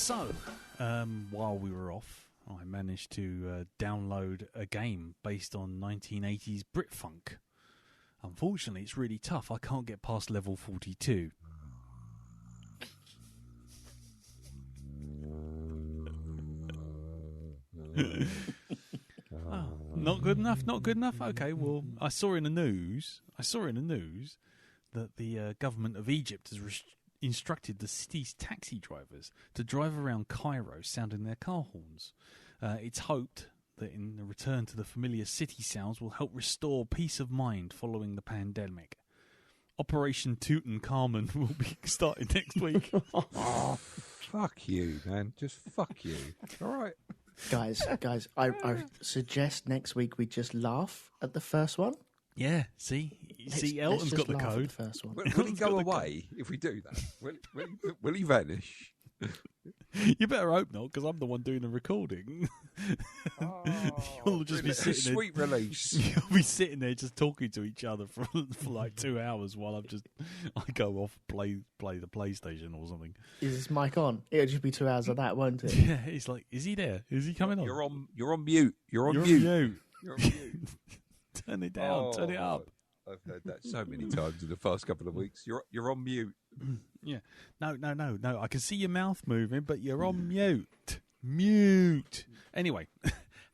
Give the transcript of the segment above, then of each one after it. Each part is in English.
So, while we were off, I managed to download a game based on 1980s Britfunk. Unfortunately, it's really tough. I can't get past level 42. Oh, not good enough. Not good enough. Okay. Well, I saw in the news that the government of Egypt has instructed the city's taxi drivers to drive around Cairo sounding their car horns. It's hoped that in the return to the familiar city sounds will help restore peace of mind following the pandemic. Operation Tutankhamun will be started next week. Oh, fuck you, man. Just fuck you. All right. Guys, I suggest next week we just laugh at the first one. Yeah, see, Elton's got the code. The first one. Will he go away if we do that? Will he vanish? You better hope not, because I'm the one doing the recording. You'll just be sitting there. Sweet release. You'll be sitting there just talking to each other for like 2 hours while I go off play the PlayStation or something. Is this mic on? It'll just be 2 hours of that, won't it? Yeah, it's like, is he there? Is he coming on? You're on mute. You're on mute. You're on mute. Turn it down. Turn it up. I've heard that so many times in the past couple of weeks. You're on mute. Yeah. No. I can see your mouth moving, but you're on mute. Mute. Anyway,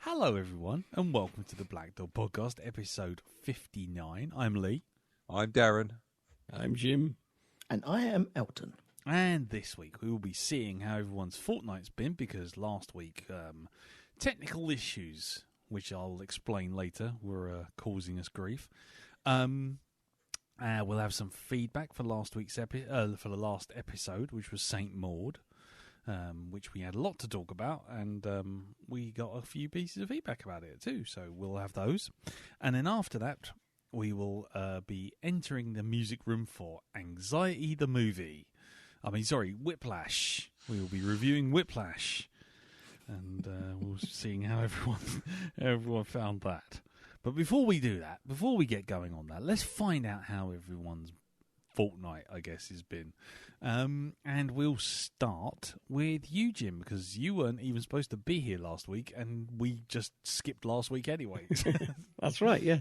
hello everyone, and welcome to the Black Dog Podcast, episode 59. I'm Lee. I'm Darren. I'm Jim. And I am Elton. And this week we will be seeing how everyone's fortnight's been, because last week technical issues, which I'll explain later, were causing us grief. We'll have some feedback for last week's for the last episode, which was Saint Maud, which we had a lot to talk about, and we got a few pieces of feedback about it too. So we'll have those, and then after that, we will be entering the music room for Anxiety the movie. Whiplash. We will be reviewing Whiplash, and we'll seeing how everyone found that. But before we do that, before we get going on that, let's find out how everyone's fortnight, I guess, has been. And we'll start with you, Jim, because you weren't even supposed to be here last week, and we just skipped last week anyway. That's right, yeah.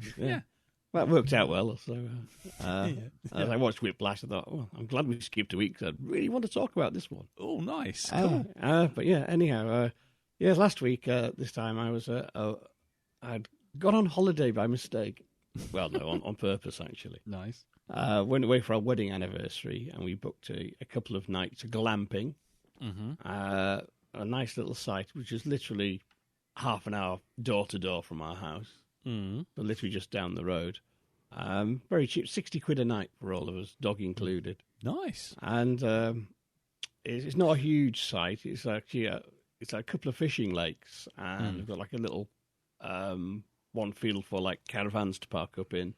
Well, it worked out well. So as I watched Whiplash, I thought, I'm glad we skipped a week, because I really want to talk about this one. Oh, nice. Cool. But yeah, anyhow, last week, this time, I'd gone on holiday by mistake. Well, no, on purpose, actually. Nice. Went away for our wedding anniversary, and we booked a couple of nights of glamping. Mm-hmm. A nice little site, which is literally half an hour door to door from our house, but literally just down the road. Very cheap, 60 quid a night for all of us, dog included. Nice. And it's not a huge site. It's actually it's like a couple of fishing lakes, and we've got like a little one field for like caravans to park up in.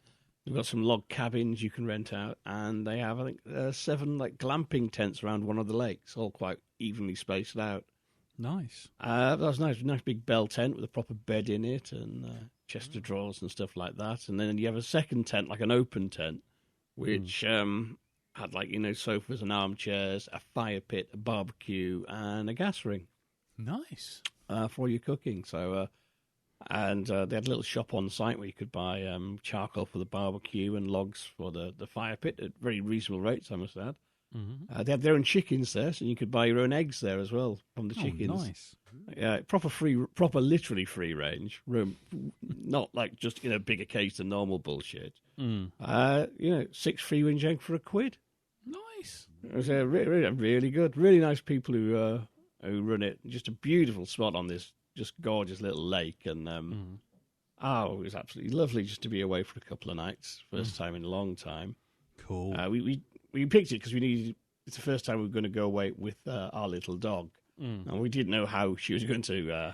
We've got some log cabins you can rent out, and they have, I think, 7 like glamping tents around one of the lakes, all quite evenly spaced out. Nice. That was nice. Nice big bell tent with a proper bed in it, and chest of drawers and stuff like that. And then you have a second tent, like an open tent, which had like, sofas and armchairs, a fire pit, a barbecue, and a gas ring. Nice. For all your cooking. So. And they had a little shop on site where you could buy charcoal for the barbecue and logs for the fire pit at very reasonable rates, I must add. Mm-hmm. They had their own chickens there, so you could buy your own eggs there as well from the chickens. Nice. Yeah, proper literally free range room, not like just bigger case than normal bullshit. 6 free range eggs for £1. Nice. It was really good, really nice people who run it. Just a beautiful spot on this just gorgeous little lake, and it was absolutely lovely just to be away for a couple of nights. First time in a long time. Cool. We picked it because it's the first time we were going to go away with our little dog, and we didn't know how she was going to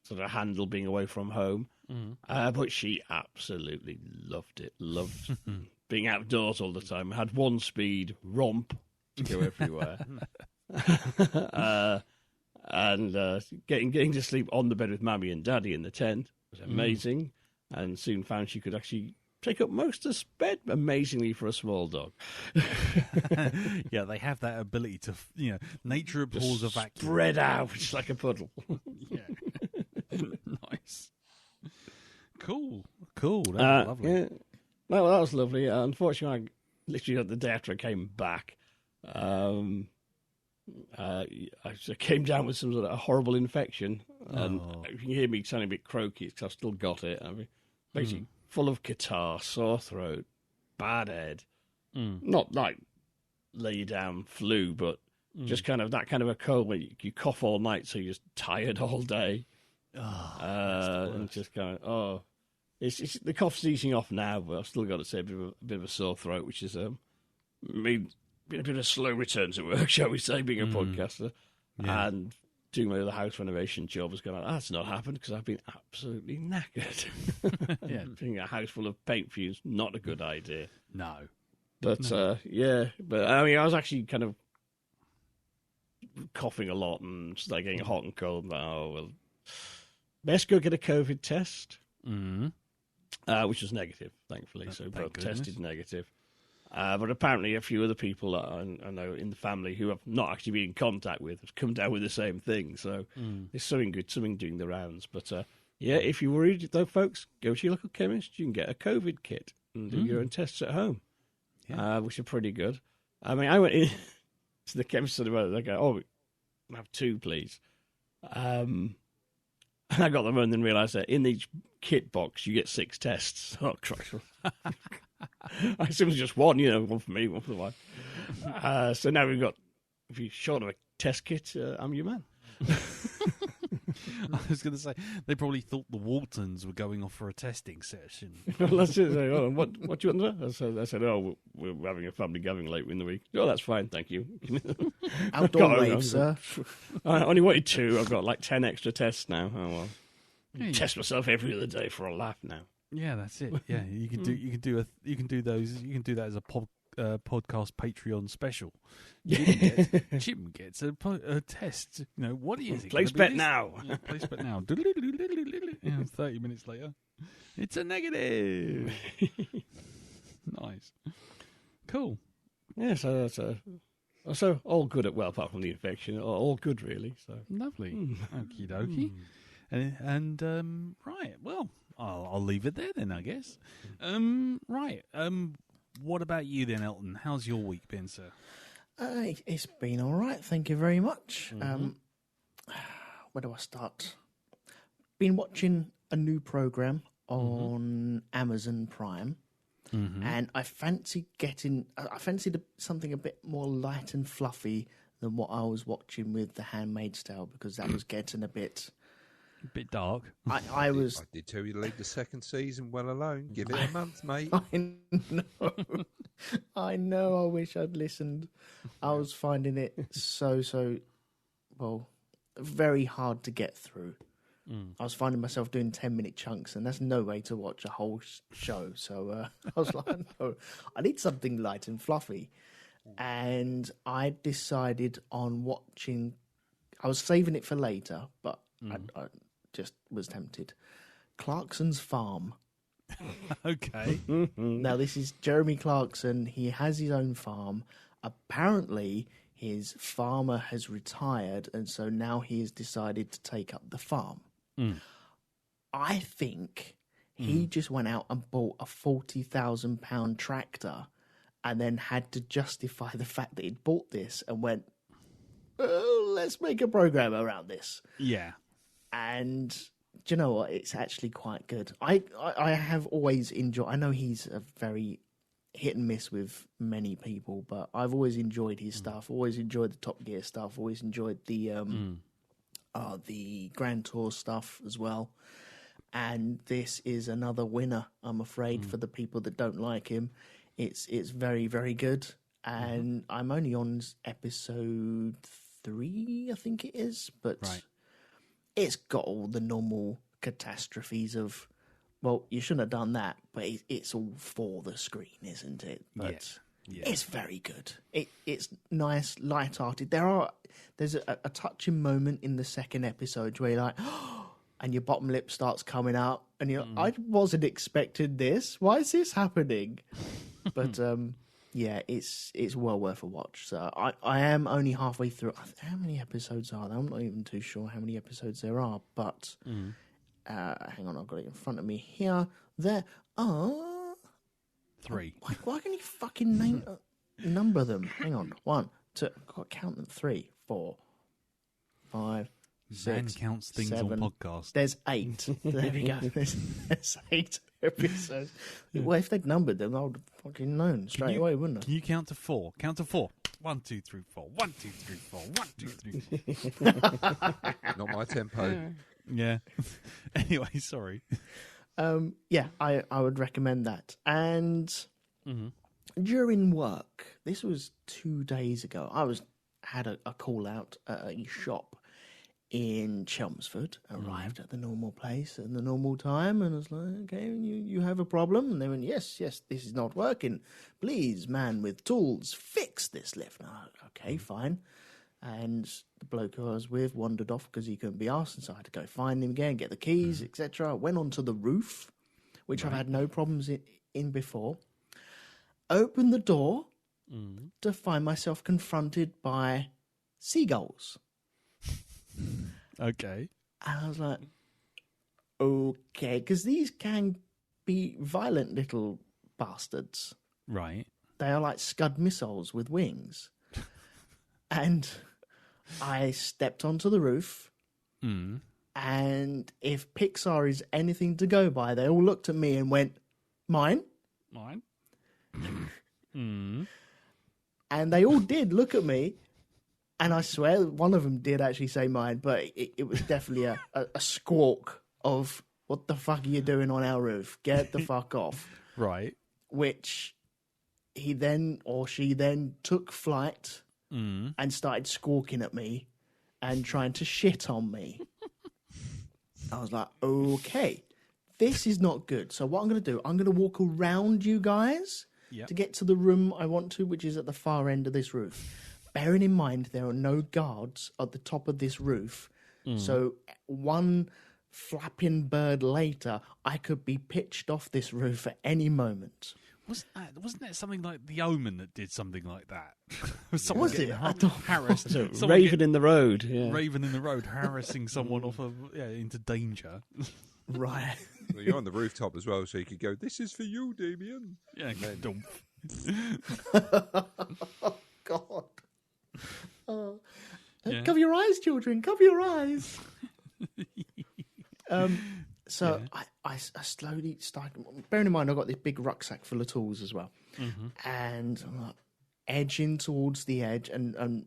sort of handle being away from home. But she absolutely loved it. Loved being outdoors all the time. Had one speed, romp, to go everywhere. And getting to sleep on the bed with Mammy and Daddy in the tent was amazing. And soon found she could actually take up most of the bed, amazingly for a small dog. Yeah, they have that ability to, nature abhors a vacuum. Spread out, it's like a puddle. Yeah. Nice. Cool. That was lovely. Yeah. No, that was lovely. Unfortunately, literally the day after I came back, I came down with some sort of a horrible infection. And you can hear me sounding a bit croaky because I've still got it. I mean, basically full of catarrh, sore throat, bad head. Not like lay you down flu, but just kind of that kind of a cold where you cough all night, so you're just tired all day. And just kind of, it's the cough's easing off now, but I've still got to say a bit of a sore throat, which is been a bit of a slow return to work, shall we say, being a podcaster. Yeah. And doing my other house renovation job was going, that's not happened because I've been absolutely knackered. Yeah, being a house full of paint fumes, not a good idea. No. But, but I mean, I was actually kind of coughing a lot and just like getting hot and cold. But, best go get a COVID test, which was negative, thankfully. So both tested negative. But apparently a few other people that I know in the family who I've not actually been in contact with have come down with the same thing. So there's something doing the rounds. But if you're worried, though, folks, go to your local chemist. You can get a COVID kit and do your own tests at home, which are pretty good. I mean, I went in to the chemist and they go, have 2, please. And I got them and then realised that in each kit box you get 6 tests. Oh, Christ. I assume it's just one, one for me, one for the wife. So now we've got, if you're short of a test kit, I'm your man. I was going to say, they probably thought the Waltons were going off for a testing session. Well, that's it. What do you want to do? I said, we're having a family gathering later in the week. Oh, that's fine, thank you. Outdoor wave, sir. I only wanted 2. I've got like 10 extra tests now. Oh, well. Yeah, test myself every other day for a laugh now. Yeah, that's it. Yeah, you can do that as a podcast Patreon special. Jim gets a test. What is it? Place bet now. Yeah, place bet now. 30 minutes later, it's a negative. Nice, cool. Yeah, so all good apart from the infection, all good really. So lovely. Okie dokie. And right, well, I'll leave it there then, I guess. Right. What about you then, Elton? How's your week been, sir? It's been all right, thank you very much. Where do I start? Been watching a new program on Amazon Prime, and I fancied something a bit more light and fluffy than what I was watching with The Handmaid's Tale, because that was getting a bit dark. I did tell you to leave the second season well alone. Give it a month, mate. I know. I wish I'd listened. I was finding it so very hard to get through. I was finding myself doing 10-minute chunks, and that's no way to watch a whole show. So I was like, no, I need something light and fluffy. And I decided on watching. I was saving it for later, but I just was tempted. Clarkson's Farm. Okay. Now, this is Jeremy Clarkson. He has his own farm. Apparently, his farmer has retired, and so now he has decided to take up the farm. I think he just went out and bought a £40,000 tractor and then had to justify the fact that he'd bought this and went, let's make a program around this. Yeah. And do you know what? It's actually quite good. I have always enjoyed. I know he's a very hit and miss with many people, but I've always enjoyed his stuff. Always enjoyed the Top Gear stuff. Always enjoyed the Grand Tour stuff as well. And this is another winner, I'm afraid, for the people that don't like him. It's very, very good. And I'm only on episode 3, I think it is, but. Right. It's got all the normal catastrophes of, well, you shouldn't have done that, but it's all for the screen, isn't it? But it's very good. It's nice, light-hearted. There's a touching moment in the second episode where you're like, and your bottom lip starts coming out, and you're I wasn't expecting this. Why is this happening? But yeah, it's well worth a watch. So I am only halfway through. How many episodes are there? I'm not even too sure how many episodes there are. But hang on, I've got it in front of me here. There are 3. Why can you fucking number them? Hang on, 1, 2. I've got to count them. 3, 4, 5. Man 6, counts things 7. on podcasts. There's 8. There we go. There's 8 episodes. Well, if they'd numbered them, I would have fucking known straight away, wouldn't I? Can you count to 4? Count to 4. 1, 2, 3, 4. 1, 2, 3, 4. 1, 2, 3. Not my tempo. Yeah. Anyway, sorry. Yeah, I would recommend that. And during work, this was 2 days ago, I had a call out at a shop in Chelmsford, arrived at the normal place at the normal time, and I was like, okay, you have a problem? And they went, yes, this is not working. Please, man with tools, fix this lift. And I was like, okay, fine. And the bloke who I was with wandered off because he couldn't be asked, and so I had to go find him again, get the keys, etc. I went onto the roof, which I've had no problems in before. Opened the door to find myself confronted by seagulls. Okay. And I was like, okay, because these can be violent little bastards. Right. They are like Scud missiles with wings. And I stepped onto the roof, and if Pixar is anything to go by, they all looked at me and went, mine? Mine? And they all did look at me. And I swear one of them did actually say mine, but it was definitely a squawk of, what the fuck are you doing on our roof? Get the fuck off. Right. Which he then, or she then, took flight and started squawking at me and trying to shit on me. I was like, okay, this is not good. So what I'm going to do, I'm going to walk around you guys to get to the room I want to, which is at the far end of this roof. Bearing in mind, there are no guards at the top of this roof. So one flapping bird later, I could be pitched off this roof at any moment. Wasn't that something like The Omen that did something like that? Was it? Harassed. Raven in the road. Yeah. Raven in the road harassing someone off into danger. Right. Well, you're on the rooftop as well, so you could go, this is for you, Damien. Yeah, dump. Oh, God. Cover your eyes, children. Cover your eyes. So I slowly started. Bearing in mind, I've got this big rucksack full of tools as well, and I'm like, edging towards the edge, and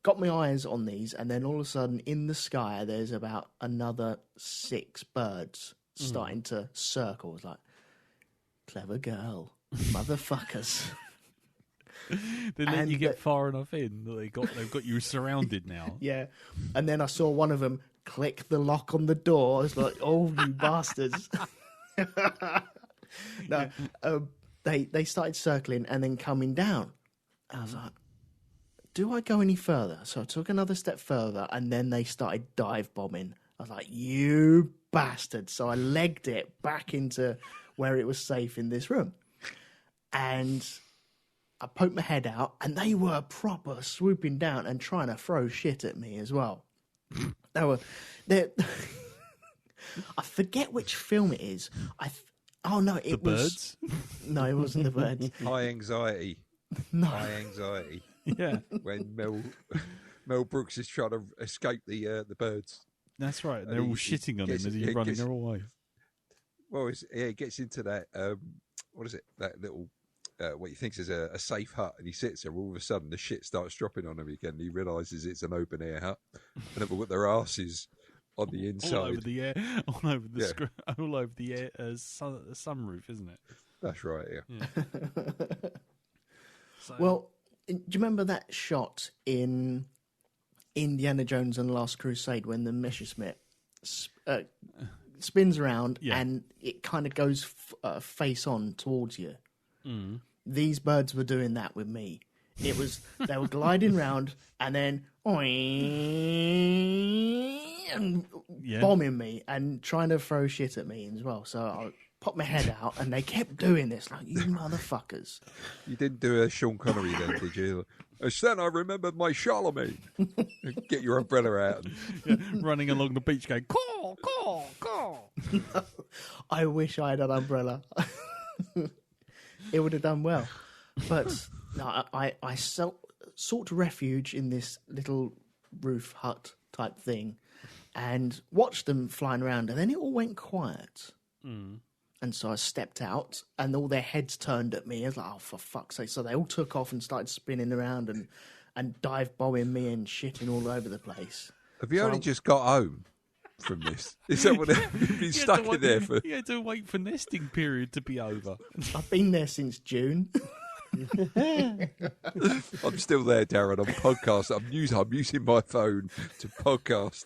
got my eyes on these, and then all of a sudden, in the sky, there's about another 6 birds starting to circle. It's like, clever girl, motherfuckers. They let you get far enough in that they've got you surrounded now. Yeah, and then I saw one of them click the lock on the door. It's like, oh, you bastards! No, they started circling and then coming down. I was like, do I go any further? So I took another step further, and then they started dive bombing. I was like, you bastards! So I legged it back into where it was safe in this room, and I poked my head out, and they were proper swooping down and trying to throw shit at me as well. I forget which film it is. It was Birds. No, it wasn't the birds. High anxiety. No. High anxiety. Yeah, When Mel Brooks is trying to escape the birds. that's right. And They're all he shitting on him gets- as he's he running gets- away. Well, he gets into that, what is it, that little, what he thinks is a safe hut, and he sits there, all of a sudden the shit starts dropping on him again, and he realises it's an open-air hut, and they've got their asses on the inside. All over the air, all over the all over the air, sunroof, isn't it? That's right, yeah. So, Well, do you remember that shot in Indiana Jones and the Last Crusade when the Messerschmitt spins around and it kind of goes face on towards you? These birds were doing that with me. It was they were gliding round and then and bombing me and trying to throw shit at me as well. So I popped my head out, and they kept doing this, like, you motherfuckers. You didn't do a Sean Connery then, did you? Then I remembered my Charlemagne. Get your umbrella out. Running along the beach going, caw, caw, caw. No, I wish I had an umbrella. It would have done well. But no, I sought refuge in this little roof hut type thing and watched them flying around, and then it all went quiet. And so I stepped out, and all their heads turned at me. I was like, oh, for fuck's sake. So they all took off and started spinning around and dive bombing me and shitting all over the place. Have you only just got home from this? Is that what you've been stuck in there for? You had to wait for nesting period to be over. I've been there since June. I'm still there, Darren. I'm podcast. I'm using my phone to podcast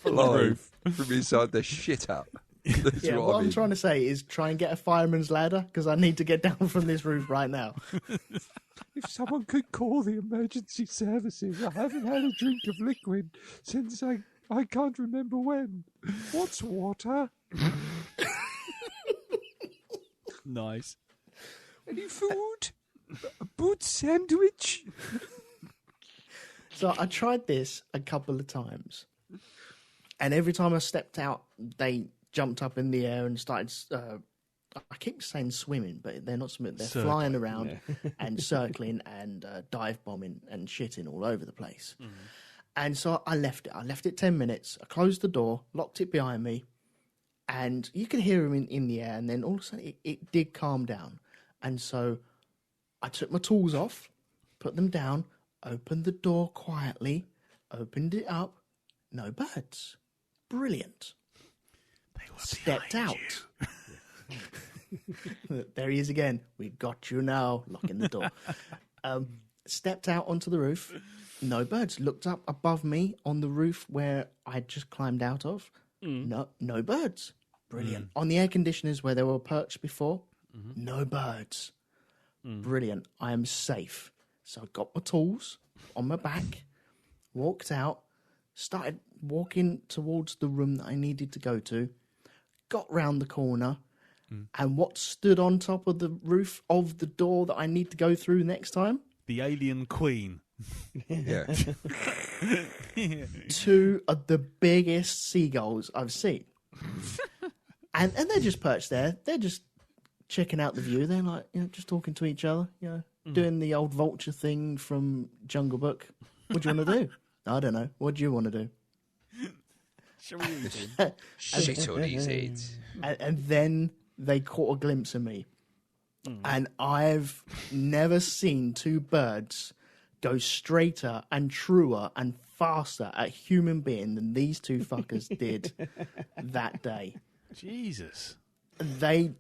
live from inside the shit hut. That's Yeah, what I'm trying to say is try and get a fireman's ladder, because I need to get down from this roof right now. If someone could call the emergency services, I haven't had a drink of liquid since I can't remember when. What's water? Nice. Any food? A boot sandwich? So I tried this a couple of times, and every time I stepped out, they jumped up in the air and started. I keep saying swimming, but they're not swimming. They're flying around and circling and dive bombing and shitting all over the place. And so I left it. I left it 10 minutes. I closed the door, locked it behind me, and you could hear them in the air. And then all of a sudden, it did calm down. And so I took my tools off, put them down, opened the door quietly, opened it up. No birds. Brilliant. Stepped out. There he is again. We got you now. Locking the door. Stepped out onto the roof. No birds. Looked up above me on the roof where I'd just climbed out of. No birds. Brilliant. On the air conditioners where there were perched before. No birds. Brilliant. I am safe. So I got my tools on my back, walked out, started walking towards the room that I needed to go to, got round the corner, and what stood on top of the roof of the door that I need to go through next time? The alien queen. Yeah. Two of the biggest seagulls I've seen. and they're just perched there. They're just checking out the view. They're like, just talking to each other, doing the old vulture thing from Jungle Book. What do you want to do? I don't know. What do you want to do? Shall we eat him? Shit on his head. And then they caught a glimpse of me. And I've never seen two birds go straighter and truer and faster at a human being than these two fuckers did that day. Jesus. I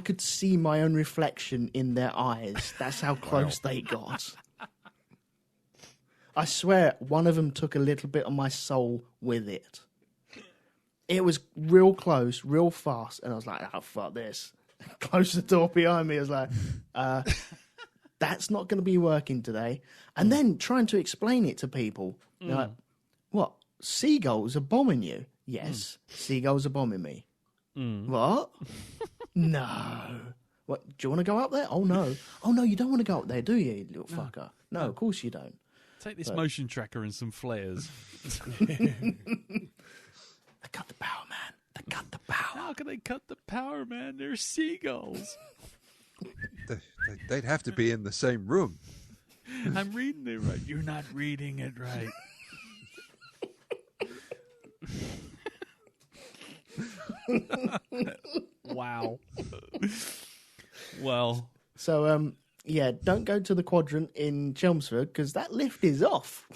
could see my own reflection in their eyes. That's how close they got. I swear, one of them took a little bit of my soul with it. It was real close, real fast, and I was like, oh, fuck this. Closed the door behind me. I was like, that's not going to be working today. And then trying to explain it to people. Like, what? Seagulls are bombing you? Yes, seagulls are bombing me. What? No. What? Do you want to go up there? Oh, no. Oh, no, you don't want to go up there, do you, you little fucker? No, of course you don't. Take this motion tracker and some flares. They cut the power, man. They cut the power. How can they cut the power, man? They're seagulls. They'd have to be in the same room. I'm reading it right. You're not reading it right. Wow. Well. So, yeah, don't go to the quadrant in Chelmsford because that lift is off.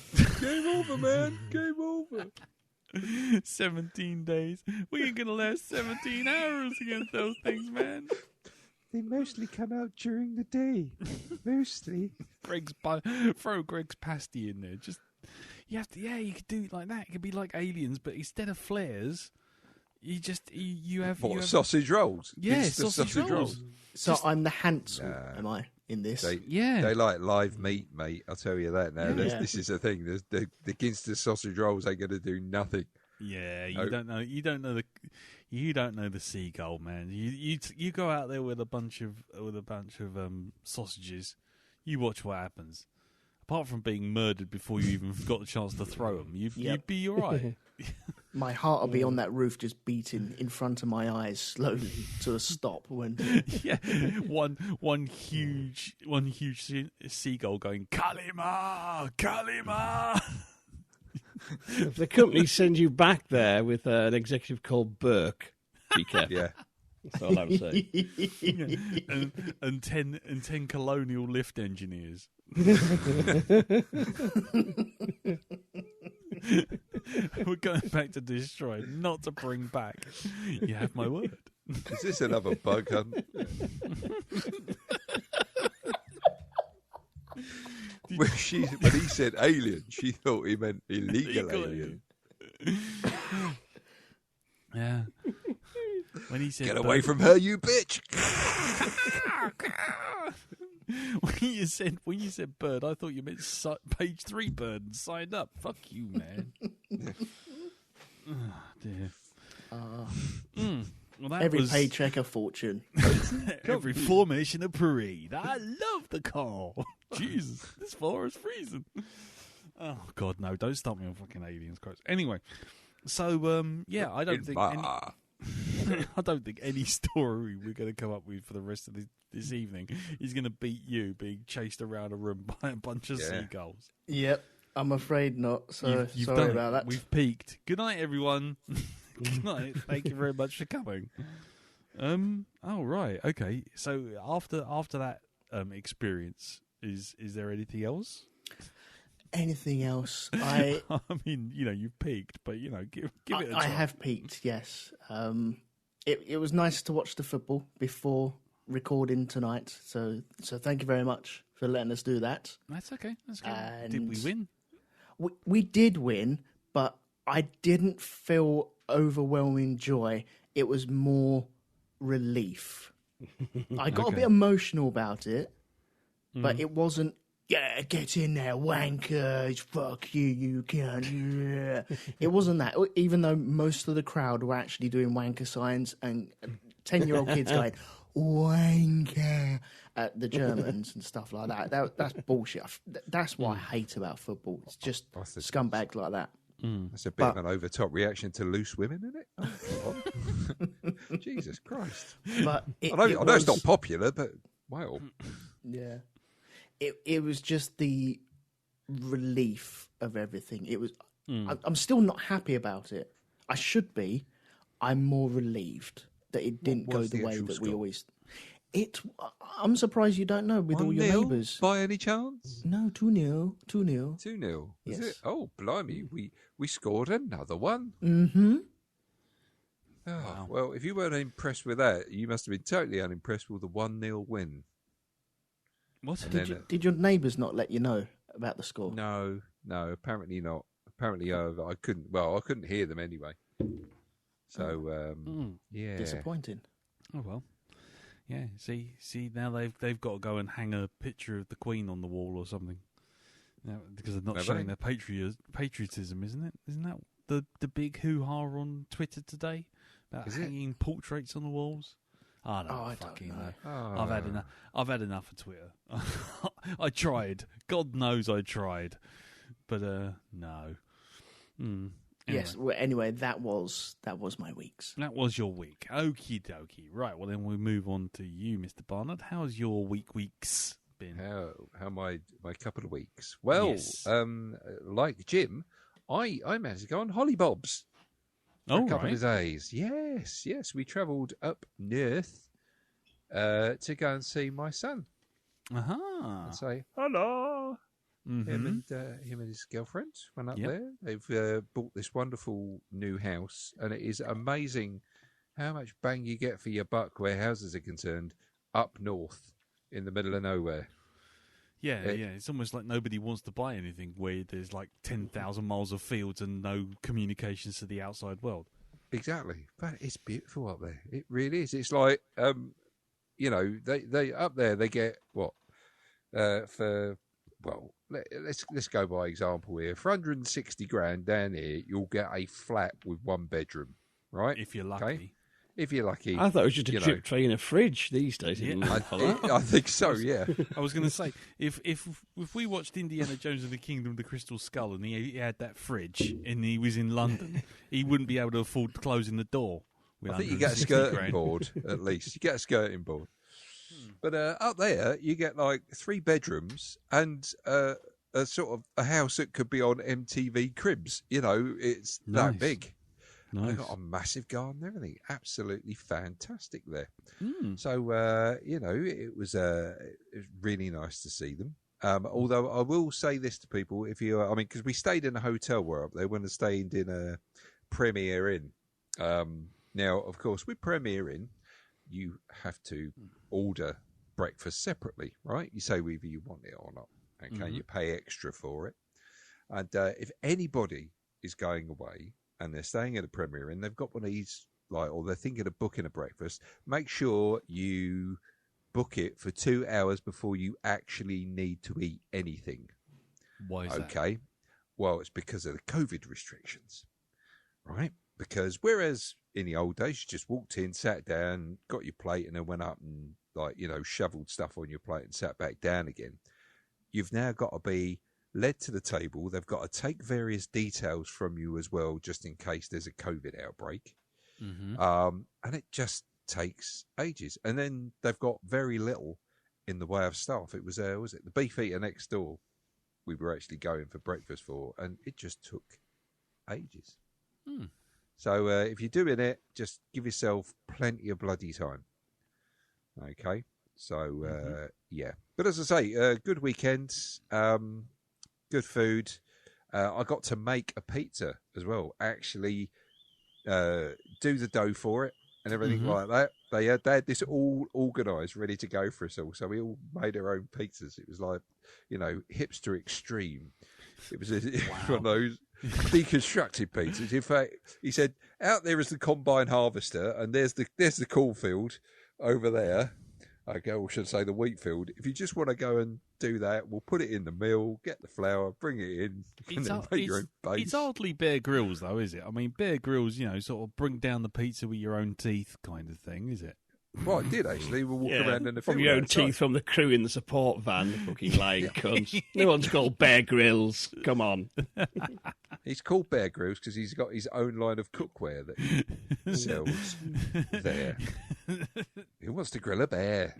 Game over, man. Game over. 17 days. We ain't gonna last 17 hours against those things, man. They mostly come out during the day. Mostly. Throw Greg's pasty in there. Just you have to. Yeah, you could do it like that. It could be like aliens, but instead of flares, you have sausage rolls. Yeah, Insta sausage rolls. So I'm the handsome, am I? in this. They like live meat, mate. I'll tell you that now. Yeah. This is the thing. The Ginster sausage rolls ain't going to do nothing. Yeah, you don't know the seagull, man. You go out there with a bunch of sausages. You watch what happens. Apart from being murdered before you even got the chance to throw them, you'd be all right. My heart will be on that roof, just beating in front of my eyes slowly to a stop. When one huge seagull going Kalima, Kalima. If the company sends you back there with an executive called Burke, be careful. Yeah. That's all I'm saying. and 10 colonial lift engineers. We're going back to destroy, not to bring back. You have my word. Is this another bug hunt? When he said alien, she thought he meant illegal alien. Yeah. When he said "Get away from her, you bitch!" when you said bird, I thought you meant page 3 bird and signed up. Fuck you, man. Oh, dear. Well, that every was paycheck a fortune. every formation a parade. I love the call. Jesus, this floor is freezing. Oh God, no! Don't start me on fucking aliens, Christ. Anyway, so yeah, I don't think any story we're going to come up with for the rest of this evening is going to beat you being chased around a room by a bunch of seagulls. Yep, I'm afraid not. So You've sorry done about it. that. We've peaked. Good night, everyone. Good night. Thank you very much for coming. Oh right, okay. So after that experience, is there anything else? Anything else? I mean, you've peaked, but give it a try. I have peaked. Yes. It was nice to watch the football before recording tonight. So thank you very much for letting us do that. That's okay. That's good. And did we win? We did win, but I didn't feel overwhelming joy. It was more relief. I got a bit emotional about it, but it wasn't, yeah, get in there, wankers, fuck you, you can't. Yeah. It wasn't that, even though most of the crowd were actually doing wanker signs and 10-year-old kids going, wanker, at the Germans and stuff like that. That's bullshit. That's what I hate about football. It's just scumbags like that. That's a bit of an over-top reaction to loose women, isn't it? Jesus Christ. But I know it's not popular, but wow. Yeah. It was just the relief of everything. It was. I'm still not happy about it. I should be. I'm more relieved that it didn't go the way that we always. I'm surprised you don't know with all your neighbours. By any chance? No, 2-0. 2-0. 2-0. Yes. Is it? Oh, blimey. We scored another one. Mm-hmm. Oh, wow. Well, if you weren't impressed with that, you must have been totally unimpressed with the 1-0 win. What? Did your neighbours not let you know about the score? No, apparently not. Apparently I couldn't hear them anyway. So, yeah. Disappointing. Oh, well. Yeah, see, now they've got to go and hang a picture of the Queen on the wall or something. Now, because they're not showing their patriotism, isn't it? Isn't that the big hoo-ha on Twitter today? About hanging portraits on the walls? I don't know. Oh. I've had enough of Twitter. I tried. God knows I tried. But no. Anyway. Yes. Well, anyway, that was my week's. That was your week. Okie dokie. Right. Well, then we move on to you, Mr. Barnard. How's your weeks been? How my couple of weeks? Well, yes. Like Jim, I managed to go on hollybobs. For a couple of days. Yes. We travelled up north to go and see my son. And say hello. Him and his girlfriend went up there. They've bought this wonderful new house, and it is amazing how much bang you get for your buck where houses are concerned up north in the middle of nowhere. Yeah. It's almost like nobody wants to buy anything where there's like 10,000 miles of fields and no communications to the outside world. Exactly. But it's beautiful up there. It really is. It's like, they up there, they get, for well, let's go by example here. For 160 grand down here, you'll get a flat with 1 bedroom, right? If you're lucky. Okay? If you're lucky. I thought it was just a chip tray and a fridge these days. I think so, yeah. I was going to say, if we watched Indiana Jones and the Kingdom of the Crystal Skull and he had that fridge and he was in London, he wouldn't be able to afford closing the door. I think you get a skirting board, at least. You get a skirting board. But up there, you get like 3 bedrooms and a sort of a house that could be on MTV Cribs. You know, it's that big. Nice. They've got a massive garden and everything. Absolutely fantastic there. So, you know, it was really nice to see them. Although I will say this to people, because we stayed in a hotel where up there when I stayed in a Premier Inn. Now, of course, with Premier Inn, you have to order breakfast separately, right? You say whether you want it or not. Okay, you pay extra for it. And if anybody is going away and they're staying at a Premier Inn, they've got one of these, or they're thinking of booking a breakfast, make sure you book it for 2 hours before you actually need to eat anything. Why is that? Okay. Well, it's because of the COVID restrictions, right? Because whereas in the old days, you just walked in, sat down, got your plate, and then went up and, shoveled stuff on your plate and sat back down again. You've now got to be led to the table. They've got to take various details from you as well, just in case there's a COVID outbreak. And it just takes ages. And then they've got very little in the way of staff. It was the beef eater next door we were actually going for breakfast for, and it just took ages. So if you're doing it, just give yourself plenty of bloody time. Okay? So, yeah. But as I say, good weekend, good food. I got to make a pizza as well. Actually, do the dough for it and everything like that. They had this all organised, ready to go for us all. So we all made our own pizzas. It was like, hipster extreme. It was one of those deconstructed pizzas. In fact, he said, out there is the combine harvester, and there's the cornfield over there. Okay, or should I say the wheat field. If you just want to go and do that, we'll put it in the mill, get the flour, bring it in, and then make your own base. It's hardly Bear Grylls, though, is it? I mean, Bear Grylls, sort of bring down the pizza with your own teeth kind of thing, is it? Well, I did, actually. We'll walk around in the field. From your own teeth from the crew in the support van, fucking lying cunts. No one's called Bear Grylls. Come on. He's called Bear Grylls because he's got his own line of cookware that he sells there. Who wants to grill a bear?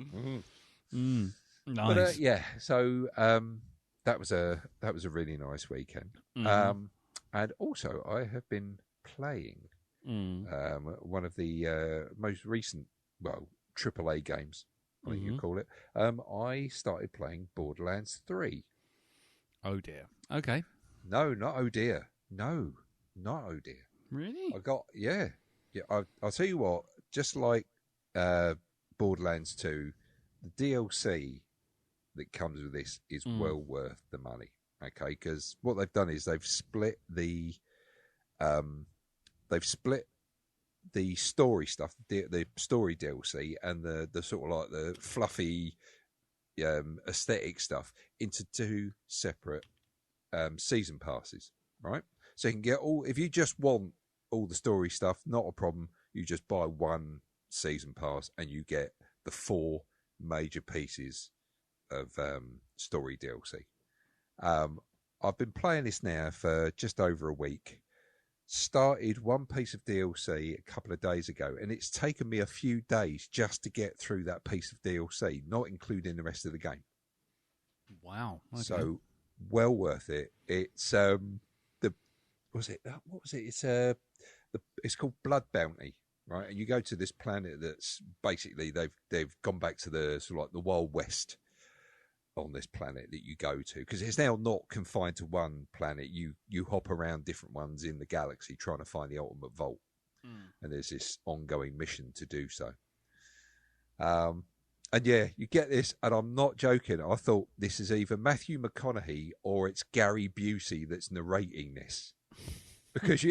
Nice. But yeah, so that was a really nice weekend. And also, I have been playing one of the most recent, AAA games, I think you call it. I started playing Borderlands 3. Oh dear. Okay. No, not oh dear. No, not oh dear. Really? Yeah. I'll tell you what. Just like Borderlands 2, the DLC that comes with this is well worth the money. Okay, because what they've done is they've split the story stuff, the story DLC, and the sort of like the fluffy aesthetic stuff into 2 separate season passes, right? So you can get if you just want all the story stuff, not a problem. You just buy 1 season pass and you get the 4 major pieces of story DLC. I've been playing this now for just over a week. Started 1 piece of DLC a couple of days ago, and it's taken me a few days just to get through that piece of DLC, not including the rest of the game. Wow. Okay. So well worth it. It's it's called Blood Bounty, right? And you go to this planet that's basically they've gone back to the sort of like the Wild West on this planet that you go to, because it's now not confined to one planet. You hop around different ones in the galaxy trying to find the ultimate vault, and there's this ongoing mission to do so. And yeah, you get this, and I'm not joking. I thought this is either Matthew McConaughey or it's Gary Busey that's narrating this, because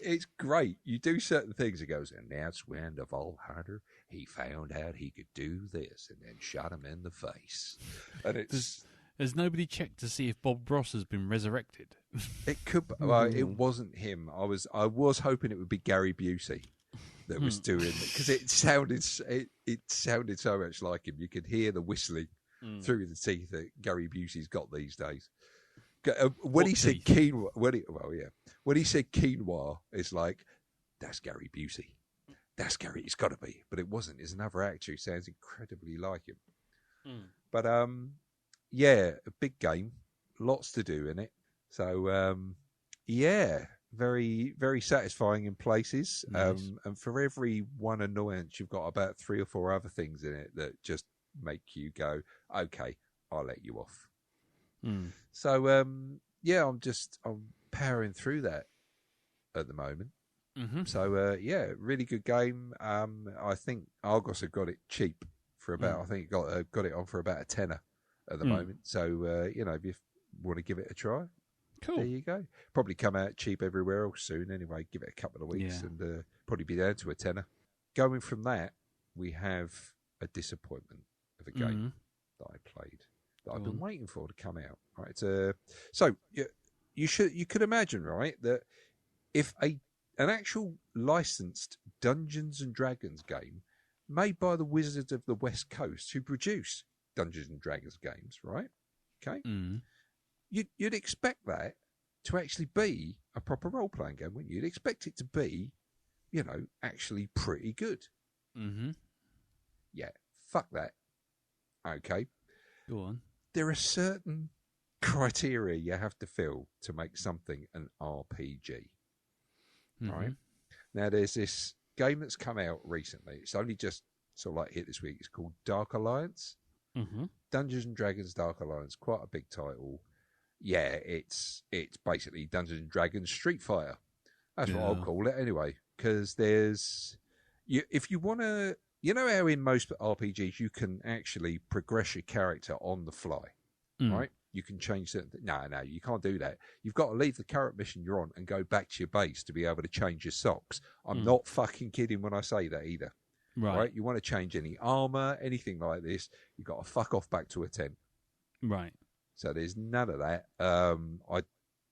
It's great. You do certain things. It goes, and that's when the Vault Hunter, he found out he could do this, and then shot him in the face. And Has nobody checked to see if Bob Ross has been resurrected? it could. Well, it wasn't him. I was hoping it would be Gary Busey that was doing it, because it sounded so much like him. You could hear the whistling through the teeth that Gary Busey's got these days. When he said quinoa, when he said quinoa, it's like, that's Gary Busey. That's Gary. It's got to be, but it wasn't. It's another actor who sounds incredibly like him. But yeah, a big game, lots to do in it. So yeah, very very satisfying in places. Nice. And for every one annoyance, you've got about 3 or 4 other things in it that just make you go, okay, I'll let you off. So yeah, I'm powering through that at the moment. So yeah, really good game. I think Argos have got it cheap for about. I think got it on for about a tenner at the moment. So you know, if you want to give it a try, cool. There you go. Probably come out cheap everywhere else soon. Anyway, give it a couple of weeks and probably be down to a tenner. Going from that, we have a disappointment of a game that I played. That I've been waiting for to come out. Right, so you could imagine, right, that if an actual licensed Dungeons and Dragons game made by the Wizards of the West Coast, who produce Dungeons and Dragons games, right? Okay, you'd expect that to actually be a proper role playing game, wouldn't you? You'd expect it to be, you know, actually pretty good. Yeah, fuck that. Okay, go on. There are certain criteria you have to fill to make something an RPG. Right? Now, there's this game that's come out recently. It's only just sort of like hit this week. It's called Dark Alliance. Dungeons and Dragons Dark Alliance. Quite a big title. Yeah, it's basically Dungeons and Dragons Street Fighter. That's what I'll call it anyway. Because if you want to, you know how in most RPGs you can actually progress your character on the fly, right? You can change certain things. No, you can't do that. You've got to leave the current mission you're on and go back to your base to be able to change your socks. I'm not fucking kidding when I say that either. Right? You want to change any armor, anything like this, you've got to fuck off back to a tent. Right. So there's none of that. I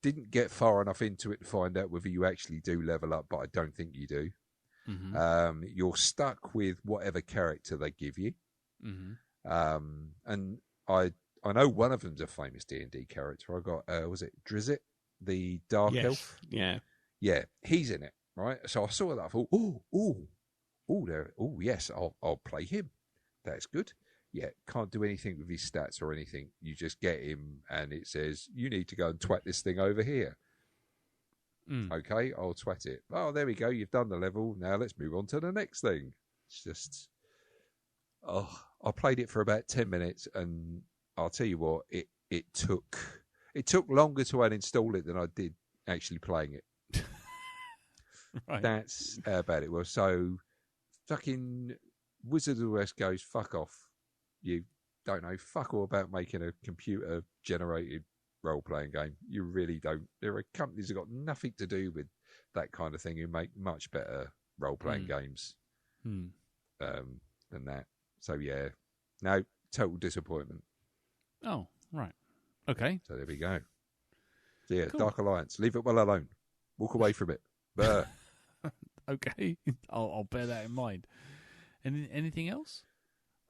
didn't get far enough into it to find out whether you actually do level up, but I don't think you do. You're stuck with whatever character they give you. And I know one of them's a famous D&D character. I got, was it Drizzt, the Dark Elf? Yeah. Yeah, he's in it, right? So I saw that, I thought, yes, I'll play him. That's good. Yeah, can't do anything with his stats or anything. You just get him and it says, you need to go and twat this thing over here. Okay, I'll twat it. Oh, there we go. You've done the level. Now let's move on to the next thing. It's just, I played it for about 10 minutes and I'll tell you what, it took longer to uninstall it than I did actually playing it. Right. That's how bad it was. So fucking Wizard of the West goes, fuck off. You don't know fuck all about making a computer generated role-playing game. You really don't. There are companies that got nothing to do with that kind of thing who make much better role-playing games than that. So yeah, no, total disappointment. Oh, right. Okay. So there we go. So yeah, Cool. Dark Alliance. Leave it well alone. Walk away from it. But Okay. I'll bear that in mind. Anything else?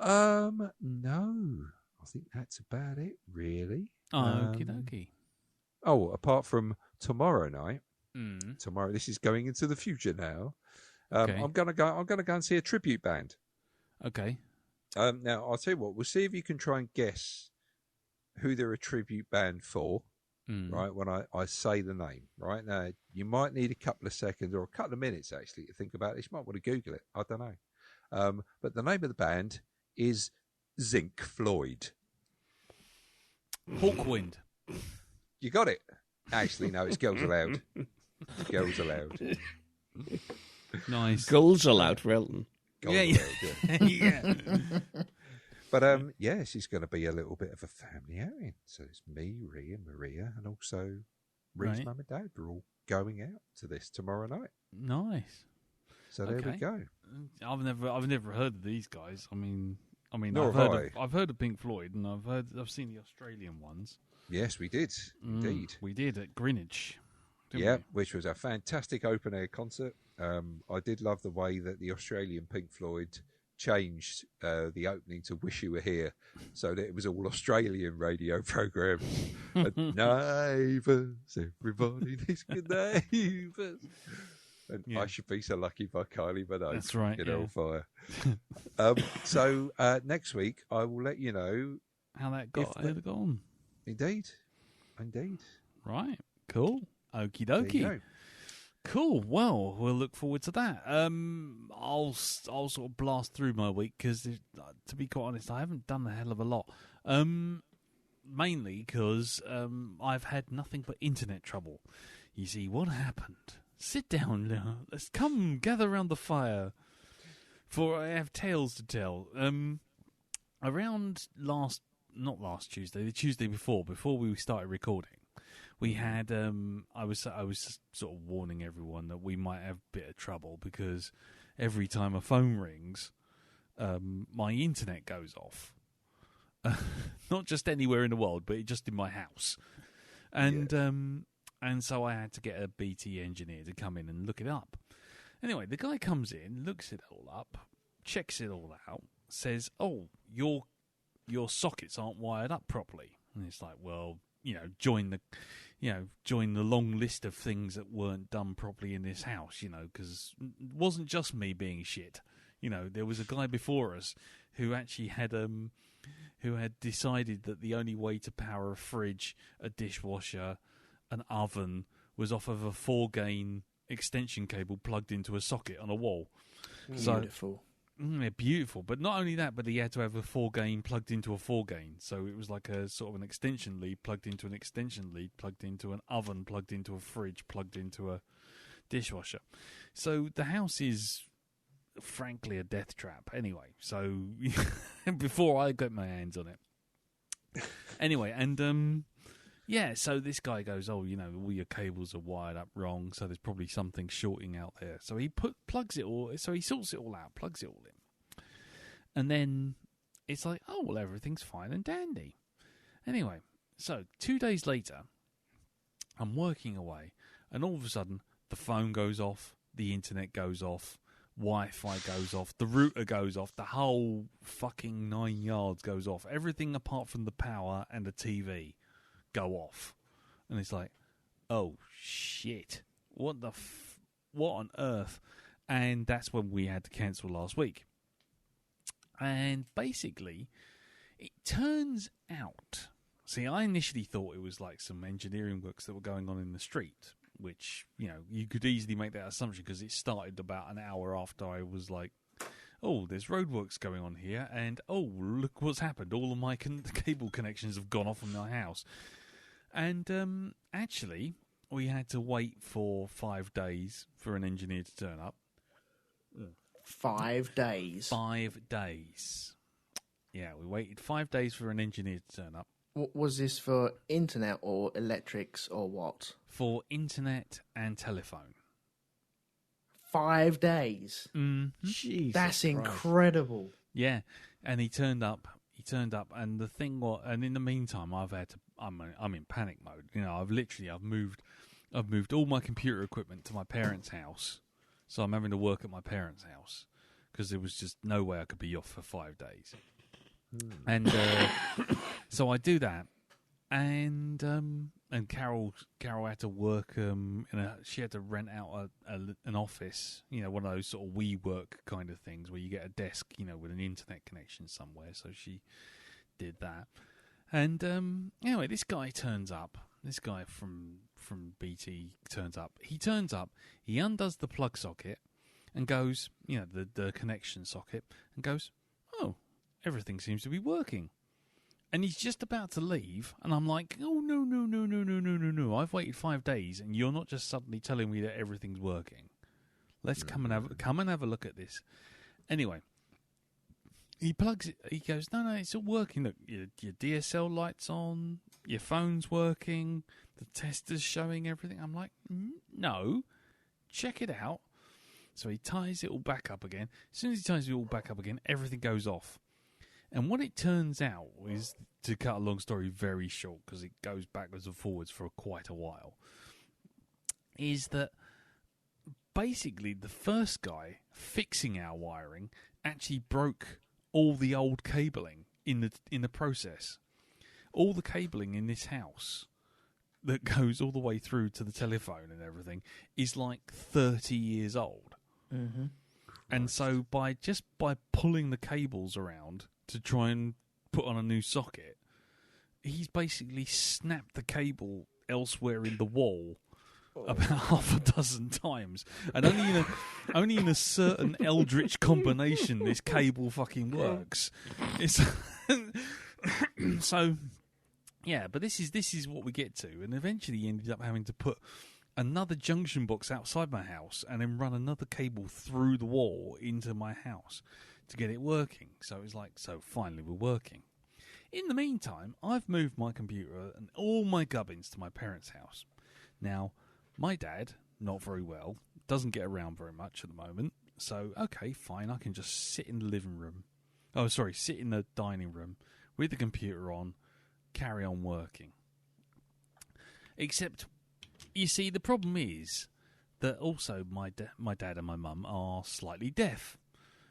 no. I think that's about it, really. Oh, okie dokie. Oh, apart from tomorrow night. Tomorrow, this is going into the future now. Okay. I'm gonna go and see a tribute band. Okay. Now I'll tell you what. We'll see if you can try and guess who they're a tribute band for. Right when I say the name. Right now, you might need a couple of seconds or a couple of minutes actually to think about this. You might want to Google it. I don't know. But the name of the band is Zinc Floyd. Hawkwind. You got it. Actually, no, it's Girls Aloud. It's Girls Aloud. Nice. Goals allowed for Elton. Girls Yeah. Aloud, yeah. Yeah. But yes, it's going to be a little bit of a family outing. So it's me, Rhea, Maria, and also Rhea's Right. mum and dad are all going out to this tomorrow night. Nice. So there we Okay. go. I've never heard of these guys. I mean, Nor I've heard of Pink Floyd, and I've seen the Australian ones. Yes, we did. Indeed. We did at Greenwich. Yeah, which was a fantastic open air concert. I did love the way that the Australian Pink Floyd changed the opening to "Wish You Were Here," so that it was all Australian radio programs. Neighbours, everybody needs good neighbours. And I Should Be So Lucky by Kylie Minogue. That's right. On fire. So next week I will let you know how that got on. Indeed. Right. Cool. Okie There you dokie. go. Cool. Well, we'll look forward to that. I'll sort of blast through my week because, to be quite honest, I haven't done a hell of a lot. Mainly because I've had nothing but internet trouble. You see, what happened? Sit down now. Let's come gather around the fire, for I have tales to tell. Around not last Tuesday, the Tuesday before we started recording, we had I was sort of warning everyone that we might have a bit of trouble because every time a phone rings, my internet goes off. Not just anywhere in the world, but just in my house. And so I had to get a BT engineer to come in and look it up. Anyway, the guy comes in, looks it all up, checks it all out, says, "Oh, your sockets aren't wired up properly." And it's like, well, join the long list of things that weren't done properly in this house, because it wasn't just me being shit. There was a guy before us who actually had decided that the only way to power a fridge, a dishwasher, an oven was off of a 4-gain extension cable plugged into a socket on a wall. Beautiful. So, beautiful. But not only that, but he had to have a 4-gain plugged into a 4-gain. So it was like a sort of an extension lead plugged into an extension lead, plugged into an oven, plugged into a fridge, plugged into a dishwasher. So the house is, frankly, a death trap. Anyway, so before I got my hands on it. Anyway, and so this guy goes, "Oh, all your cables are wired up wrong, so there's probably something shorting out there." So he plugs it all, so he sorts it all out, plugs it all in. And then it's like, oh, well, everything's fine and dandy. Anyway, so 2 days later, I'm working away, and all of a sudden, the phone goes off, the internet goes off, Wi-Fi goes off, the router goes off, the whole fucking 9 yards goes off. Everything apart from the power and the TV go off. And it's like, oh shit, what on earth? And that's when we had to cancel last week. And basically, it turns out, see, I initially thought it was like some engineering works that were going on in the street, which, you could easily make that assumption because it started about an hour after I was like, oh, there's roadworks going on here, and oh, look what's happened. All of my cable connections have gone off in my house. And actually, we had to wait for 5 days for an engineer to turn up. 5 days? 5 days. Yeah, we waited 5 days for an engineer to turn up. Was this for internet or electrics or what? For internet and telephone. 5 days? Jesus That's Christ. incredible. Yeah, and he turned up, and the thing was, and in the meantime, I'm in panic mode. I've moved all my computer equipment to my parents' house, so I'm having to work at my parents' house because there was just no way I could be off for 5 days. And so I do that, and Carol had to work. She had to rent out an office, one of those sort of WeWork kind of things where you get a desk, with an internet connection somewhere. So she did that, and anyway, this guy turns up. This guy from BT turns up. He undoes the plug socket and goes, the connection socket, and goes, "Oh, everything seems to be working." And he's just about to leave, and I'm like, "Oh, no. I've waited 5 days, and you're not just suddenly telling me that everything's working. Let's come and have a look at this." Anyway, he plugs it. He goes, no, it's all working. Look, your DSL light's on, your phone's working, the tester's showing everything. I'm like, no, check it out. So he ties it all back up again. As soon as he ties it all back up again, everything goes off. And what it turns out is, to cut a long story very short, because it goes backwards and forwards for quite a while, is that basically the first guy fixing our wiring actually broke all the old cabling in the process. All the cabling in this house that goes all the way through to the telephone and everything is like 30 years old. Mm-hmm. And so by pulling the cables around to try and put on a new socket, he's basically snapped the cable elsewhere in the wall about half a dozen times. And only in a certain eldritch combination this cable fucking works. It's so yeah, but this is what we get to, and eventually he ended up having to put another junction box outside my house and then run another cable through the wall into my house to get it working. So it was like, so finally we're working. In the meantime, I've moved my computer and all my gubbins to my parents' house. Now, my dad, not very well, doesn't get around very much at the moment. So, okay, fine, I can just sit in the living room. Oh, sorry, sit in the dining room with the computer on, carry on working. Except, you see, the problem is that also my dad and my mum are slightly deaf.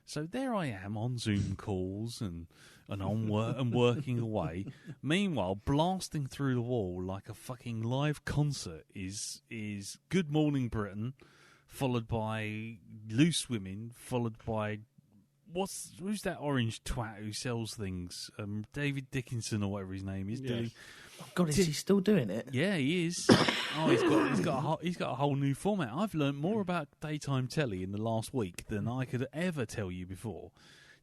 So there I am on Zoom calls and on work and working away. Meanwhile, blasting through the wall like a fucking live concert is Good Morning Britain, followed by Loose Women, followed by who's that orange twat who sells things? David Dickinson or whatever his name is. Yes. Oh God, is he still doing it? Yeah, he is. He's got a whole new format. I've learned more about daytime telly in the last week than I could ever tell you before.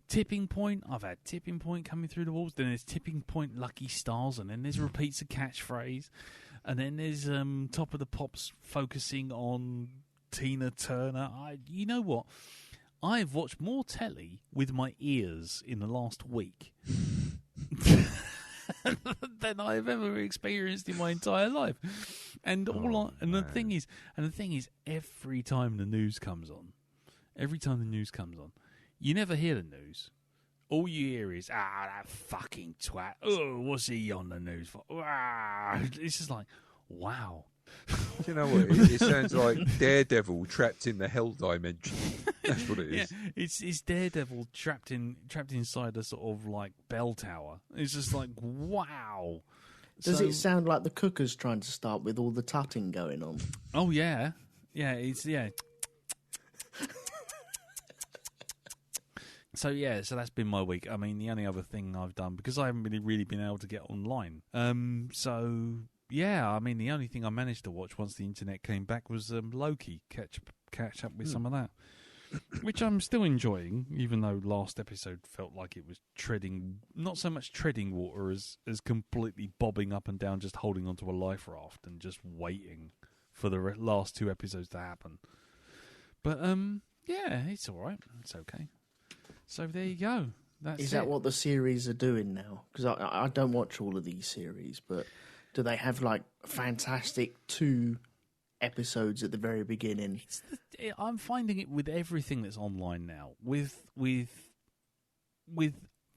Tipping Point, I've had Tipping Point coming through the walls. Then there's Tipping Point Lucky Stars, and then there's repeats of catchphrase, and then there's Top of the Pops focusing on Tina Turner. You know what? I've watched more telly with my ears in the last week than I've ever experienced in my entire life. And the thing is, every time the news comes on, you never hear the news. All you hear is, that fucking twat. Oh, what's he on the news for? It's just like, wow. Do you know what? It sounds like Daredevil trapped in the hell dimension. That's what it is. Yeah, it's Daredevil trapped inside a sort of like bell tower. It's just like, wow. Does it sound like the cooker's trying to start with all the tutting going on? Oh yeah, yeah. So that's been my week. I mean, the only other thing I've done, because I haven't really been able to get online. Yeah, I mean, the only thing I managed to watch once the internet came back was Loki. Catch up with some of that, which I'm still enjoying, even though last episode felt like it was not so much treading water as completely bobbing up and down, just holding onto a life raft and just waiting for the last two episodes to happen. But yeah, it's all right. It's okay. So there you go. Is that what the series are doing now? Because I don't watch all of these series, but do they have like fantastic 2 episodes at the very beginning? I'm finding it with everything that's online now, with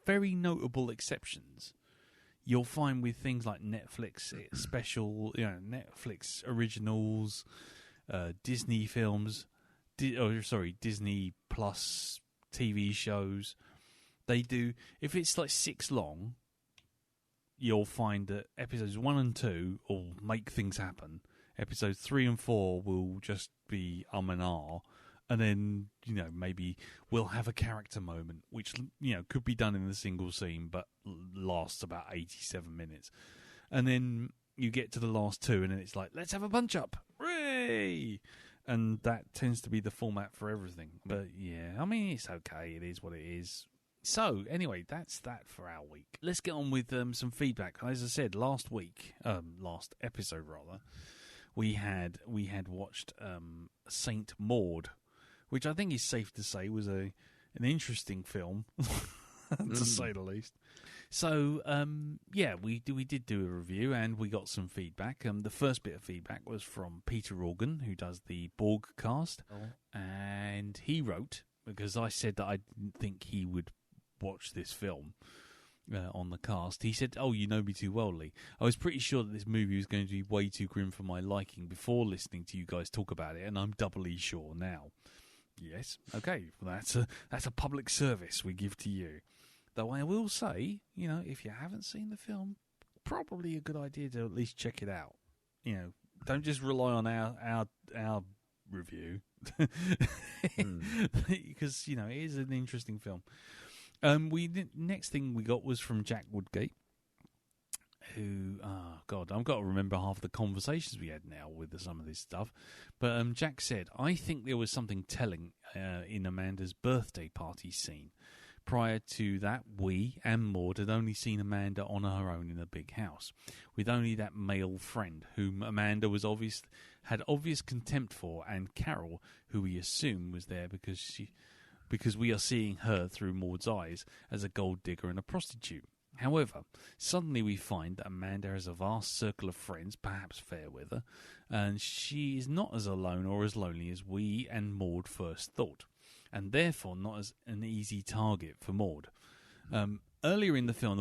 very notable exceptions. You'll find with things like Netflix special, Netflix originals, Disney films, Disney Plus TV shows. They do, if it's like 6 long, you'll find that episodes 1 and 2 will make things happen. Episodes 3 and 4 will just be and ah, and then maybe we'll have a character moment, which could be done in a single scene, but lasts about 87 minutes. And then you get to the last 2, and then it's like, let's have a punch up, hooray! And that tends to be the format for everything. But yeah, I mean, it's okay. It is what it is. So, anyway, that's that for our week. Let's get on with some feedback. As I said, last episode, we had watched Saint Maud, which I think is safe to say was an interesting film. to say the least. So, we did do a review, and we got some feedback. The first bit of feedback was from Peter Organ, who does the Borg cast, and he wrote, because I said that I didn't think he would watch this film on the cast. He said, "Oh, you know me too well, Lee. I was pretty sure that this movie was going to be way too grim for my liking before listening to you guys talk about it, and I'm doubly sure now." Yes, okay, well, that's a public service we give to you. Though I will say, if you haven't seen the film, probably a good idea to at least check it out. Don't just rely on our review, because it is an interesting film. Next thing we got was from Jack Woodgate, who, I've got to remember half the conversations we had now with some of this stuff. But Jack said, "I think there was something telling in Amanda's birthday party scene. Prior to that, we and Maud had only seen Amanda on her own in a big house, with only that male friend, whom Amanda had obvious contempt for, and Carol, who we assume was there because we are seeing her through Maud's eyes as a gold digger and a prostitute. However, suddenly we find that Amanda has a vast circle of friends, perhaps fair weather, and she is not as alone or as lonely as we and Maud first thought, and therefore not as an easy target for Maud. Earlier in the film,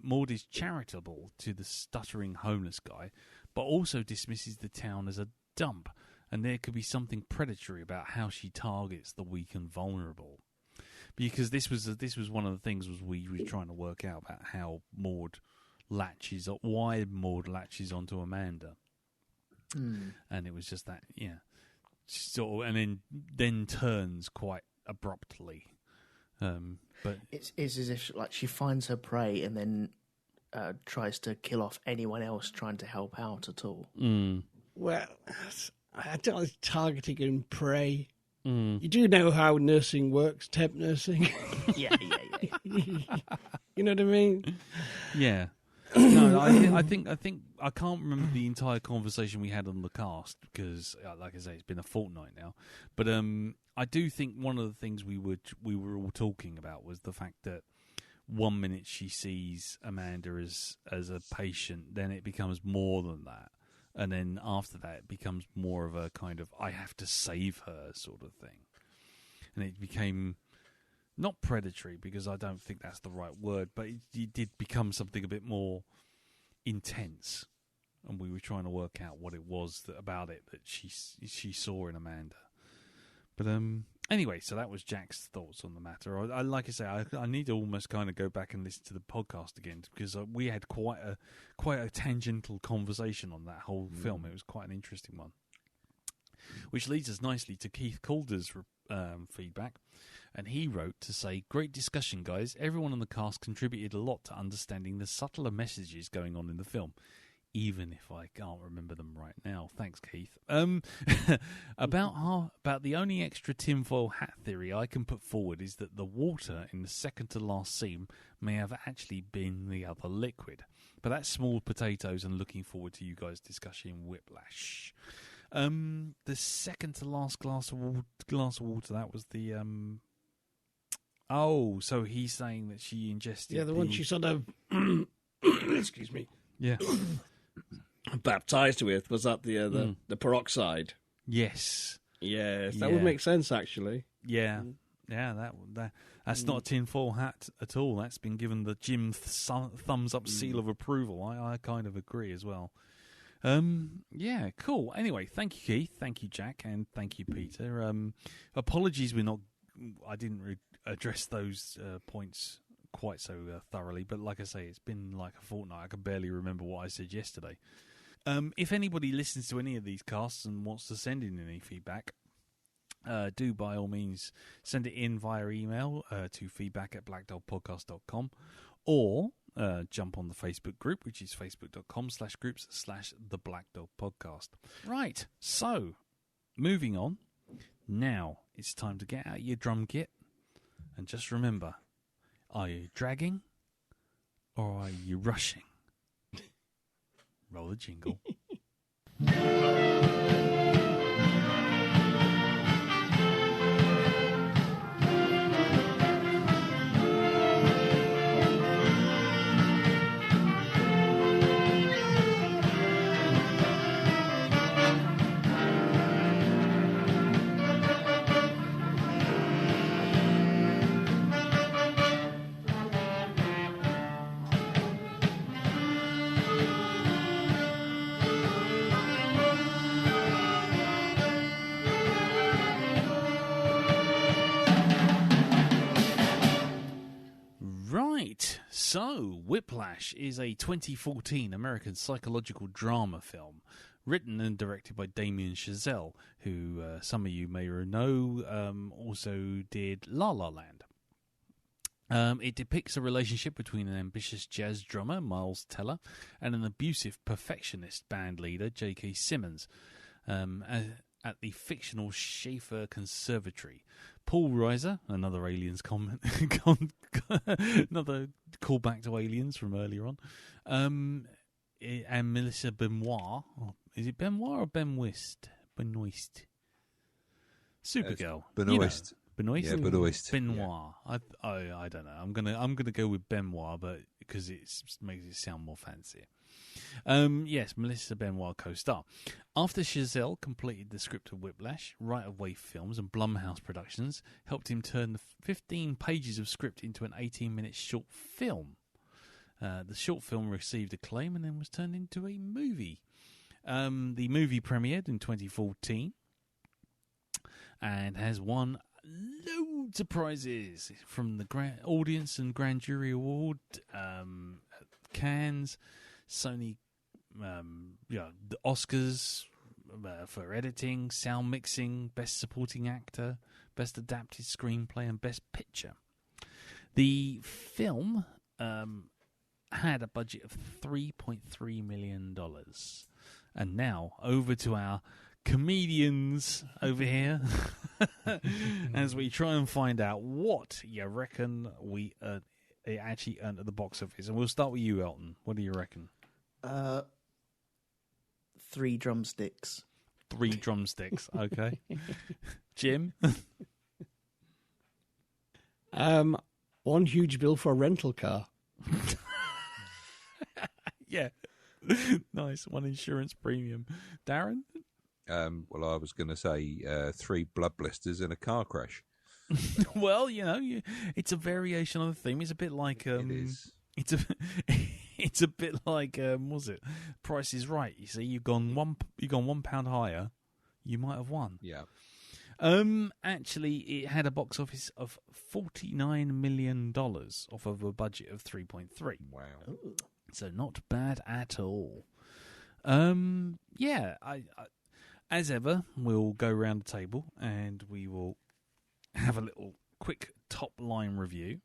Maud is charitable to the stuttering homeless guy, but also dismisses the town as a dump, and there could be something predatory about how she targets the weak and vulnerable. Because this was one of the things we were trying to work out about how why Maud latches onto Amanda, and it was just that, sort of, and then turns quite abruptly. But it's as if she finds her prey and then tries to kill off anyone else trying to help out at all. Well, I don't know, targeting and prey. You do know how nursing works, temp nursing. Yeah. You know what I mean? Yeah. No, I think I can't remember the entire conversation we had on the cast because, like I say, it's been a fortnight now. But I do think one of the things we were all talking about was the fact that 1 minute she sees Amanda as a patient, then it becomes more than that. And then after that, it becomes more of a kind of, I have to save her sort of thing. And it became not predatory, because I don't think that's the right word, but it did become something a bit more intense. And we were trying to work out what it was about it that she saw in Amanda. But anyway, so that was Jack's thoughts on the matter. Like I say, I need to almost kind of go back and listen to the podcast again, because we had quite a tangential conversation on that whole film. It was quite an interesting one. Which leads us nicely to Keith Calder's feedback. And he wrote to say, "Great discussion, guys. Everyone on the cast contributed a lot to understanding the subtler messages going on in the film, even if I can't remember them right now." Thanks, Keith. About the only extra tinfoil hat theory I can put forward is that the water in the second to last scene may have actually been the other liquid. But that's small potatoes, and looking forward to you guys discussing Whiplash. The second to last glass of water, that was the Oh, so he's saying that she ingested the one she sort of excuse me. Yeah. Baptized with, was that the peroxide? Yes. Yes, that would make sense, actually. Yeah. Yeah, that's not a tinfoil hat at all. That's been given the Jim thumbs up seal of approval. I kind of agree as well. Yeah, cool. Anyway, thank you, Keith. Thank you, Jack, and thank you, Peter. Apologies, I didn't address those points quite so thoroughly, but like I say, it's been like a fortnight. I can barely remember what I said yesterday. If anybody listens to any of these casts and wants to send in any feedback, do by all means send it in via email to feedback@blackdogpodcast.com, or jump on the Facebook group, which is facebook.com/groups/the Black Dog Podcast. Right, so moving on. Now it's time to get out your drum kit, and just remember, are you dragging or are you rushing? Roll the jingle. So, Whiplash is a 2014 American psychological drama film written and directed by Damien Chazelle, who some of you may know also did La La Land. It depicts a relationship between an ambitious jazz drummer, Miles Teller, and an abusive perfectionist band leader, J.K. Simmons, at the fictional Schaefer Conservatory. Paul Reiser, another Aliens comment, another callback to Aliens from earlier on, and Melissa Benoist. Is it Benoist or Benoist? Supergirl. Benoist. Benoist. Yeah, Benoist. Benoist. Yeah. I don't know. I'm gonna go with Benoist, but because it makes it sound more fancy. Yes, Melissa Benoist co-star. After Chazelle completed the script of Whiplash, Right of Way Films and Blumhouse Productions helped him turn the 15 pages of script into an 18-minute short film. The short film received acclaim and then was turned into a movie. The movie premiered in 2014 and has won loads of prizes from the Audience and Grand Jury Award, Cannes, Sony, the Oscars for editing, sound mixing, Best Supporting Actor, Best Adapted Screenplay, and Best Picture. The film had a budget of $3.3 million. And now, over to our comedians over here as we try and find out what you reckon it actually earned at the box office. And we'll start with you, Elton. What do you reckon? 3 drumsticks. 3 drumsticks, okay. Jim? One huge bill for a rental car. Yeah. Nice. 1 insurance premium. Darren? Well, I was going to say 3 blood blisters in a car crash. Well, it's a variation on the theme. It's a bit like it is. It's a bit like was it? Price is Right. You see, you've gone £1 higher. You might have won. Yeah. Actually, it had a box office of $49 million off of a budget of 3.3. Wow. Ooh. So not bad at all. Yeah. I as ever, we'll go around the table and we will have a little quick top line review.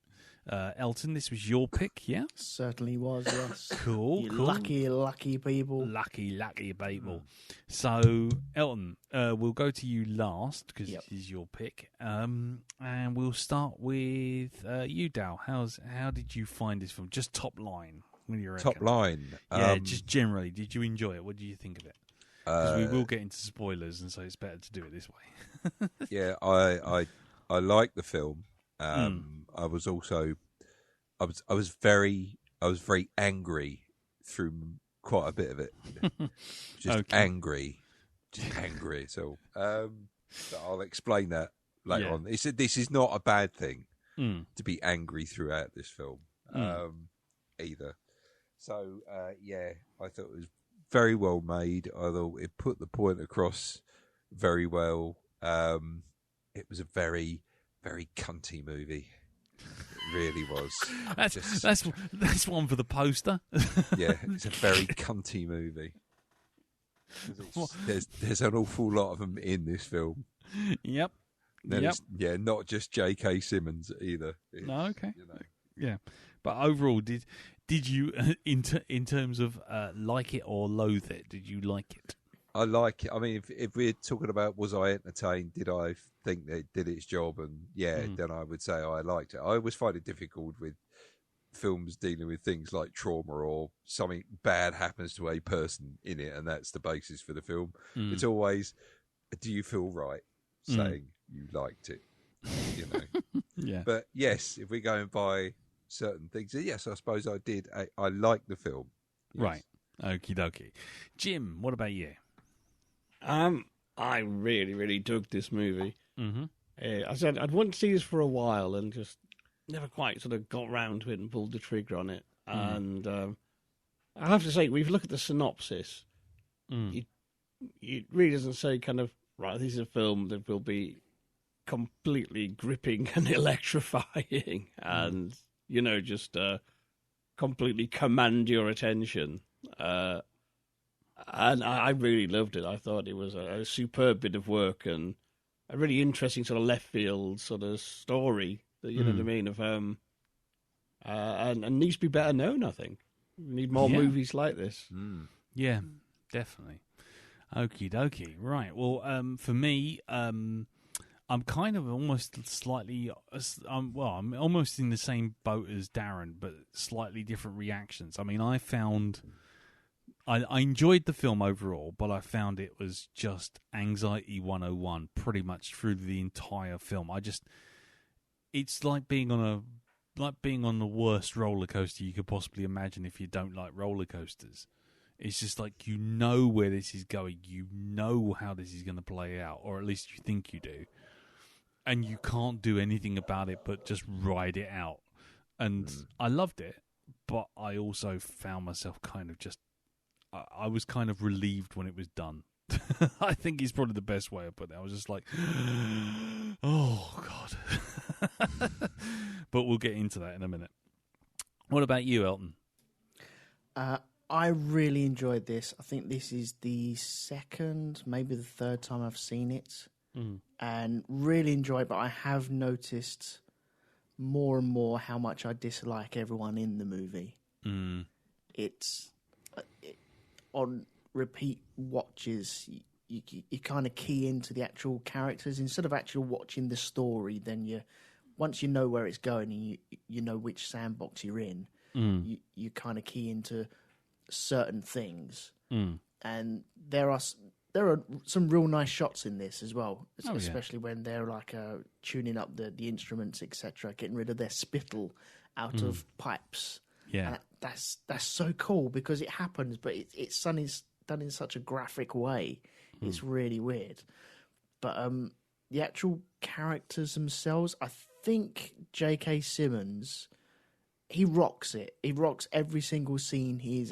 Elton, this was your pick, yeah? Certainly was, yes. Cool. Lucky people. Lucky people. So, Elton, we'll go to you last because this is your pick. And we'll start with you, Dal. How did you find this film? Just top line. What do you reckon? Top line. Yeah, just generally. Did you enjoy it? What do you think of it? Because we will get into spoilers, and so it's better to do it this way. Yeah, I like the film. I was also, I was very angry through quite a bit of it. Just angry. So, I'll explain that later on. This is not a bad thing to be angry throughout this film either. So, I thought it was very well made. I thought it put the point across very well. It was a very, very cunty movie. It really was. That's one for the poster. Yeah, it's a very cunty movie. There's an awful lot of them in this film. Yep. Yeah, not just J.K. Simmons either. No, okay. Yeah, but overall, did you in terms of like it or loathe it? Did you like it? I like it. I mean, if we're talking about was I entertained, did I think that it did its job, and then I would say I liked it. I always find it difficult with films dealing with things like trauma or something bad happens to a person in it, and that's the basis for the film. It's always, do you feel right saying you liked it? Yeah. But yes, if we're going by certain things, yes, I suppose I did. I liked the film. Yes. Right. Okie dokie. Jim, what about you? I really, really dug this movie. Mm-hmm. I said I'd wanted to see this for a while and just never quite sort of got round to it and pulled the trigger on it. And I have to say, if you look at the synopsis, it really doesn't say kind of, right, this is a film that will be completely gripping and electrifying and, just completely command your attention. And I really loved it. I thought it was a superb bit of work and a really interesting sort of left field sort of story. You know what I mean? Of and needs to be better known. I think we need more movies like this. Yeah, definitely. Okie dokie. Right. Well, for me, I'm kind of almost slightly. I'm almost in the same boat as Darren, but slightly different reactions. I mean, I enjoyed the film overall, but I found it was just anxiety 101 pretty much through the entire film. It's like being on the worst roller coaster you could possibly imagine if you don't like roller coasters. It's just like, you know where this is going, you know how this is going to play out, or at least you think you do, and you can't do anything about it but just ride it out. And I loved it, but I also found myself kind of just, I was kind of relieved when it was done. I think it's probably the best way of putting it. I was just like, oh, God. But we'll get into that in a minute. What about you, Elton? I really enjoyed this. I think this is the second, maybe the third time I've seen it. And really enjoyed it, but I have noticed more and more how much I dislike everyone in the movie. It's on repeat watches, you kind of key into the actual characters instead of actually watching the story. Then once you know where it's going and you know which sandbox you're in, you kind of key into certain things. And there are some real nice shots in this as well, especially when they're like tuning up the instruments, etc., getting rid of their spittle out of pipes. And that's so cool because it happens, but it's done in such a graphic way. It's really weird. But the actual characters themselves, I think J.K. Simmons, he rocks it. He rocks every single scene he's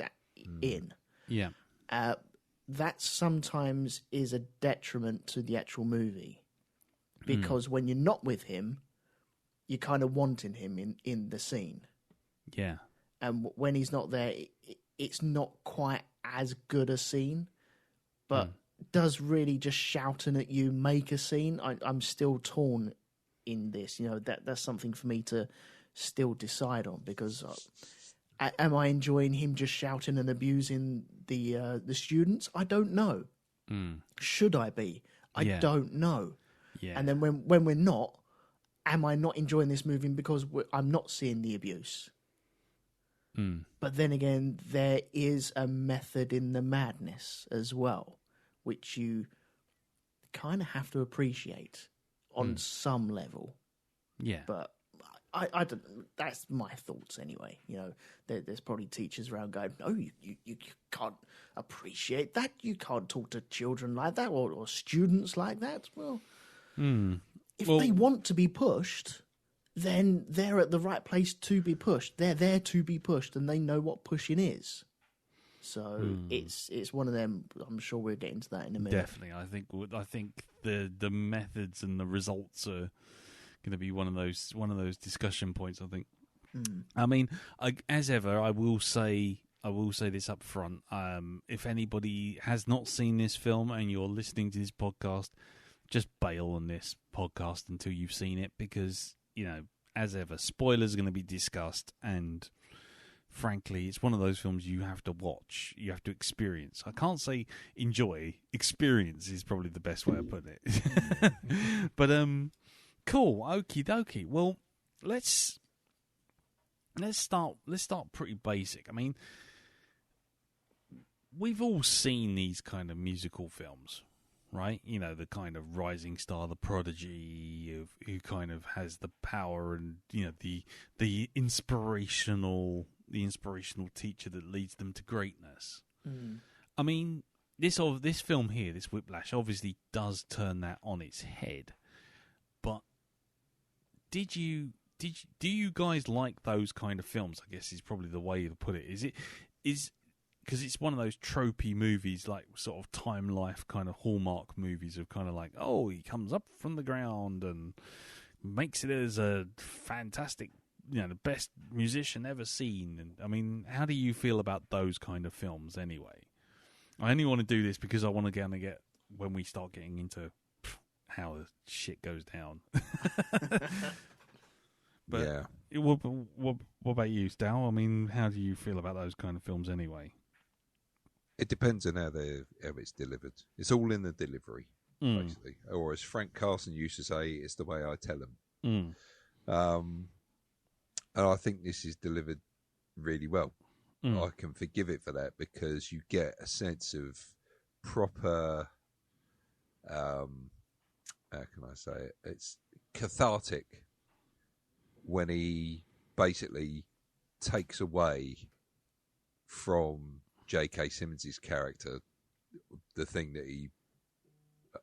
in. Yeah. That sometimes is a detriment to the actual movie because when you're not with him, you're kind of wanting him in the scene. Yeah. And when he's not there, it's not quite as good a scene, but does really just shouting at you make a scene. I'm still torn in this. You know, that's something for me to still decide on because am I enjoying him just shouting and abusing the students? I don't know. Should I be? I don't know. Yeah. And then when we're not, am I not enjoying this movie because I'm not seeing the abuse? But then again, there is a method in the madness as well, which you kind of have to appreciate on some level. Yeah. But I don't. That's my thoughts anyway. You know, there's probably teachers around going, "No, you can't appreciate that. You can't talk to children like that or students like that." Well, if they want to be pushed, then they're at the right place to be pushed. They're there to be pushed, and they know what pushing is. So it's one of them. I'm sure we'll get into that in a minute. Definitely, I think the methods and the results are going to be one of those discussion points. I think. I mean, as ever, I will say this up front. If anybody has not seen this film and you're listening to this podcast, just bail on this podcast until you've seen it because, you know, as ever, spoilers are going to be discussed, and frankly, it's one of those films you have to watch, you have to experience. I can't say enjoy, experience is probably the best way of putting it. But cool, okie dokie. Well, let's start pretty basic. I mean, we've all seen these kind of musical films, right? You know, the kind of rising star, the prodigy who kind of has the power and, you know, the inspirational teacher that leads them to greatness. I mean, this film here, this Whiplash, obviously does turn that on its head. But do you guys like those kind of films? I guess is probably the way to put it. Is because it's one of those tropey movies, like sort of Time Life kind of Hallmark movies of kind of like, oh, he comes up from the ground and makes it as a fantastic the best musician ever seen. And I mean, how do you feel about those kind of films anyway? I only want to do this because I want to get when we start getting into how the shit goes down. But yeah. what about you, Stal? I mean, how do you feel about those kind of films anyway? It depends on how it's delivered. It's all in the delivery, basically. Or as Frank Carson used to say, it's the way I tell them. And I think this is delivered really well. I can forgive it for that because you get a sense of proper, how can I say it? It's cathartic when he basically takes away from J.K. Simmons' character the thing that he,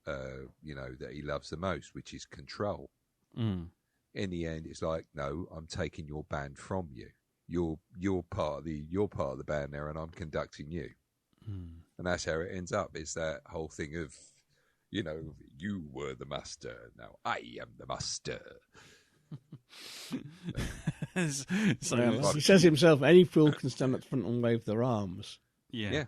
that he loves the most, which is control. In the end, it's like, no, I'm taking your band from you. You're part of the band there, and I'm conducting you. And that's how it ends up. It's that whole thing of, you were the master, now I am the master. Well, he says himself, any fool can stand at the front and wave their arms. Yeah.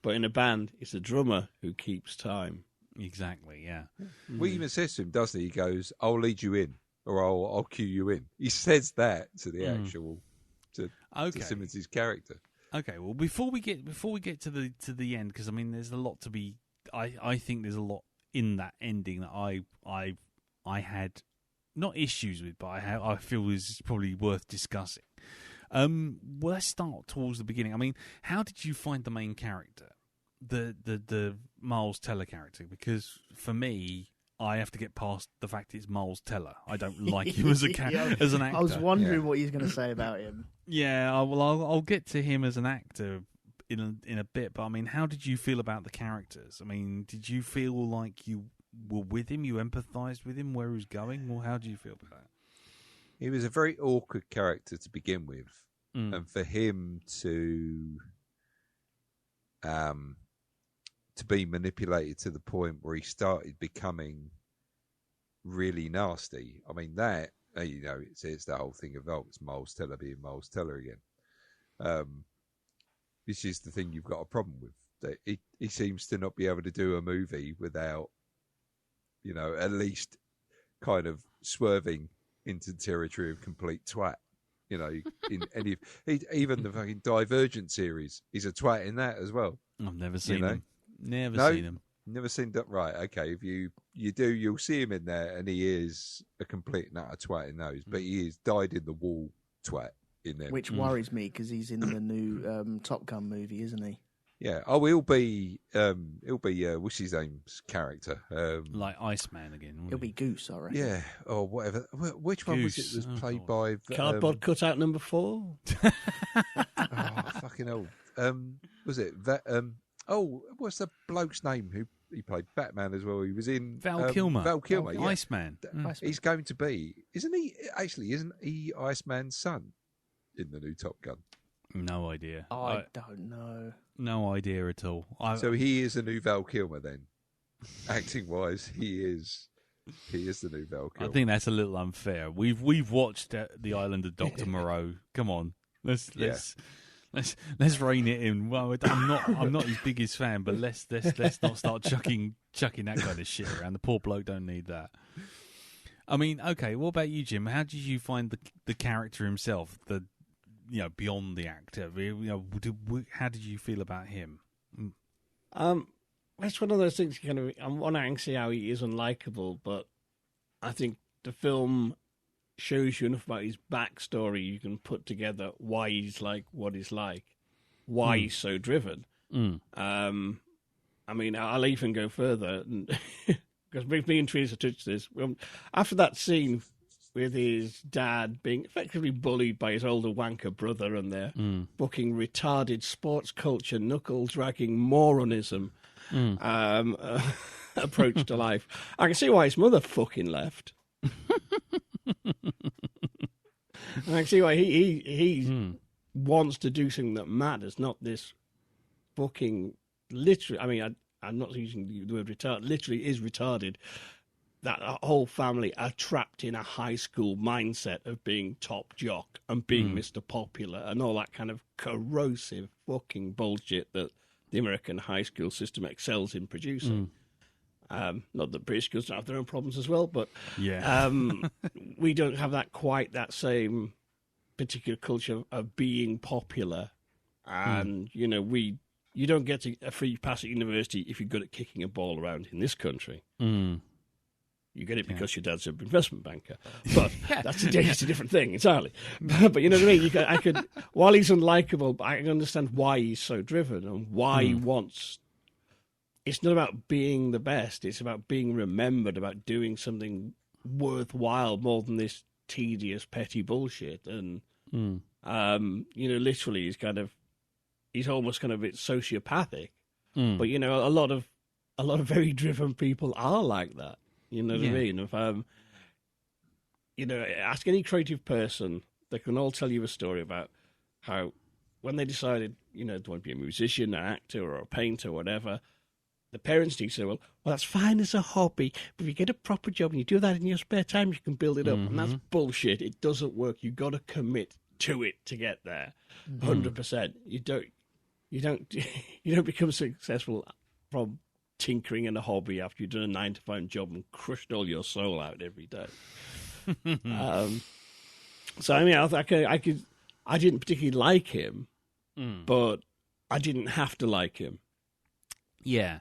But in a band, it's the drummer who keeps time. Exactly, yeah. Well, he even says to him, doesn't he? He goes, I'll lead you in, or I'll cue you in. He says that to the actual, to Simmons' character. Okay, well, before we get to the end, because I mean, there's a lot to be. I think there's a lot in that ending that I had not issues with, but I feel is probably worth discussing. Well, let's start towards the beginning. I mean, how did you find the main character, the Miles Teller character? Because for me, I have to get past the fact it's Miles Teller. I don't like him as as an actor. I was wondering what he's going to say about him. Yeah, I'll get to him as an actor in a bit. But I mean, how did you feel about the characters? I mean, did you feel like you were with him, you empathised with him, where he was going, or how do you feel about that? He was a very awkward character to begin with, and for him to be manipulated to the point where he started becoming really nasty. I mean, that it's the whole thing of it's Miles Teller being Miles Teller again. This is the thing you've got a problem with. That he seems to not be able to do a movie without, at least kind of swerving into the territory of complete twat. In any even the fucking Divergent series, he's a twat in that as well. I've never seen him. Seen him. Never seen that. Right? Okay. If you do, you'll see him in there, and he is a complete and utter twat in those. But he is dyed in the wool twat in there, which worries me because he's in the new Top Gun movie, isn't he? Yeah. Oh, he'll be what's his name's character? Like Iceman again. He'll be Goose, I reckon. Yeah, or whatever. Which one was it that was played by Cardboard Cutout number 4? Fucking hell. Was it that? What's the bloke's name who he played Batman as well? He was in Val Kilmer. Val Kilmer, yeah. Iceman. He's going to be, isn't he? Actually, isn't he Iceman's son in the new Top Gun? No idea. I don't know. No idea at all. So he is a new Val Kilmer then, acting wise. He is the new Val Kilmer. I think that's a little unfair. We've watched The Island of Dr. Moreau. Come on, let's rein it in. Well, I'm not his biggest fan, but let's not start chucking that kind of shit around. The poor bloke don't need that. I mean, okay. What about you, Jim? How did you find the character himself? Beyond the actor, how did you feel about him? That's one of those things. On one hand, see how he is unlikable, but I think the film shows you enough about his backstory. You can put together why he's like what he's like, why he's so driven. I mean, I'll even go further because me and Teresa touched this after that scene with his dad being effectively bullied by his older wanker brother and their booking retarded sports culture, knuckle-dragging moronism approach to life. I can see why his mother fucking left. And I can see why he wants to do something that matters, not this booking. Literally, I mean, I'm not using the word retarded. Literally is retarded. that whole family are trapped in a high school mindset of being top jock and being Mr. Popular and all that kind of corrosive fucking bullshit that the American high school system excels in producing. Not that British schools don't have their own problems as well, but we don't have that same particular culture of being popular. And, you don't get a free pass at university if you're good at kicking a ball around in this country. You get it because your dad's an investment banker. But that's a different thing entirely. But you know what I mean? While he's unlikable, I can understand why he's so driven and why he wants... It's not about being the best. It's about being remembered, about doing something worthwhile more than this tedious, petty bullshit. And, literally he's almost kind of a bit sociopathic. But, a lot of very driven people are like that. You know what I mean? If, ask any creative person, they can all tell you a story about how when they decided, they want to be a musician, an actor, or a painter, or whatever, the parents need to say, well, that's fine as a hobby, but if you get a proper job and you do that in your spare time, you can build it up. And that's bullshit. It doesn't work. You've got to commit to it to get there. 100%. You don't become successful from tinkering in a hobby after you've done a 9-to-5 job and crushed all your soul out every day. So I mean, I didn't particularly like him, but I didn't have to like him. Yeah,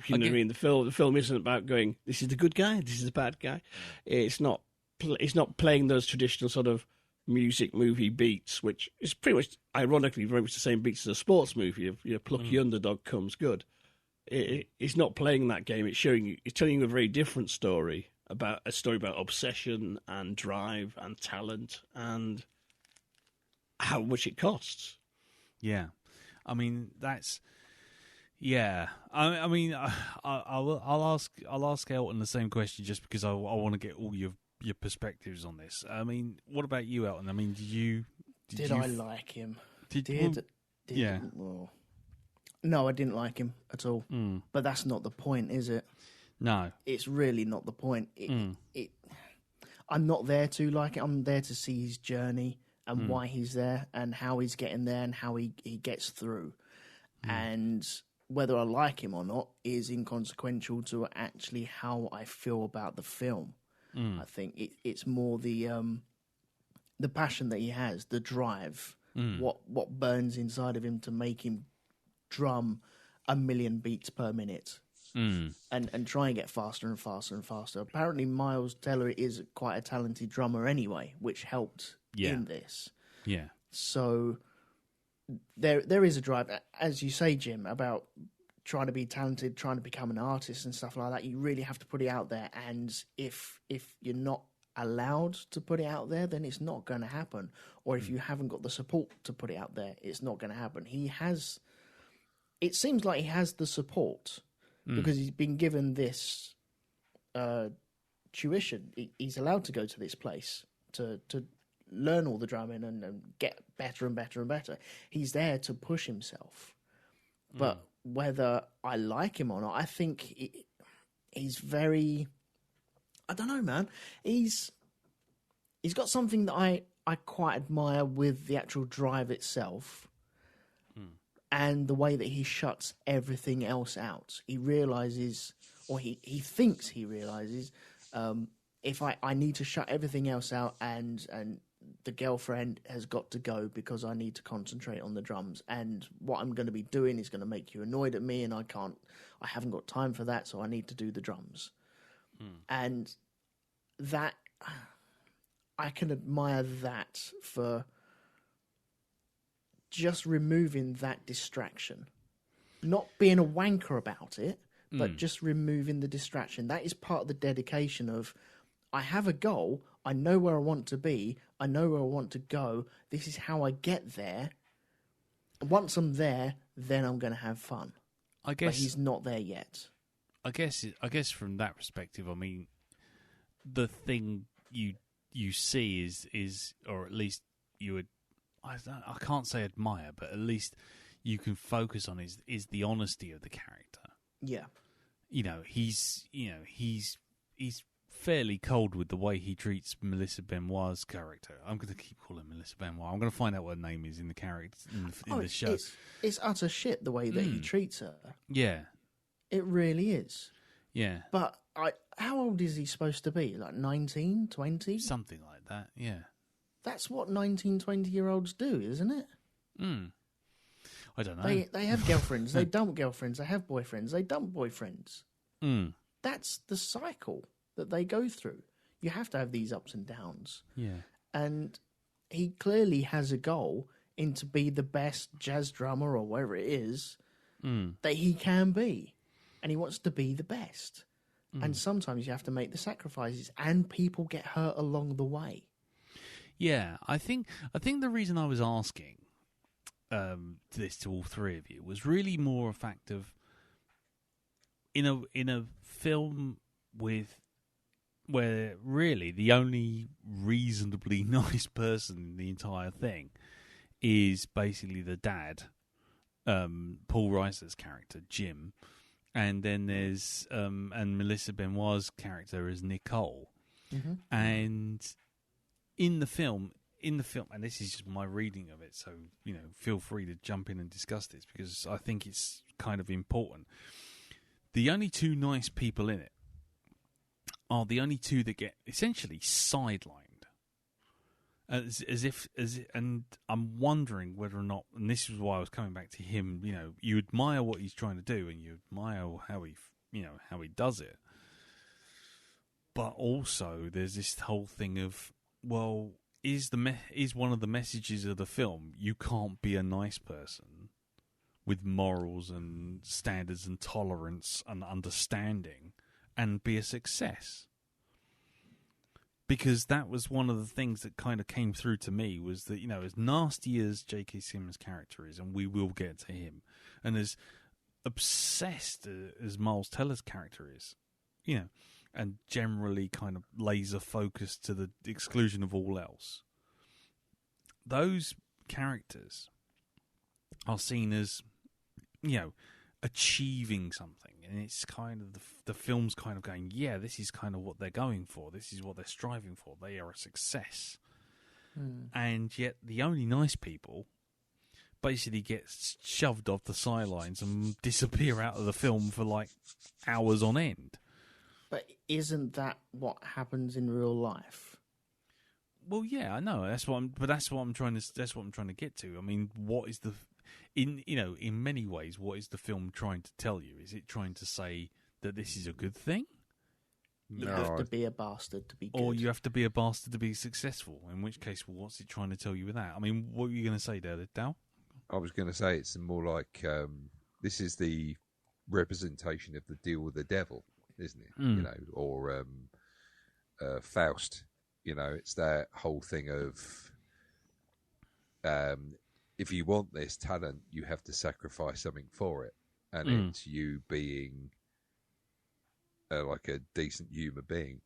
you know what I mean. The film isn't about going, this is the good guy, this is the bad guy. It's not playing those traditional sort of music movie beats, which is pretty much ironically very much the same beats as a sports movie. Your plucky underdog comes good. It's not playing that game. It's telling you a very different story about obsession and drive and talent and how much it costs. Yeah, I mean that's. Yeah, I mean, I'll ask Elton the same question just because I want to get all your perspectives on this. I mean, what about you, Elton? I mean, did I like him? Yeah. Well, no, I didn't like him at all. But that's not the point, is it? No, it's really not the point. I'm not there to like it. I'm there to see his journey and why he's there and how he's getting there and how he gets through. And whether I like him or not is inconsequential to actually how I feel about the film. I think it's more the passion that he has, the drive, what burns inside of him to make him drum 1 million beats per minute and try and get faster and faster and faster. Apparently Miles Teller is quite a talented drummer anyway, which helped in this. Yeah. So there is a drive, as you say, Jim, about trying to be talented, trying to become an artist and stuff like that. You really have to put it out there, and if you're not allowed to put it out there, then it's not going to happen. Or if you haven't got the support to put it out there, it's not going to happen. It seems like he has the support because he's been given this tuition. He's allowed to go to this place to learn all the drumming and get better and better and better. He's there to push himself. But whether I like him or not, I think he's very... I don't know, man. He's got something that I quite admire with the actual drive itself and the way that he shuts everything else out. He realizes, or he thinks he realizes, if I need to shut everything else out and the girlfriend has got to go because I need to concentrate on the drums, and what I'm going to be doing is going to make you annoyed at me, and I haven't got time for that, so I need to do the drums. And that, I can admire that for just removing that distraction. Not being a wanker about it, but just removing the distraction. That is part of the dedication of, I have a goal, I know where I want to be, I know where I want to go, this is how I get there. Once I'm there, then I'm going to have fun. I guess, but he's not there yet. I guess from that perspective, I mean, the thing you see is, or at least you would, I can't say admire, but at least you can focus on is the honesty of the character. Yeah. He's fairly cold with the way he treats Melissa Benoit's character. I'm going to keep calling her Melissa Benoit. I'm going to find out what her name is in the character in the show. It's utter shit the way that he treats her. Yeah, it really is. Yeah, but how old is he supposed to be? Like 19, 20? Something like that. Yeah, that's what 19, 20-year-olds do, isn't it? I don't know. They have girlfriends. They dump girlfriends. They have boyfriends. They dump boyfriends. That's the cycle that they go through. You have to have these ups and downs. Yeah. And he clearly has a goal in to be the best jazz drummer or whatever it is that he can be. And he wants to be the best. And sometimes you have to make the sacrifices and people get hurt along the way. Yeah, I think the reason I was asking this to all three of you was really more a fact of in a film where really the only reasonably nice person in the entire thing is basically the dad, Paul Reiser's character Jim, and then there's and Melissa Benoit's character is Nicole, and in the film, and this is just my reading of it, so feel free to jump in and discuss this because I think it's kind of important. The only two nice people in it are the only two that get essentially sidelined, and I'm wondering whether or not, and this is why I was coming back to him. You admire what he's trying to do, and you admire how he does it, but also there's this whole thing of, well, is one of the messages of the film you can't be a nice person with morals and standards and tolerance and understanding and be a success? Because that was one of the things that kind of came through to me, was that, as nasty as J.K. Simmons' character is, and we will get to him, and as obsessed as Miles Teller's character is, and generally kind of laser focused to the exclusion of all else, those characters are seen as, achieving something. And it's kind of the film's kind of going, yeah, this is kind of what they're going for. This is what they're striving for. They are a success. And yet the only nice people basically get shoved off the sidelines and disappear out of the film for like hours on end. But isn't that what happens in real life? Well, yeah, I know. That's what I'm trying to get to. I mean, what is in many ways, what is the film trying to tell you? Is it trying to say that this is a good thing? You have to be a bastard to be good. Or you have to be a bastard to be successful, in which case, well, what's it trying to tell you with that? I mean, what were you going to say there, Dal? I was going to say it's more like this is the representation of the deal with the devil, isn't it? Or Faust. It's that whole thing of if you want this talent, you have to sacrifice something for it, and it's you being like a decent human being.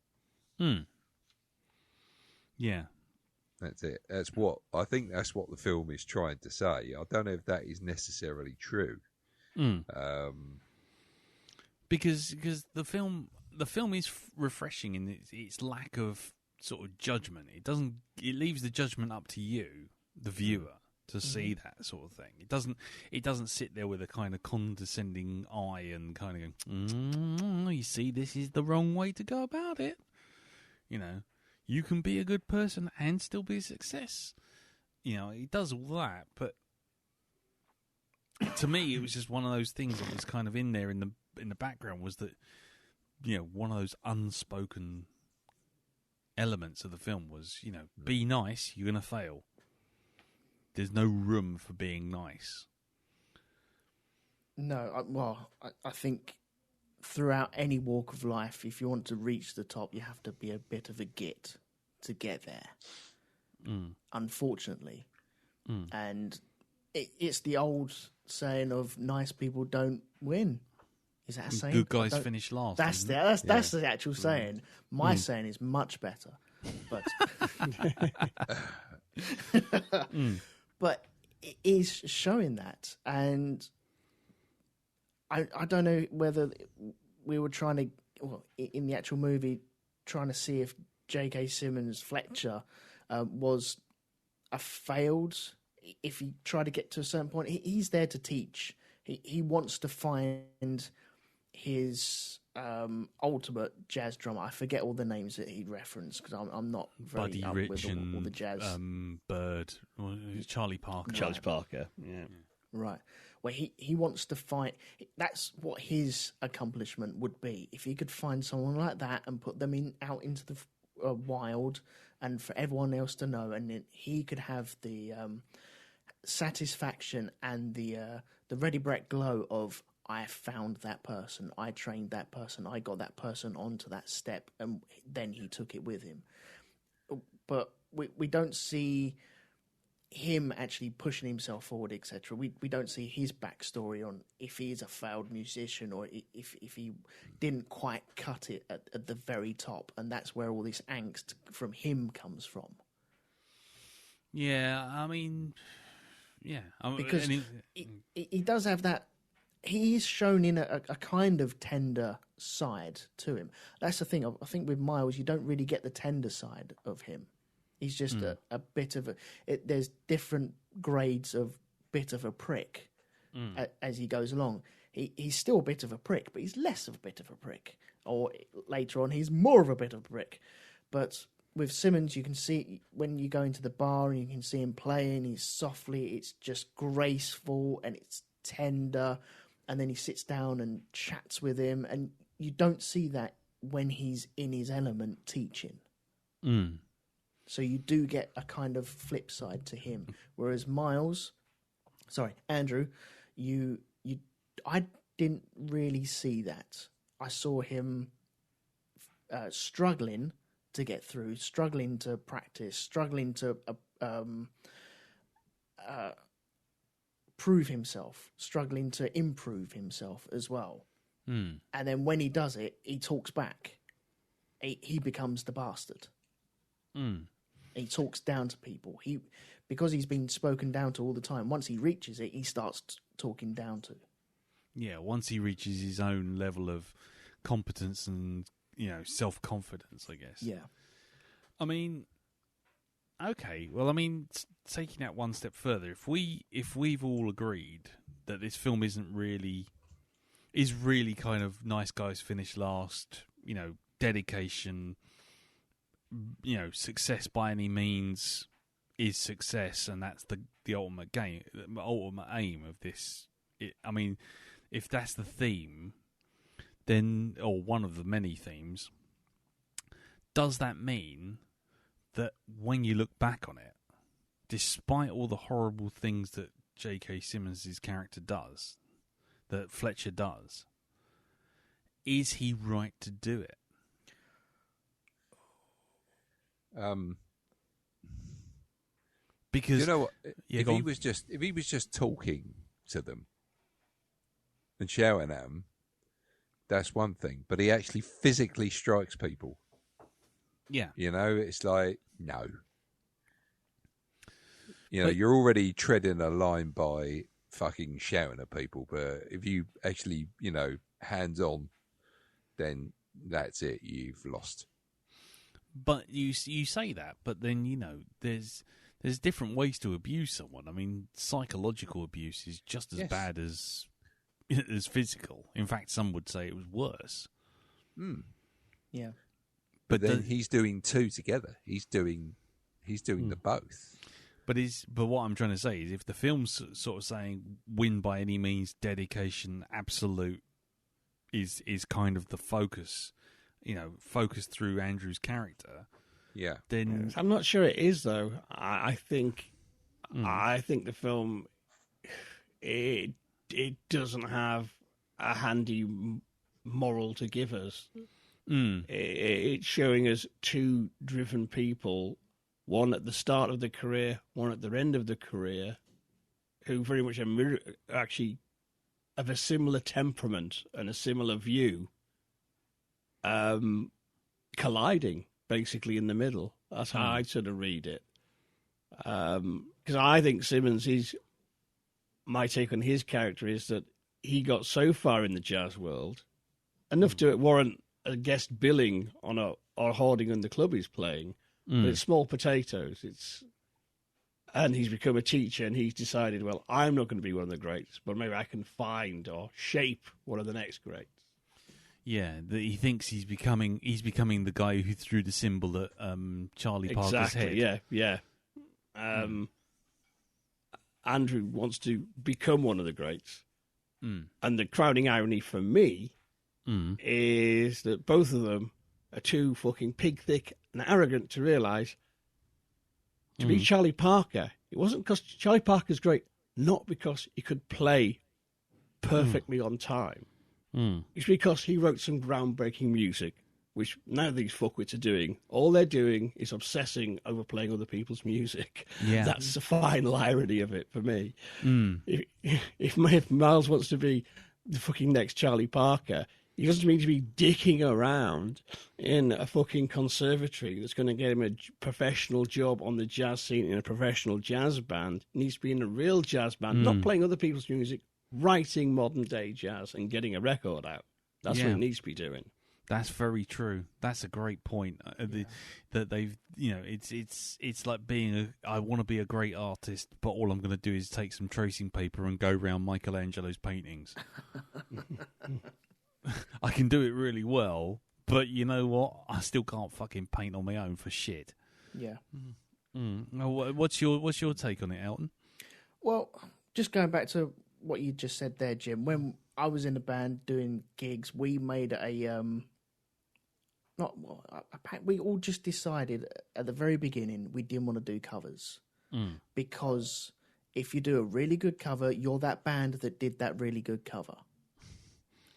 Yeah, that's it. I think that's what the film is trying to say. I don't know if that is necessarily true, because the film is refreshing in its lack of sort of judgment. It leaves the judgment up to you, the viewer, to see that sort of thing. It doesn't sit there with a kind of condescending eye and kind of go, you see, this is the wrong way to go about it. You can be a good person and still be a success. It does all that, but to me, it was just one of those things that was kind of in there in the background, was that, one of those unspoken elements of the film was, be nice, you're going to fail. There's no room for being nice. No, I think throughout any walk of life, if you want to reach the top, you have to be a bit of a git to get there. Unfortunately. And it's the old saying of nice people don't win. Is that a saying? Good guys finish last. That's the actual saying. My saying is much better, but but it is showing that, and I don't know whether we were trying to, in the actual movie, trying to see if J.K. Simmons Fletcher was a failed. If he tried to get to a certain point, he's there to teach. He wants to find his ultimate jazz drummer. I forget all the names that he'd referenced because I'm not very Buddy up Rich with all the jazz. Bird, Charlie Parker. Charles Parker, yeah. Right. Well, he wants to find. That's what his accomplishment would be. If he could find someone like that and put them out into the wild, and for everyone else to know, and then he could have the satisfaction and the ready brek glow of, I found that person, I trained that person, I got that person onto that step, and then he took it with him. But we don't see him actually pushing himself forward, etc. We don't see his backstory on if he is a failed musician or if he didn't quite cut it at the very top, and that's where all this angst from him comes from. Yeah, I mean, because he does have that. He's shown in a kind of tender side to him. That's the thing. I think with Miles, you don't really get the tender side of him. He's just a bit of there's different grades of bit of a prick as he goes along. He's still a bit of a prick, but he's less of a bit of a prick. Or later on, he's more of a bit of a prick. But with Simmons, you can see when you go into the bar and you can see him playing, he's softly, it's just graceful and it's tender. And then he sits down and chats with him. And you don't see that when he's in his element teaching. So you do get a kind of flip side to him. Whereas Andrew, I didn't really see that. I saw him struggling to get through, struggling to practice, struggling to prove himself, struggling to improve himself as well. And then when he does it, he talks back. He becomes the bastard. He talks down to people. Because he's been spoken down to all the time. Once he reaches it, he starts talking down to. Yeah, once he reaches his own level of competence and self-confidence, I guess. Yeah. I mean, okay. Well, I mean, taking that one step further, if we've all agreed that this film is really kind of nice guys finish last, dedication. Success by any means is success, and that's the ultimate aim of this. I mean, if that's the theme, then, or one of the many themes, does that mean that when you look back on it, despite all the horrible things that J.K. Simmons' character does, that Fletcher does, is he right to do it? Because you know what? If he was just talking to them and shouting at them, that's one thing. But he actually physically strikes people. Yeah, it's like no. You're already treading a line by fucking shouting at people. But if you actually, hands on, then that's it. You've lost. But you say that, but then there's different ways to abuse someone. I mean, psychological abuse is just as bad as physical. In fact, some would say it was worse. Yeah, but then he's doing two together. He's doing the both. But what I'm trying to say is, if the film's sort of saying win by any means, dedication, absolute is kind of the focus. Focused through Andrew's character. Yeah. Then I'm not sure it is though. I think the film it doesn't have a handy moral to give us. It's showing us two driven people, one at the start of the career, one at the end of the career, who very much actually have a similar temperament and a similar view. Colliding basically in the middle. That's how I sort of read it. Because I think Simmons, my take on his character is that he got so far in the jazz world, enough to warrant a guest billing on or Harding and the Club is playing, but it's small potatoes. And he's become a teacher, and he's decided, well, I'm not going to be one of the greats, but maybe I can find or shape one of the next greats. Yeah, he thinks he's becoming the guy who threw the symbol at Charlie Parker's head. Yeah. Andrew wants to become one of the greats. And the crowning irony for me is that both of them are too fucking pig-thick and arrogant to realise to be Charlie Parker, it wasn't because Charlie Parker's great, not because he could play perfectly on time. It's because he wrote some groundbreaking music, which none of these fuckwits are doing. All they're doing is obsessing over playing other people's music. Yeah. That's the final irony of it for me. If Miles wants to be the fucking next Charlie Parker, he doesn't mean to be dicking around in a fucking conservatory that's going to get him a professional job on the jazz scene in a professional jazz band. He needs to be in a real jazz band, not playing other people's music, writing modern day jazz and getting a record out. That's what he needs to be doing. That's very true. That's a great point. That they've, it's like being I want to be a great artist, but all I'm going to do is take some tracing paper and go around Michelangelo's paintings. I can do it really well, but you know what? I still can't fucking paint on my own for shit. Yeah. What's your take on it, Elton? Well, just going back to what you just said there, Jim. When I was in a band doing gigs, we made we all just decided at the very beginning we didn't want to do covers because if you do a really good cover, you're that band that did that really good cover,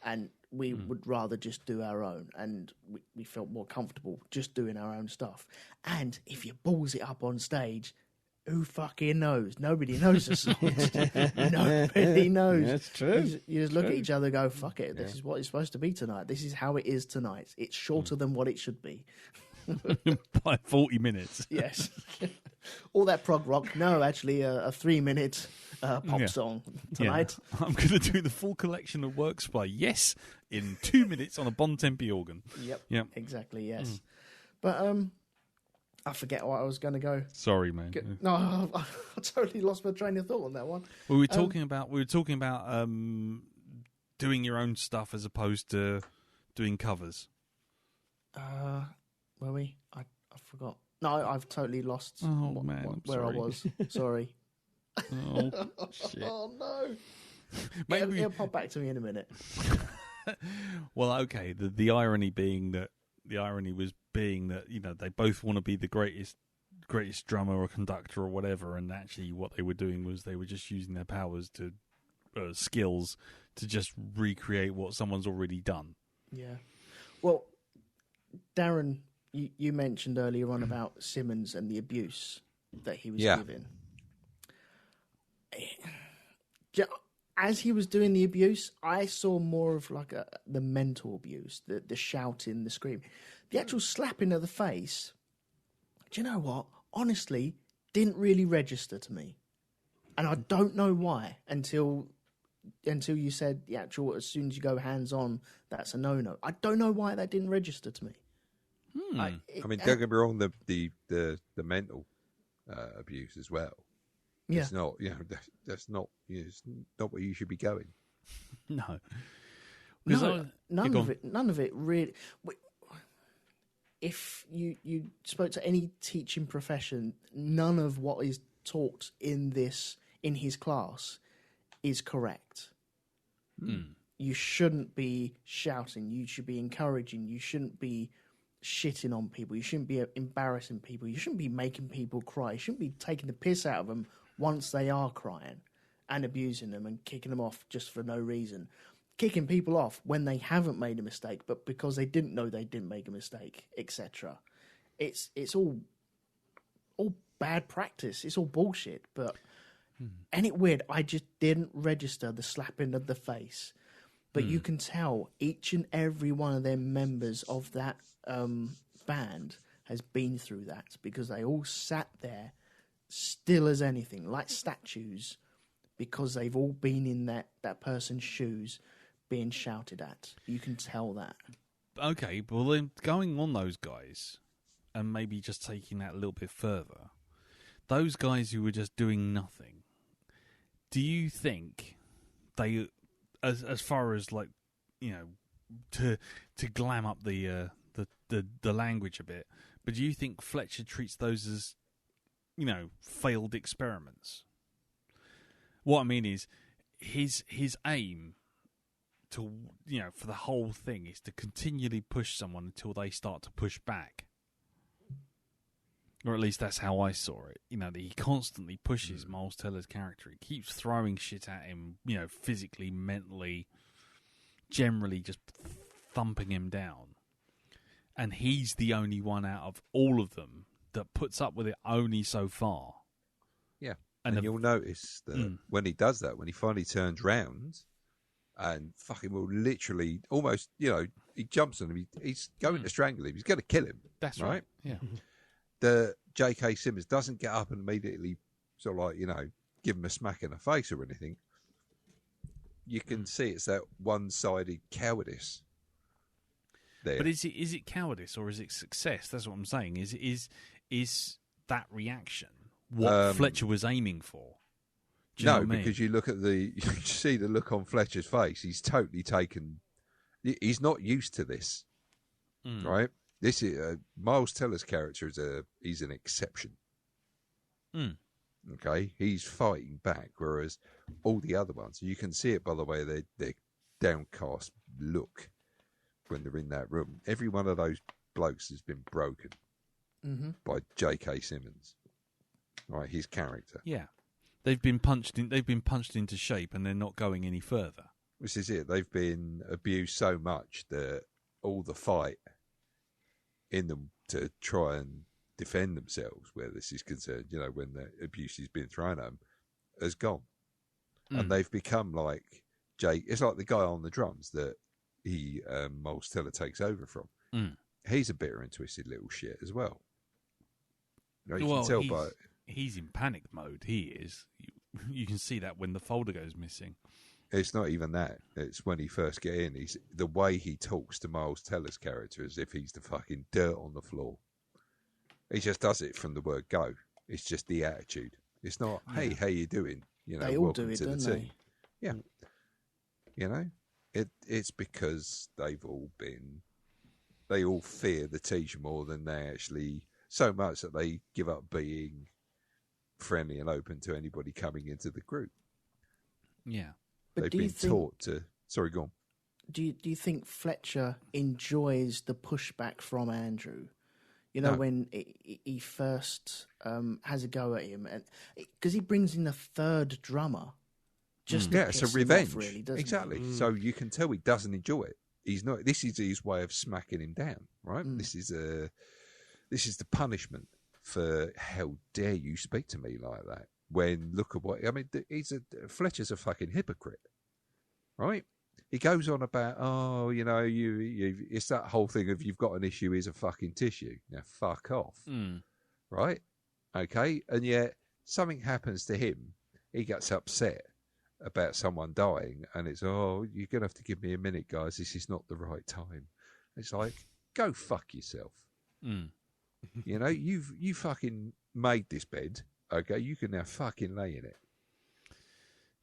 and we would rather just do our own, and we felt more comfortable just doing our own stuff. And if you balls it up on stage, who fucking knows? Nobody knows the songs. Nobody knows. That's true. You just look at each other and go, fuck it, this is what it's supposed to be tonight. This is how it is tonight. It's shorter than what it should be. By 40 minutes. Yes. All that prog rock. No, actually, a 3-minute pop song tonight. Yeah. I'm going to do the full collection of works by Yes in 2 minutes on a Bontempi organ. Yep. Exactly, yes. But I forget what I was going to go. Sorry, man. No, I totally lost my train of thought on that one. We were talking about doing your own stuff as opposed to doing covers. Were we? I forgot. No, I've totally lost where I was. Sorry. Oh, shit. Oh, no. Maybe It'll pop back to me in a minute. Well, okay. The irony was being that they both want to be the greatest drummer or conductor or whatever, and actually what they were doing was they were just using their powers to skills to just recreate what someone's already done. Yeah. Well, Darren, you mentioned earlier on about Simmons and the abuse that he was giving. As he was doing the abuse, I saw more of like the mental abuse, the shouting, the screaming. The actual slapping of the face, do you know what? Honestly, didn't really register to me. And I don't know why until you said the actual, as soon as you go hands-on, that's a no-no. I don't know why that didn't register to me. I mean, don't get me wrong, the mental abuse as well. Yeah. It's not, that's not, it's not where you should be going. No. None of it really. If you spoke to any teaching profession, none of what is taught in his class is correct. You shouldn't be shouting. You should be encouraging. You shouldn't be shitting on people. You shouldn't be embarrassing people. You shouldn't be making people cry. You shouldn't be taking the piss out of them once they are crying and abusing them and kicking them off just for no reason. Kicking people off when they haven't made a mistake, but because they didn't know they didn't make a mistake, etc. It's all bad practice. It's all bullshit. But ain't it weird? I just didn't register the slapping of the face. But you can tell each and every one of them members of that band has been through that, because they all sat there still as anything, like statues, because they've all been in that person's shoes being shouted at. You can tell that. okay, well then going on those guys, and maybe just taking that a little bit further, those guys who were just doing nothing, do you think they, as far as like, you know, to glam up the language a bit, but do you think Fletcher treats those as, you know, failed experiments? What I mean is, his aim to, you know, for the whole thing is to continually push someone until they start to push back. Or at least that's how I saw it. You know, that he constantly pushes Miles Teller's character. He keeps throwing shit at him, you know, physically, mentally, generally just thumping him down. And he's the only one out of all of them that puts up with it only so far. Yeah. And you'll notice that when he does that, when he finally turns round and fucking will literally almost, you know, he jumps on him, he's going to strangle him, he's going to kill him. That's right. Yeah. The J.K. Simmons doesn't get up and immediately sort of like, you know, give him a smack in the face or anything. You can see it's that one-sided cowardice there. But is it cowardice or is it success? That's what I'm saying. Is that reaction what Fletcher was aiming for? Do you know what I mean? Because you look at you see the look on Fletcher's face. He's totally taken. He's not used to this, right? This is Miles Teller's character he's an exception. Okay, he's fighting back, whereas all the other ones, you can see it by the way their downcast look when they're in that room. Every one of those blokes has been broken by J.K. Simmons, right? His character. Yeah, they've been punched into shape, and they're not going any further. This is it. They've been abused so much that all the fight in them to try and defend themselves, where this is concerned, you know, when the abuse has been thrown at them, has gone. And they've become like it's like the guy on the drums that Miles Teller takes over from. He's a bitter and twisted little shit as well. You know, can tell he's in panic mode. He is. You can see that when the folder goes missing. It's not even that. It's when he first get in. The way he talks to Miles Teller's character as if he's the fucking dirt on the floor. He just does it from the word go. It's just the attitude. It's not, hey, how you doing? You know, they all welcome do it, to the don't team. they? Yeah. You know, it's because they all fear the teacher more than they actually, so much that they give up being friendly and open to anybody coming into the group. Yeah. They've been taught to. Sorry, go on. Do you think Fletcher enjoys the pushback from Andrew? You know, when he first has a go at him, and because he brings in a third drummer, just to it's a piss him revenge, off, really, doesn't exactly. he? So you can tell he doesn't enjoy it. He's not. This is his way of smacking him down, right? This is the punishment for how dare you speak to me like that. When look at what I mean, Fletcher's a fucking hypocrite, right? He goes on about, oh, you know, it's that whole thing of you've got an issue, is a fucking tissue. Now, fuck off, right? Okay, and yet something happens to him, he gets upset about someone dying, and it's, oh, you're gonna have to give me a minute, guys. This is not the right time. It's like, go fuck yourself. You know, you fucking made this bed. Okay, you can now fucking lay in it.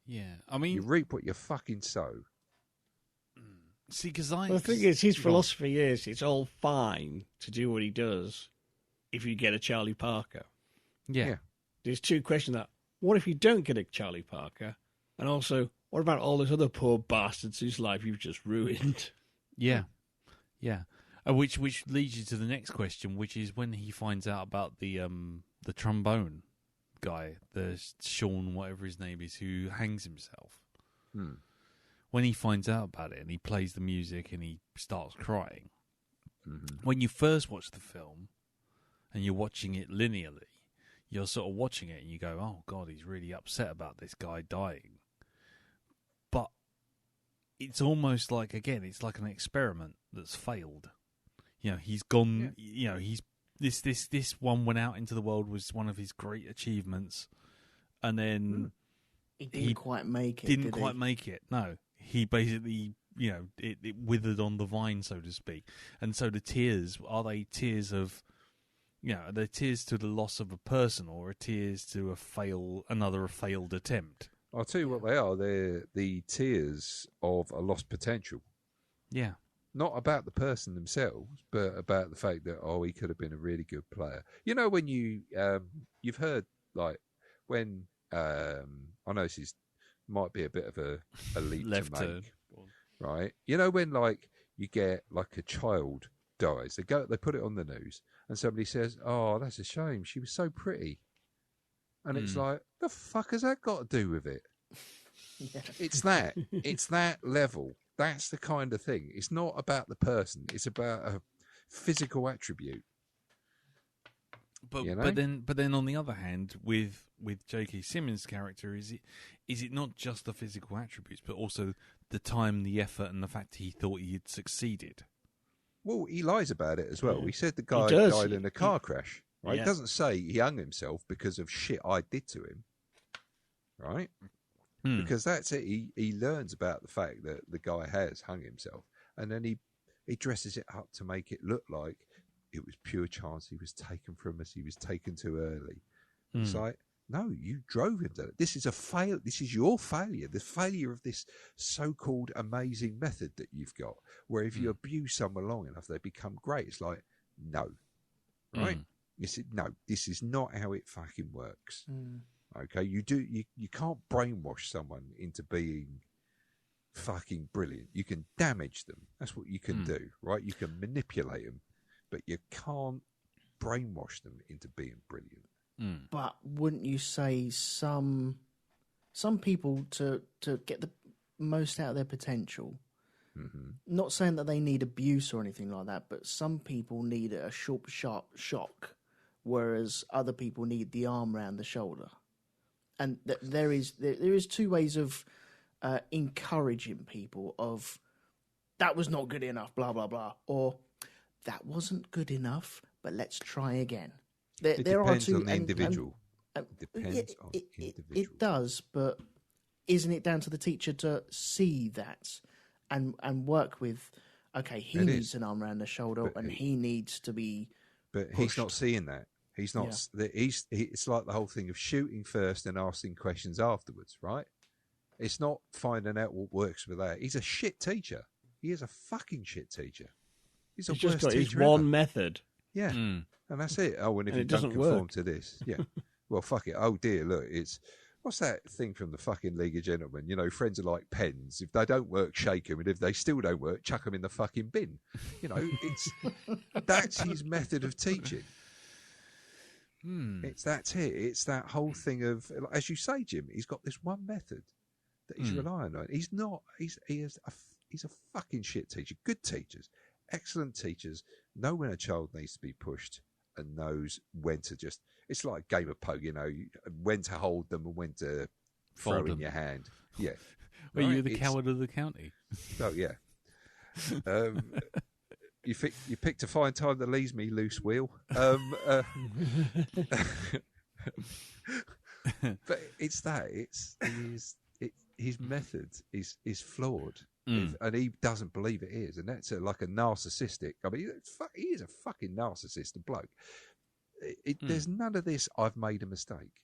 Yeah, I mean, you reap what you fucking sow. See, because the thing is, his philosophy is it's all fine to do what he does if you get a Charlie Parker. Yeah. There's two questions that. What if you don't get a Charlie Parker? And also, what about all those other poor bastards whose life you've just ruined? Yeah. Which leads you to the next question, which is when he finds out about the trombone guy, the Sean, whatever his name is, who hangs himself. When he finds out about it and he plays the music and he starts crying, when you first watch the film and you're watching it linearly, you're sort of watching it and you go, oh, God, he's really upset about this guy dying. But it's almost like, again, it's like an experiment that's failed. You know, he's gone, you know, this one went out into the world, was one of his great achievements. And then he didn't quite make it. Didn't quite make it, no. He basically it withered on the vine, so to speak. And so the tears, are they tears of, are they tears to the loss of a person, or are tears to another failed attempt? I'll tell you what they are. They're the tears of a lost potential. Yeah. Not about the person themselves, but about the fact that, he could have been a really good player. You know, when you've heard, like, when, I know this might be a bit of a leap Left to make, turn. right? You know, when, like, you get, like, a child dies, they put it on the news, and somebody says, "Oh, that's a shame. She was so pretty." And it's like, the fuck has that got to do with it? Yeah. It's that level. That's the kind of thing. It's not about the person. It's about a physical attribute. But then on the other hand, with J.K. Simmons' character, is it not just the physical attributes, but also the time, the effort, and the fact he thought he had succeeded? Well, he lies about it as well. Yeah. He said the guy died in a car crash. Right? Yeah. He doesn't say he hung himself because of shit I did to him. Right? Because that's it. He learns about the fact that the guy has hung himself, and then he dresses it up to make it look like it was pure chance. He was taken from us. He was taken too early. It's like, no, you drove him to it. This is a fail. This is your failure. The failure of this so-called amazing method that you've got, where if you abuse someone long enough, they become great. It's like, no, right? You said, no, this is not how it fucking works. Okay, you can't brainwash someone into being fucking brilliant. You can damage them. That's what you can do, right? You can manipulate them, but you can't brainwash them into being brilliant. But wouldn't you say some people to get the most out of their potential? Not saying that they need abuse or anything like that, but some people need a sharp shock, whereas other people need the arm round the shoulder. And there is two ways of encouraging people of that was not good enough, blah blah blah, or that wasn't good enough, but let's try again. It there depends are two on the individual. Depends on individual. It does, but isn't it down to the teacher to see that and work with? Okay, he needs an arm around the shoulder, and he needs to be. But pushed. he's not seeing that. He's not. Yeah. It's like the whole thing of shooting first and asking questions afterwards, right? It's not finding out what works with that. He's a shit teacher. He is a fucking shit teacher. He's just got his one method. Yeah, and that's it. Oh, and if you don't conform to this, well, fuck it. Oh dear, look, what's that thing from the fucking League of Gentlemen? You know, friends are like pens. If they don't work, shake them, and if they still don't work, chuck them in the fucking bin. You know, that's his method of teaching. That's it. It's that whole thing of, as you say, Jim. He's got this one method that he's relying on. He's not. He's a fucking shit teacher. Good teachers, excellent teachers, know when a child needs to be pushed and knows when to just. It's like a game of poker, you know, when to hold them and when to throw in your hand. Yeah. Well, you're the coward of the county. Oh yeah. You picked a fine time that leaves me loose, Wheel. But it's that. His method is flawed, and he doesn't believe it is, and that's like a narcissistic. I mean, he is a fucking narcissistic bloke. There's none of this. I've made a mistake.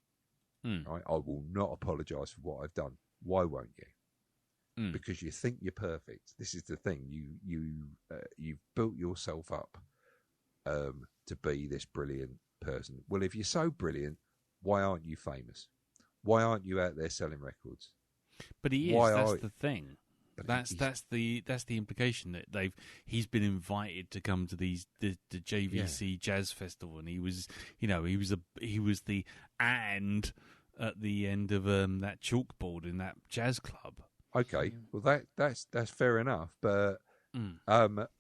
Right? I will not apologise for what I've done. Why won't you? Because you think you're perfect. This is the thing. You've built yourself up to be this brilliant person. Well, if you're so brilliant, why aren't you famous? Why aren't you out there selling records? But he is. That's the thing. That's the implication that he's been invited to come to the JVC Jazz Festival, and he was the and at the end of that chalkboard in that jazz club. Okay, well that's fair enough, but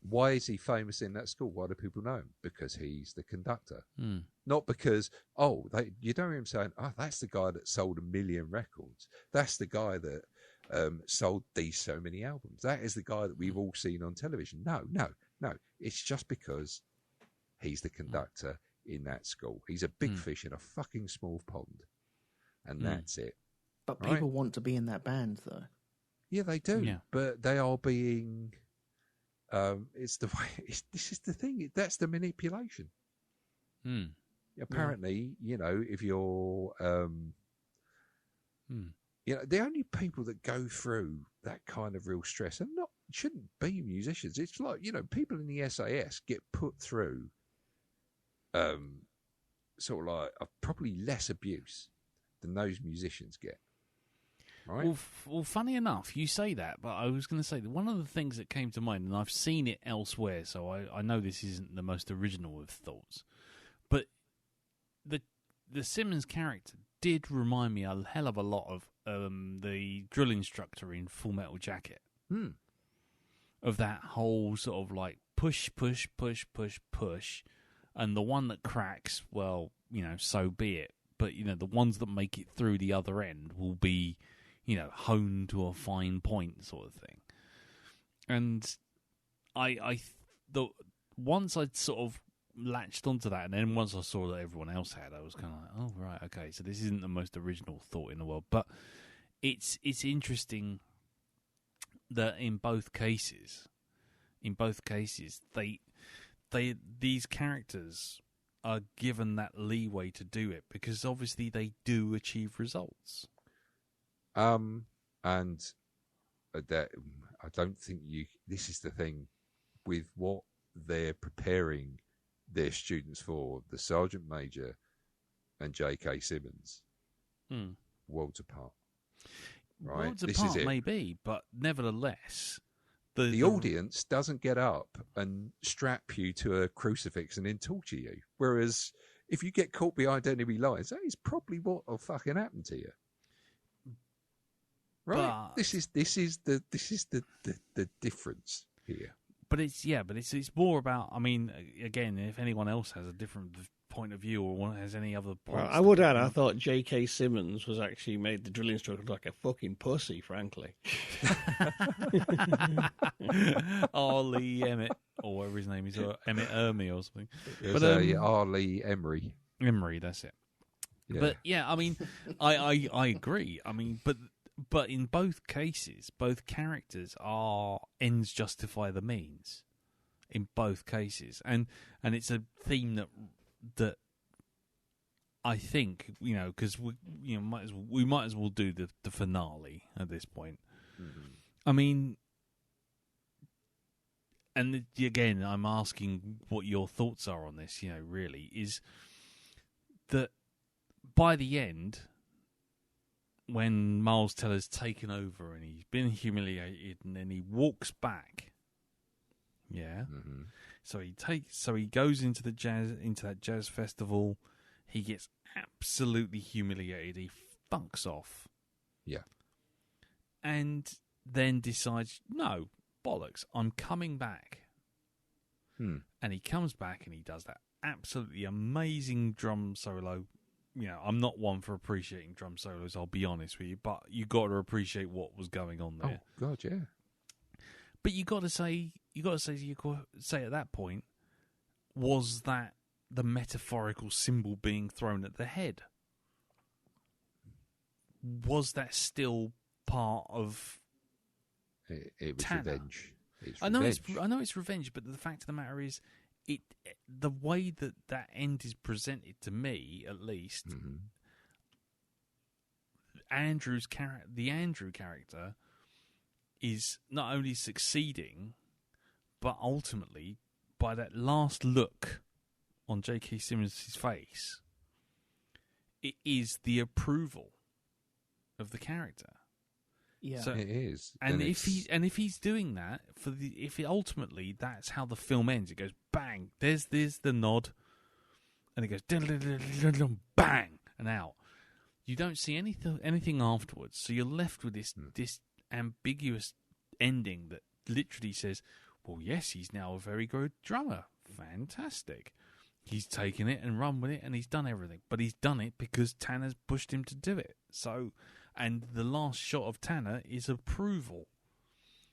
why is he famous in that school? Why do people know him? Because he's the conductor, not because you don't hear him saying, "Oh, that's the guy that sold 1 million records. That's the guy that sold these so many albums. That is the guy that we've all seen on television." No. It's just because he's the conductor in that school. He's a big fish in a fucking small pond, and that's it. But people want to be in that band, though. Yeah, they do. Yeah. But they are being. It's the way. This is the thing. That's the manipulation. Mm. Apparently, if you're, the only people that go through that kind of real stress and shouldn't be musicians. It's like, people in the SAS get put through, sort of like probably less abuse than those musicians get. Right. Well, funny enough, you say that, but I was going to say that one of the things that came to mind, and I've seen it elsewhere, so I know this isn't the most original of thoughts, but the Simmons character did remind me a hell of a lot of the drill instructor in Full Metal Jacket. Of that whole sort of like push, push, push, push, push, and the one that cracks, well, so be it. But, the ones that make it through the other end will be, honed to a fine point sort of thing. And once I'd sort of latched onto that, and then once I saw that everyone else had, I was kind of like, oh, right, okay, so this isn't the most original thought in the world. But it's interesting that in both cases, these characters are given that leeway to do it because obviously they do achieve results. And that I don't think this is the thing with what they're preparing their students for, the Sergeant Major and J.K. Simmons, worlds apart. Right? Worlds apart, maybe, but nevertheless, the audience doesn't get up and strap you to a crucifix and then torture you. Whereas if you get caught behind enemy lines, that is probably what will fucking happen to you. Right? But This is the difference here. But it's more about. I mean, again, if anyone else has a different point of view or has any other points, I would add, I thought J.K. Simmons was actually made the drill instructor look like a fucking pussy, frankly. Arlie Emmett, or whatever his name is, or Emmett Ermy or something. But Arlie Emery. Emery, that's it. Yeah. But yeah, I mean, I agree. I mean, but in both cases, both characters are ends justify the means. In both cases, and it's a theme that I think because we might as well do the finale at this point. Mm-hmm. I mean, and again, I'm asking what your thoughts are on this. Really is that by the end, when Miles Teller's taken over and he's been humiliated, and then he walks back. Yeah. Mm-hmm. So he goes into that jazz festival. He gets absolutely humiliated. He fucks off. Yeah. And then decides, no, bollocks, I'm coming back. And he comes back and he does that absolutely amazing drum solo. I'm not one for appreciating drum solos, I'll be honest with you, but you got to appreciate what was going on there. Oh God, yeah. But you got to say at that point, was that the metaphorical symbol being thrown at the head? Was that still part of? It was Tanner? revenge. I know it's revenge, but the fact of the matter is, the way that end is presented to me, at least, the Andrew character is not only succeeding, but ultimately, by that last look on J.K. Simmons' face, it is the approval of the character. Yeah, it is. And if he's doing that ultimately that's how the film ends. It goes bang. There's the nod, and it goes bang and out. You don't see anything afterwards, so you're left with this ambiguous ending that literally says, "Well, yes, he's now a very good drummer. Fantastic. He's taken it and run with it, and he's done everything. But he's done it because Tanner's pushed him to do it. So." And the last shot of Tanner is approval.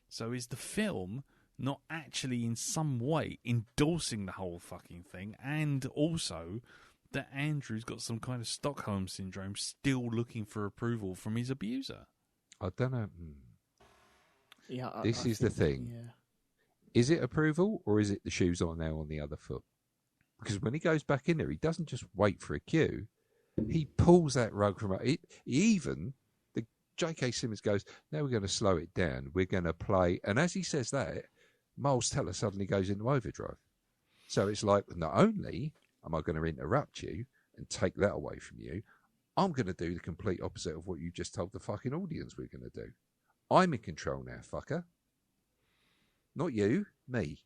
So is the film not actually in some way endorsing the whole fucking thing, and also that Andrew's got some kind of Stockholm syndrome, still looking for approval from his abuser? I don't know. Yeah, This is the thing. Yeah. Is it approval or is it the shoes on now on the other foot? Because when he goes back in there, he doesn't just wait for a cue. He pulls that rug from it. Even the J.K. Simmons goes, now we're going to slow it down. We're going to play. And as he says that, Miles Teller suddenly goes into overdrive. So it's like, not only am I going to interrupt you and take that away from you, I'm going to do the complete opposite of what you just told the fucking audience we're going to do. I'm in control now, fucker. Not you, me.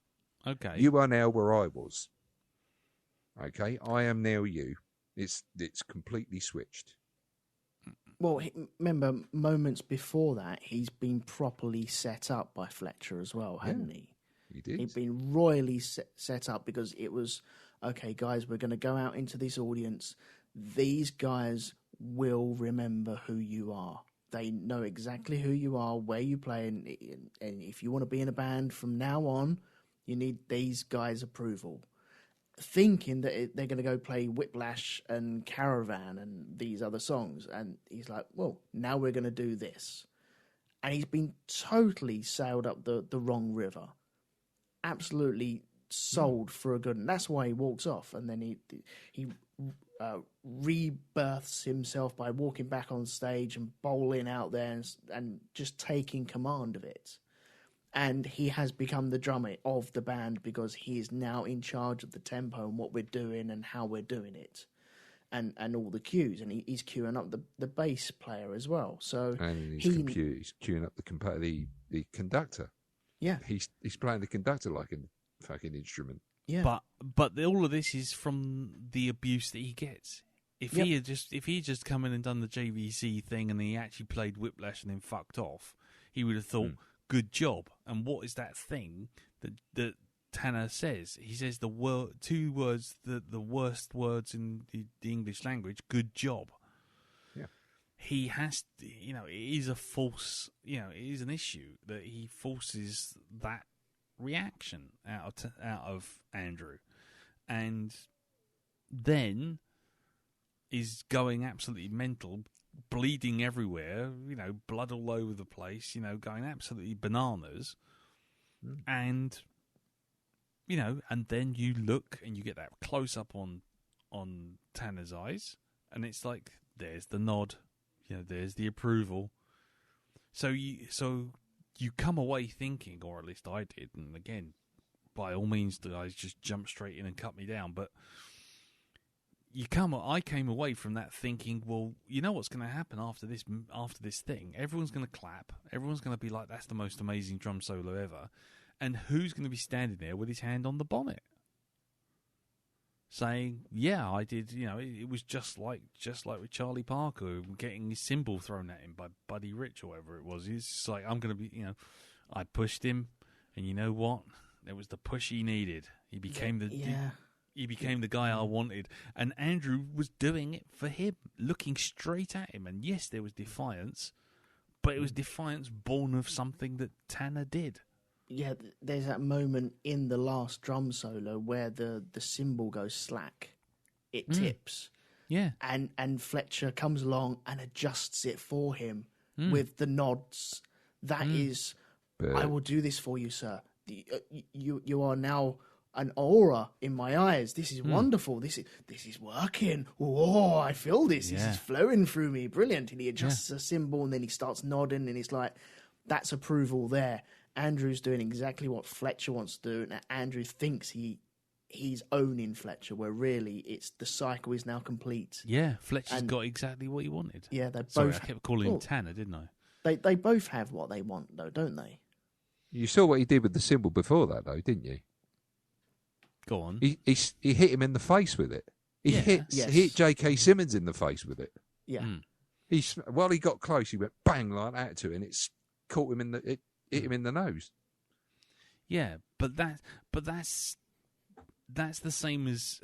Okay. You are now where I was. Okay, I am now you. It's completely switched. Well, remember, moments before that, he's been properly set up by Fletcher as well, hadn't he? He did. He'd been royally set up because it was, okay, guys, we're going to go out into this audience. These guys will remember who you are. They know exactly who you are, where you play, and if you want to be in a band from now on, you need these guys' approval. Thinking that they're going to go play Whiplash and Caravan and these other songs. And he's like, well, now we're going to do this. And he's been totally sailed up the wrong river. Absolutely sold for a good. And that's why he walks off. And then he rebirths himself by walking back on stage and bowling out there and just taking command of it. And he has become the drummer of the band because he is now in charge of the tempo and what we're doing and how we're doing it, and all the cues. And he's queuing up the bass player as well. So and he's queuing up the conductor. Yeah, he's playing the conductor like a fucking instrument. Yeah, but all of this is from the abuse that he gets. If he had just come in and done the JVC thing and he actually played Whiplash and then fucked off, he would have thought, good job. And what is that thing that Tanner says? He says two words, the worst words in the English language, good job. Yeah. He has to, it is a false, it is an issue that he forces that reaction out of Andrew. And then is going absolutely mental, bleeding everywhere, blood all over the place, going absolutely bananas. And, and then you look and you get that close up on Tanner's eyes, and it's like, there's the nod, there's the approval. So you come away thinking, or at least I did, and again, by all means, the guys just jump straight in and cut me down, but I came away from that thinking, well, you know what's going to happen after this thing? Everyone's going to clap. Everyone's going to be like, that's the most amazing drum solo ever. And who's going to be standing there with his hand on the bonnet, saying, "Yeah, I did." It was just like with Charlie Parker getting his cymbal thrown at him by Buddy Rich or whatever it was. He's just like, I'm going to be, I pushed him, and you know what? It was the push he needed. He became He became the guy I wanted. And Andrew was doing it for him, looking straight at him. And yes, there was defiance, but it was defiance born of something that Tanner did. Yeah, there's that moment in the last drum solo where the cymbal goes slack. It tips. Yeah. And Fletcher comes along and adjusts it for him with the nods. That is, I will do this for you, sir. You are now an aura in my eyes. This is wonderful. This is working. Oh, I feel this. This is flowing through me. Brilliant. And he adjusts the cymbal and then he starts nodding and it's like, that's approval there. Andrew's doing exactly what Fletcher wants to do, and Andrew thinks he's owning Fletcher, where really it's the cycle is now complete. Yeah, Fletcher's got exactly what he wanted. Yeah, they both. Sorry, I kept calling him Tanner, didn't I? They both have what they want, though, don't they? You saw what he did with the cymbal before that, though, didn't you? Go on. He hit him in the face with it. He hit J.K. Simmons in the face with it. Yeah. While he got close, he went bang like that to it, and it's caught him hit him in the nose. Yeah, but that's the same as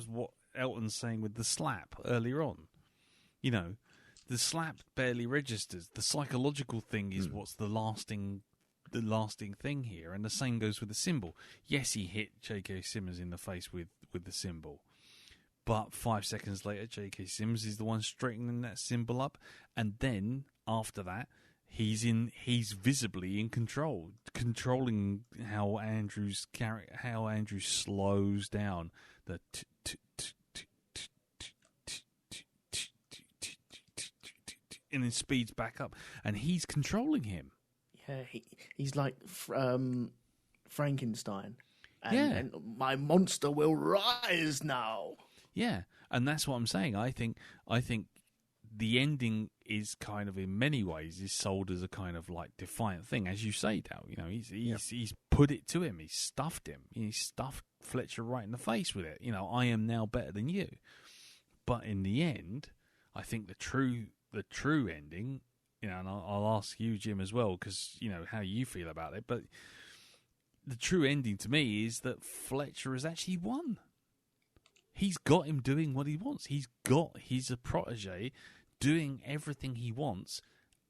what Elton's saying with the slap earlier on. The slap barely registers. The psychological thing is what's the lasting thing here, and the same goes with the cymbal. Yes, he hit J.K. Simmons in the face with the cymbal, but 5 seconds later, J.K. Simmons is the one straightening that cymbal up, and then after that, he's visibly in control, controlling how Andrew slows down the and then speeds back up, and he's controlling him. Yeah, he's like Frankenstein. And, Yeah. and my monster will rise now. Yeah, and that's what I'm saying. I think the ending is kind of, in many ways, is sold as a kind of like defiant thing, as you say, Dal. You know, he's put it to him. He's stuffed him. He's stuffed Fletcher right in the face with it. You know, I am now better than you. But in the end, I think the true ending, you know, and I'll ask you, Jim, as well, because you know how you feel about it. But the true ending to me is that Fletcher has actually won. He's got him doing what he wants. He's a protege doing everything he wants,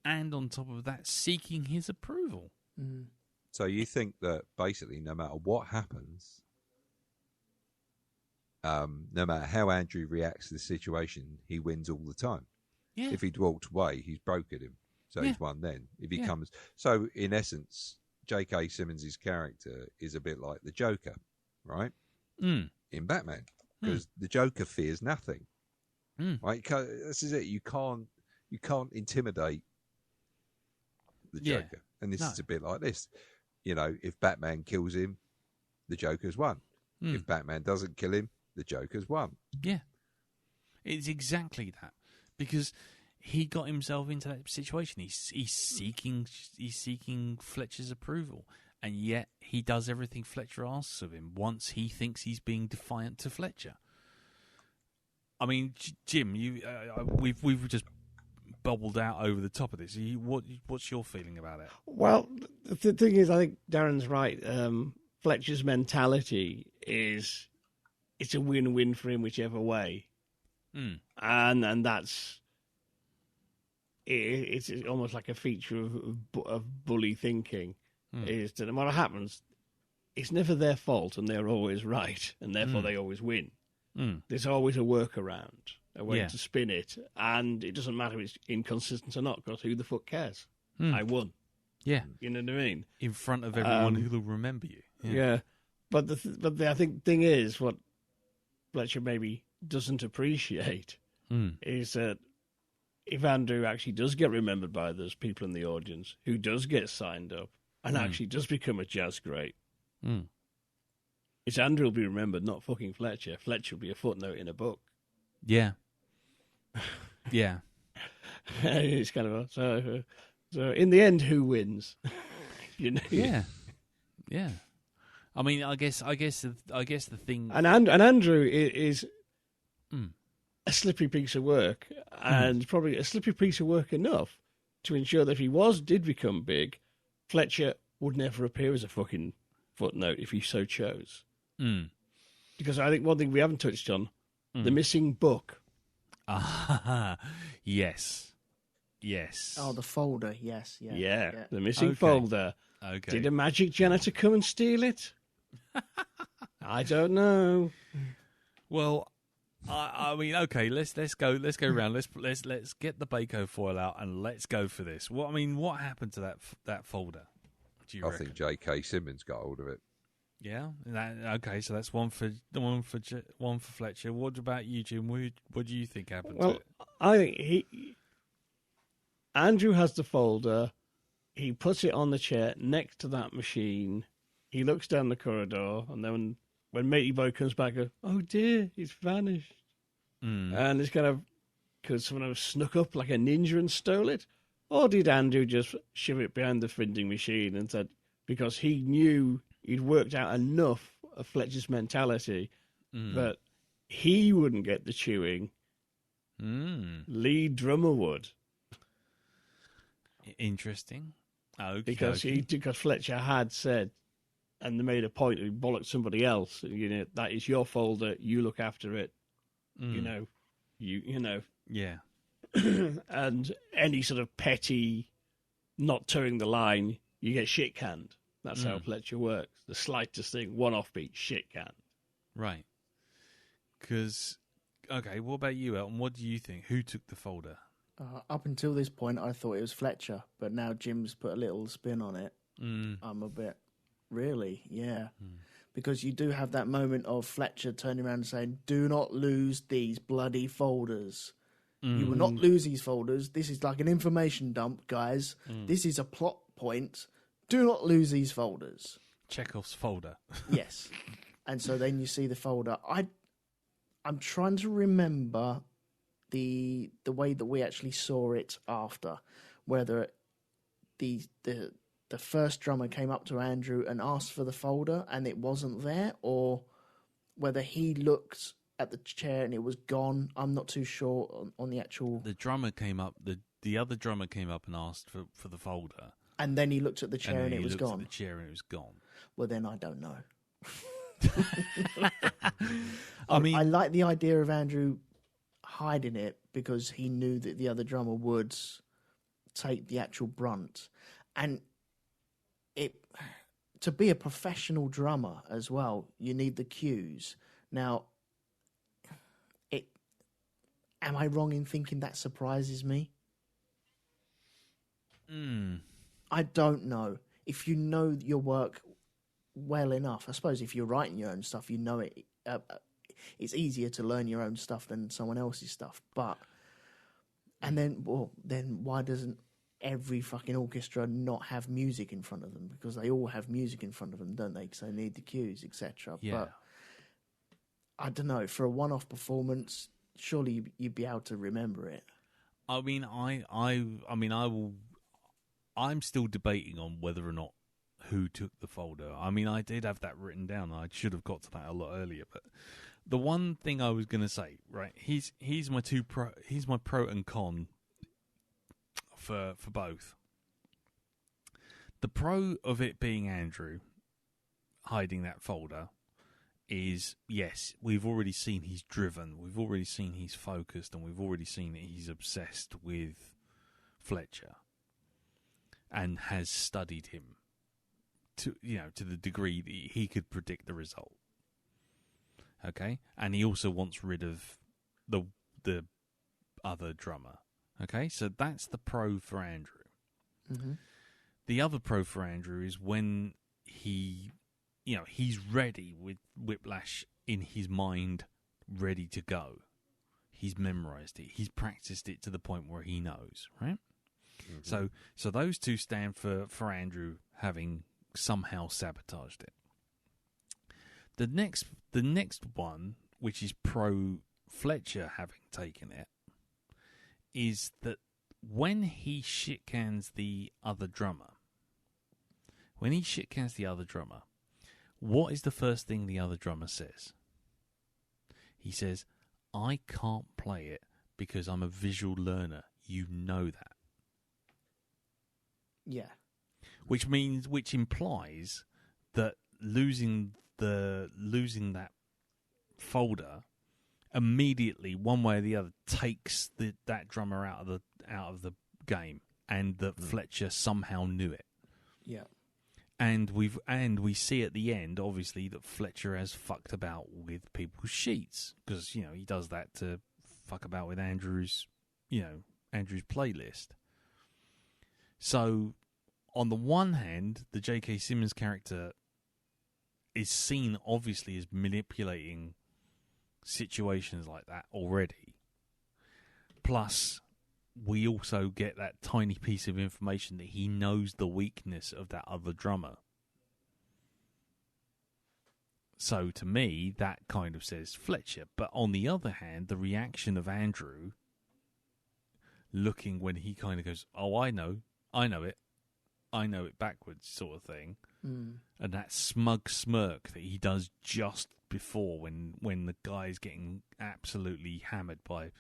and on top of that, seeking his approval. Mm. So you think that basically, no matter what happens, no matter how Andrew reacts to the situation, he wins all the time. Yeah. If he'd walked away, he's broken him. So he's won then. If he comes, so in essence, J.K. Simmons' character is a bit like the Joker, right? Mm. In Batman, because the Joker fears nothing. Right? This is it. You can't intimidate the Joker, and this is a bit like this. You know, if Batman kills him, the Joker's won. If Batman doesn't kill him, the Joker's won. Yeah, it's exactly that, because he got himself into that situation. He's seeking Fletcher's approval, and yet he does everything Fletcher asks of him once he thinks he's being defiant to Fletcher. I mean, Jim, we've just bubbled out over the top of this. What's your feeling about it? Well, the thing is, I think Darren's right. Fletcher's mentality is it's a win-win for him whichever way, and that's it's almost like a feature of bully thinking. Is that no matter what happens, it's never their fault, and they're always right, and therefore they always win. There's always a workaround, a way to spin it, and it doesn't matter if it's inconsistent or not, because who the fuck cares? I won. Yeah, you know what I mean. In front of everyone who'll remember you. Yeah. But I think the thing is, what Fletcher maybe doesn't appreciate is that if Andrew actually does get remembered by those people in the audience, who does get signed up and actually does become a jazz great, it's Andrew will be remembered, not fucking Fletcher. Fletcher will be a footnote in a book. Yeah. Yeah. It's kind of so in the end, who wins? You know? Yeah. Yeah. I mean, I guess the thing, and Andrew is a slippery piece of work, and probably a slippery piece of work enough to ensure that if he did become big, Fletcher would never appear as a fucking footnote if he so chose. Because I think one thing we haven't touched on, the missing book. Yes. Oh, the folder. Yes. Yeah. The missing folder. Okay. Did a magic janitor come and steal it? I don't know. Well, I mean, okay, let's go around. Let's get the Baco foil out and let's go for this. What happened to that folder? Do you reckon? think J.K. Simmons got hold of it. Yeah. Okay, so that's one for Fletcher. What about you, Jim? What do you think happened to it? I think Andrew has the folder. He puts it on the chair next to that machine. He looks down the corridor, and then when Matey Boy comes back, goes, "Oh dear, it's vanished." And it's kind of because someone have snuck up like a ninja and stole it, or did Andrew just shove it behind the vending machine and said because he knew he'd worked out enough of Fletcher's mentality that he wouldn't get the chewing, lead drummer would. Interesting. Because Fletcher had said, and they made a point to bollock somebody else. You know, that is your folder. You look after it. You know. Yeah. And any sort of petty, not towing the line, you get shit canned. That's how Fletcher works. The slightest thing, one offbeat, shit canned. Right. Because, okay, what about you, Elton? What do you think? Who took the folder? Up until this point, I thought it was Fletcher, but now Jim's put a little spin on it. Mm. I'm a bit, really, yeah. Because you do have that moment of Fletcher turning around and saying, "Do not lose these bloody folders. You will not lose these folders. This is like an information dump, guys. This is a plot point. Do not lose these folders." Chekhov's folder. Yes. And so then you see the folder. I'm trying to remember the way that we actually saw it after, whether the first drummer came up to Andrew and asked for the folder and it wasn't there, or whether he looked at the chair and it was gone. I'm not too sure on the actual. The drummer came up. The other drummer came up and asked for the folder, and then he looked at the chair and it was gone. At the chair and it was gone. Well, then I don't know. I mean, I like the idea of Andrew hiding it because he knew that the other drummer would take the actual brunt, and to be a professional drummer as well, you need the cues. Now, am I wrong in thinking that surprises me? I don't know. If you know your work well enough, I suppose if you're writing your own stuff, you know it. It's easier to learn your own stuff than someone else's stuff. Then why doesn't every fucking orchestra not have music in front of them? Because they all have music in front of them, don't they? Because they need the cues, etc. Yeah. But I don't know. For a one-off performance, surely you'd be able to remember it. I mean, I'm still debating on whether or not who took the folder. I mean, I did have that written down. I should have got to that a lot earlier. But the one thing I was going to say, right? He's my pro and con for both. The pro of it being Andrew hiding that folder is, yes, we've already seen he's driven, we've already seen he's focused, and we've already seen that he's obsessed with Fletcher and has studied him to the degree that he could predict the result. Okay, and he also wants rid of the other drummer. Okay, so that's the pro for Andrew. Mm-hmm. The other pro for Andrew is when he's ready with Whiplash in his mind, ready to go. He's memorized it. He's practiced it to the point where he knows, right? Mm-hmm. So those two stand for Andrew having somehow sabotaged it. The next one, which is pro Fletcher having taken it, is that when he shit-cans the other drummer, what is the first thing the other drummer says? He says, "I can't play it because I'm a visual learner. You know that." Yeah. Which implies that losing that folder immediately, one way or the other, takes that drummer out of the game, and that Fletcher somehow knew it. Yeah. And we see at the end, obviously, that Fletcher has fucked about with people's sheets, because he does that to fuck about with Andrew's playlist. So, on the one hand, the J.K. Simmons character is seen obviously as manipulating situations like that already. Plus, we also get that tiny piece of information that he knows the weakness of that other drummer. So to me, that kind of says Fletcher. But on the other hand, the reaction of Andrew, looking when he kind of goes, "Oh, I know it backwards," sort of thing. And that smug smirk that he does just before when the guy's getting absolutely hammered by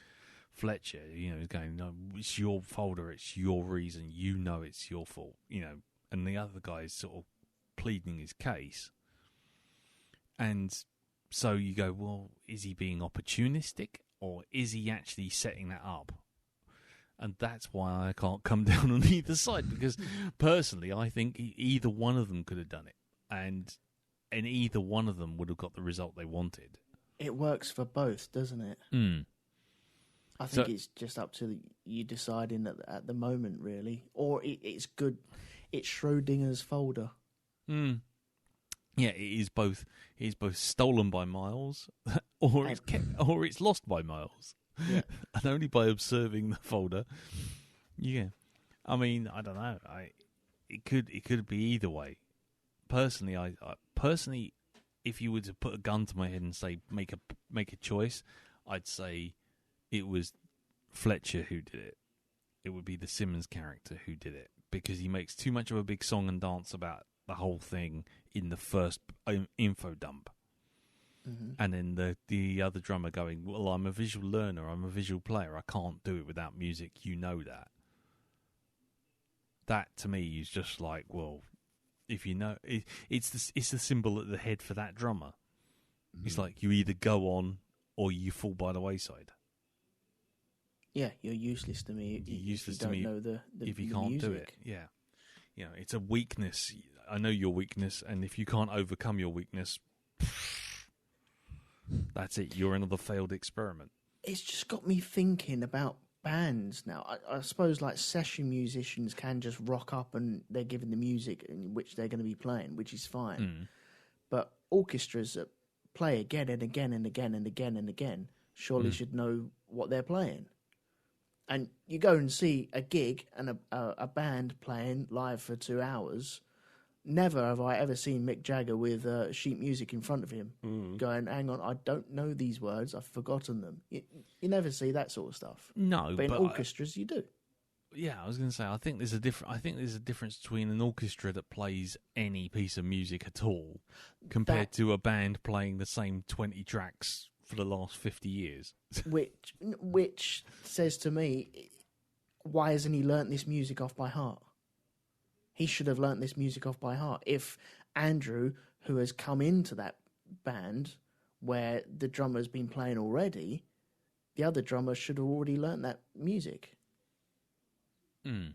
Fletcher, he's going, "No, it's your folder, it's your reason, it's your fault," and the other guy's sort of pleading his case. And so you go, well, is he being opportunistic, or is he actually setting that up? And that's why I can't come down on either side, because personally I think either one of them could have done it, and either one of them would have got the result they wanted. It works for both, doesn't it? I think it's just up to you deciding at the moment, really. Or it's good. It's Schrodinger's folder. Yeah, it is both. It is both stolen by Miles, or it's lost by Miles, and only by observing the folder. Yeah, I mean, I don't know. It could be either way. Personally, I personally, if you were to put a gun to my head and say make a choice, I'd say it was Fletcher who did it. It would be the Simmons character who did it, because he makes too much of a big song and dance about the whole thing in the first info dump. Mm-hmm. And then the other drummer going, well, I'm a visual learner, I'm a visual player, I can't do it without music, you know that. That, to me, is just like, well, if you know... It's the symbol at the head for that drummer. Mm-hmm. It's like you either go on or you fall by the wayside. Yeah, you're useless to me. You're useless to me know if you can't music. do it. Yeah, you know, it's a weakness. I know your weakness, and if you can't overcome your weakness, that's it. You're another failed experiment. It's just got me thinking about bands now. I suppose like session musicians can just rock up and they're given the music in which they're going to be playing, which is fine. Mm. But orchestras that play again and again and again and again and again surely should know what they're playing. And you go and see a gig and a band playing live for 2 hours. Never have I ever seen Mick Jagger with sheet music in front of him going, hang on, I don't know these words, I've forgotten them. You never see that sort of stuff. No, but in orchestras you do. Yeah, I was going to say, I think there's a difference between an orchestra that plays any piece of music at all compared to a band playing the same 20 tracks for the last 50 years. Which says to me, why hasn't he learnt this music off by heart? He should have learnt this music off by heart. If Andrew, who has come into that band where the drummer's been playing already, the other drummer should have already learnt that music. Mm.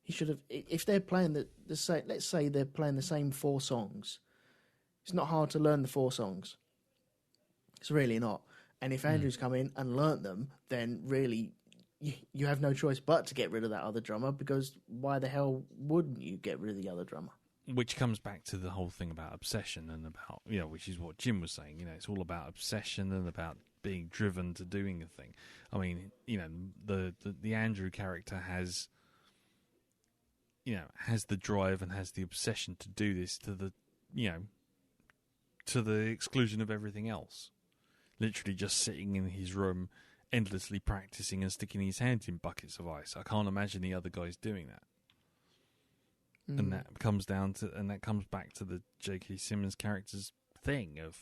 He should have. If they're playing the same, let's say they're playing the same 4 songs, it's not hard to learn the 4 songs. It's really not. And if Andrew's come in and learnt them, then really you have no choice but to get rid of that other drummer, because why the hell wouldn't you get rid of the other drummer? Which comes back to the whole thing about obsession and about, which is what Jim was saying. It's all about obsession and about being driven to doing a thing. I mean, the Andrew character has the drive and has the obsession to do this to the exclusion of everything else. Literally just sitting in his room, endlessly practicing and sticking his hands in buckets of ice. I can't imagine the other guys doing that. And that comes back to the J.K. Simmons character's thing of,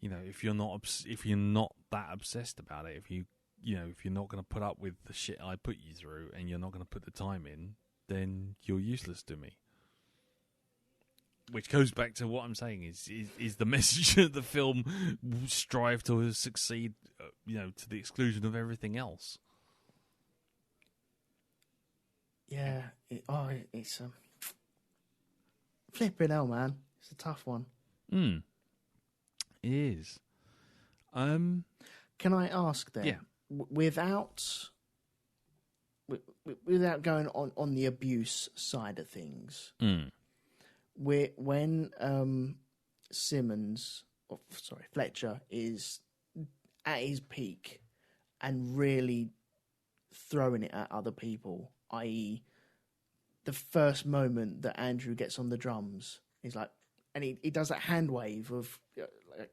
if you're not that obsessed about it, if you're not going to put up with the shit I put you through, and you're not going to put the time in, then you're useless to me. Which goes back to what I'm saying is the message of the film: strive to succeed, to the exclusion of everything else. Yeah, it's flipping hell, man. It's a tough one. It is. Can I ask then? Yeah. Without going on the abuse side of things. When Fletcher is at his peak and really throwing it at other people, i.e. the first moment that Andrew gets on the drums, he's like, and he does that hand wave of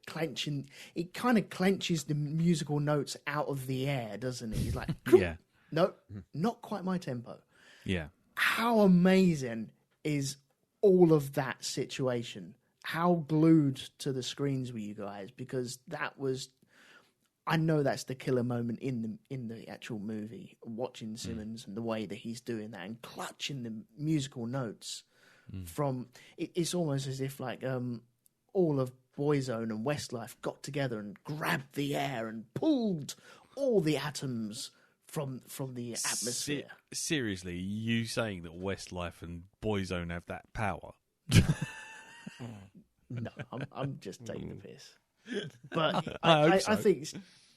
clenching, he kind of clenches the musical notes out of the air, doesn't he? He's like, yeah, no, not quite my tempo. Yeah. How amazing is all of that situation? How glued to the screens were you guys? Because that was, I know that's the killer moment in the actual movie. Watching Simmons and the way that he's doing that and clutching the musical notes from, it's almost as if like all of Boyzone and Westlife got together and grabbed the air and pulled all the atoms from the atmosphere. Seriously, you saying that Westlife and Boyzone have that power? No, I'm just taking the piss. But I think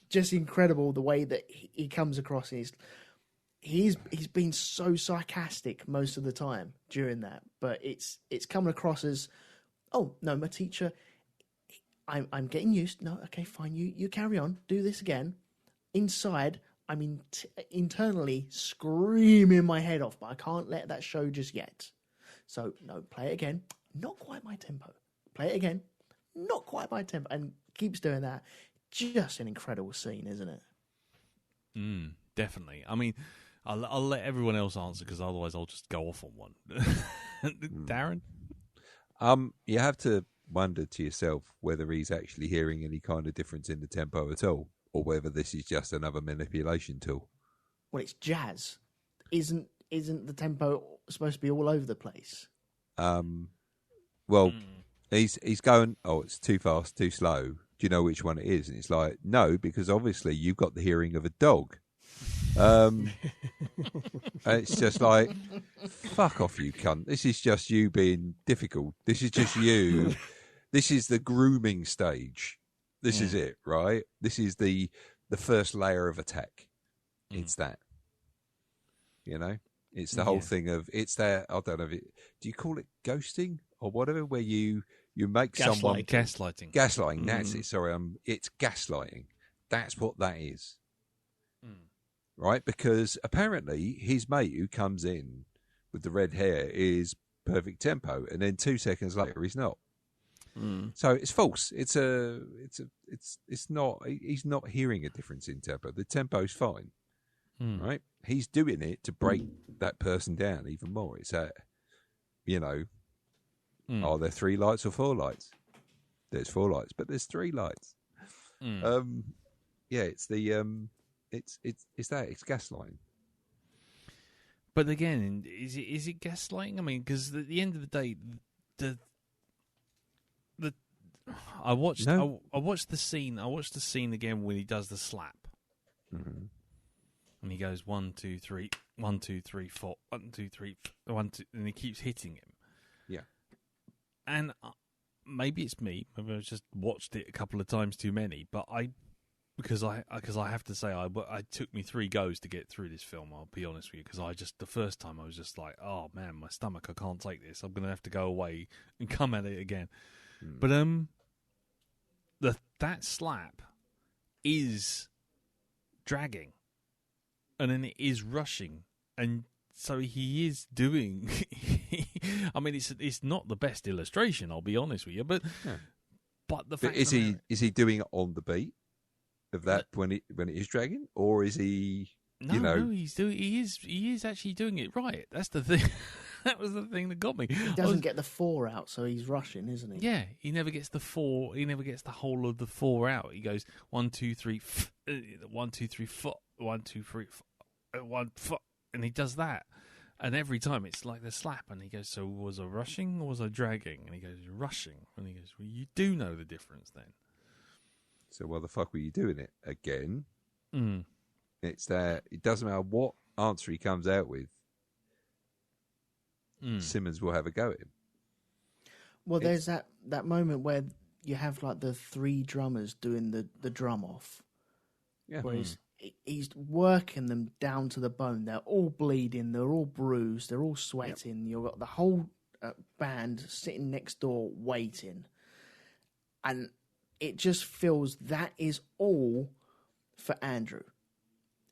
just incredible the way that he comes across. He's been so sarcastic most of the time during that, but it's coming across as, oh no, my teacher, I'm getting used. No, okay, fine. You carry on. Do this again. Inside, I'm internally screaming my head off, but I can't let that show just yet. So no, play it again. Not quite my tempo. Play it again. Not quite my tempo, and keeps doing that. Just an incredible scene, isn't it? Definitely. I mean, I'll let everyone else answer because otherwise I'll just go off on one. Darren? You have to wonder to yourself whether he's actually hearing any kind of difference in the tempo at all, or whether this is just another manipulation tool. Well, it's jazz. Isn't the tempo supposed to be all over the place? Well, he's going, oh, it's too fast, too slow. Do you know which one it is? And it's like, no, because obviously you've got the hearing of a dog. It's just like, fuck off, you cunt. This is just you being difficult. This is just you. This is the grooming stage. This is it, right? This is the first layer of attack. It's that. You know? It's the whole thing of, it's that, I don't know, do you call it ghosting or whatever, where you make someone... Gaslighting. Gaslighting, that's it. Sorry, it's gaslighting. That's what that is. Right? Because apparently his mate who comes in with the red hair is perfect tempo, and then 2 seconds later he's not. So it's false. It's not. He's not hearing a difference in tempo. The tempo's fine, right? He's doing it to break that person down even more. It's are there 3 lights or 4 lights? There's 4 lights, but there's 3 lights. It's the it's gaslighting. But again, is it gaslighting? I mean, because at the end of the day, I watched the scene. I watched the scene again when he does the slap, and he goes 1, 2, 3, 1, 2, 3, 4, 1, 2, 3, 1, 2, and he keeps hitting him. Yeah, and maybe it's me. Maybe I've just watched it a couple of times too many. But because I have to say, it took me 3 goes to get through this film. I'll be honest with you, because the first time I was just like, oh man, my stomach, I can't take this. I'm gonna have to go away and come at it again. But that slap is dragging, and then it is rushing, and so he is doing. I mean, it's not the best illustration. I'll be honest with you, but the fact is he doing it on the beat of that when it is dragging, or is he? No, he is actually doing it right. That's the thing. That was the thing that got me. He doesn't get the 4 out, so he's rushing, isn't he? Yeah, he never gets the 4. He never gets the whole of the 4 out. He goes 1, 2, 3, 1, 2, 3, 4, 1, 2, 3, 4, 1, 4, and he does that. And every time it's like the slap, and he goes, "So was I rushing or was I dragging?" And he goes, "Rushing." And he goes, "Well, you do know the difference then." So why the fuck were you doing it again? It's that it doesn't matter what answer he comes out with. Simmons will have a go at him. Well, there's that moment where you have like the 3 drummers doing the drum off. Yeah. Where he's working them down to the bone. They're all bleeding. They're all bruised. They're all sweating. You've got the whole band sitting next door waiting. And it just feels that is all for Andrew.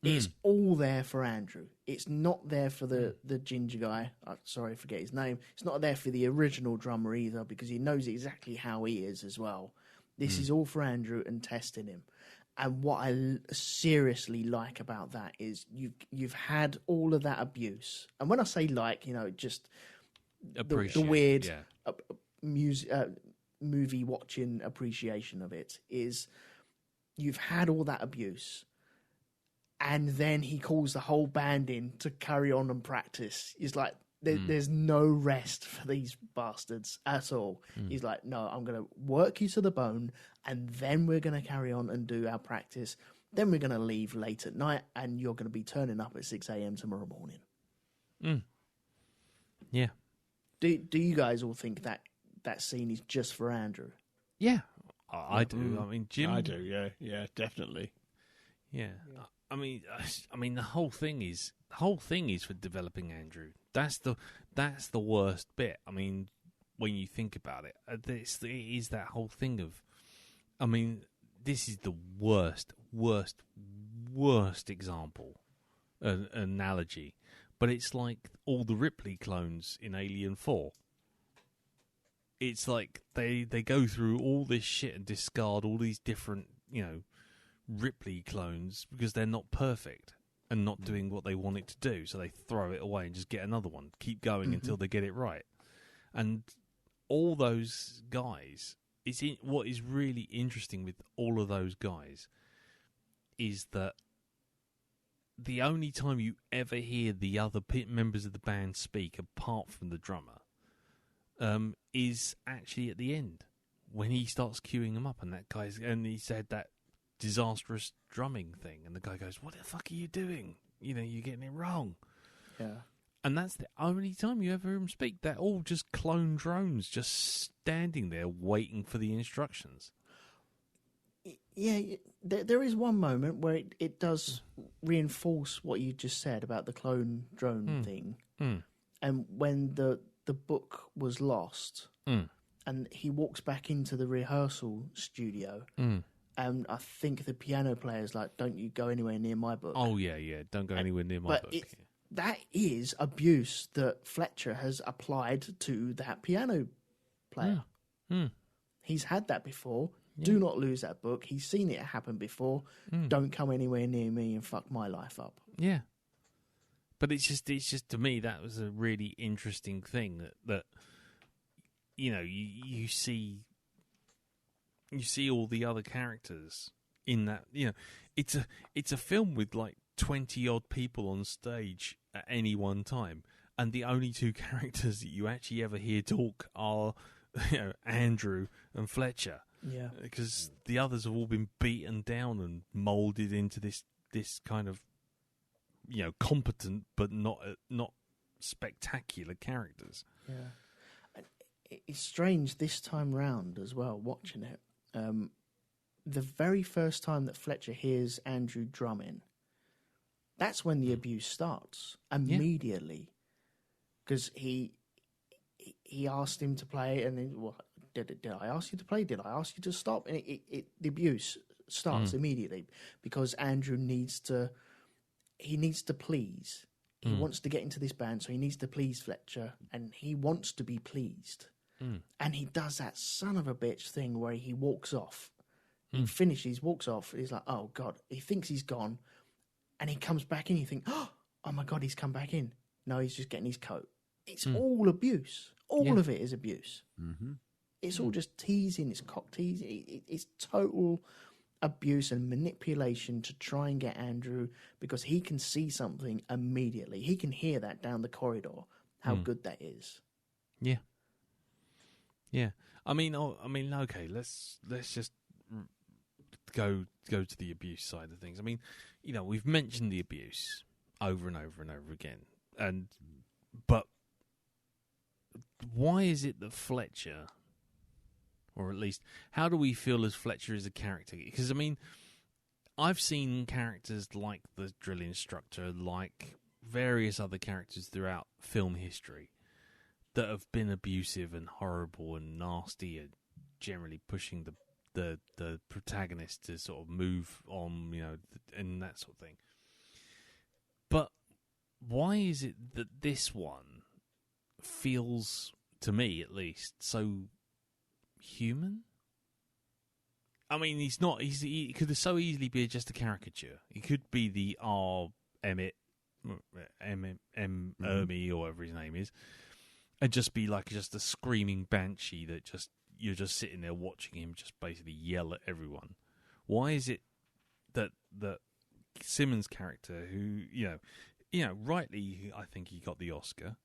It's all there for Andrew. It's not there for the ginger guy. Sorry, I forget his name. It's not there for the original drummer either, because he knows exactly how he is as well. This is all for Andrew and testing him. And what I seriously like about that is you've had all of that abuse. And when I say just the weird movie watching appreciation of it is you've had all that abuse. And then he calls the whole band in to carry on and practice. He's like, there's no rest for these bastards at all. He's like, no, I'm going to work you to the bone, and then we're going to carry on and do our practice. Then we're going to leave late at night, and you're going to be turning up at 6 a.m. tomorrow morning. Yeah. Do you guys all think that scene is just for Andrew? Yeah, I do. I mean, Jim... I do, yeah, definitely. Yeah. I mean, the whole thing is for developing Andrew. That's the worst bit. I mean, when you think about it, it is that whole thing of. I mean, this is the worst example, analogy, but it's like all the Ripley clones in Alien 4. It's like they go through all this shit and discard all these different, Ripley clones because they're not perfect and not doing what they want it to do. So they throw it away and just get another one. Keep going until they get it right. And all those guys, what is really interesting with all of those guys is that the only time you ever hear the other members of the band speak, apart from the drummer, is actually at the end when he starts queuing them up, and he said that disastrous drumming thing, and the guy goes, "What the fuck are you doing? You're getting it wrong." Yeah. And that's the only time you ever hear them speak. They're all just clone drones, just standing there waiting for the instructions. Yeah, there is one moment where it does reinforce what you just said about the clone drone thing. And when the book was lost, and he walks back into the rehearsal studio, and I think the piano player's like, "Don't you go anywhere near my book." Oh, yeah. Don't go anywhere near my book. That is abuse that Fletcher has applied to that piano player. He's had that before. Yeah. Do not lose that book. He's seen it happen before. Don't come anywhere near me and fuck my life up. Yeah. But it's just to me, that was a really interesting thing that you see all the other characters in that. It's a film with like 20 odd people on stage at any one time, and the only two characters that you actually ever hear talk are Andrew and Fletcher. Yeah, because the others have all been beaten down and molded into this kind of competent but not spectacular characters. Yeah, it's strange this time round as well. Watching it, the very first time that Fletcher hears Andrew drumming, that's when the abuse starts immediately, because he asked him to play, and then did I ask you to play? Did I ask you to stop? And the abuse starts immediately because Andrew needs to please. He wants to get into this band, so he needs to please Fletcher, and he wants to be pleased. And he does that son of a bitch thing where he walks off. He finishes, walks off, and he's like, "Oh God," he thinks he's gone. And he comes back in, you think, "Oh my God, he's come back in." No, he's just getting his coat. It's all abuse. All of it is abuse. Mm-hmm. It's all just teasing. It's cock teasing. It's total abuse and manipulation to try and get Andrew, because he can see something immediately. He can hear that down the corridor, how good that is. Yeah. Yeah. I mean, okay, let's just go to the abuse side of things. I mean, we've mentioned the abuse over and over and over again, but why is it that Fletcher, or at least how do we feel as Fletcher as a character? Because I mean, I've seen characters like the drill instructor, like various other characters throughout film history that have been abusive and horrible and nasty and generally pushing the protagonist to sort of move on, and that sort of thing. But why is it that this one feels, to me at least, so human? I mean, he could so easily be just a caricature. He could be the Emmett, Ermy, or whatever his name is, and just be like just a screaming banshee that you're just sitting there watching him just basically yell at everyone. Why is it that Simmons' character, who rightly, I think he got the Oscar,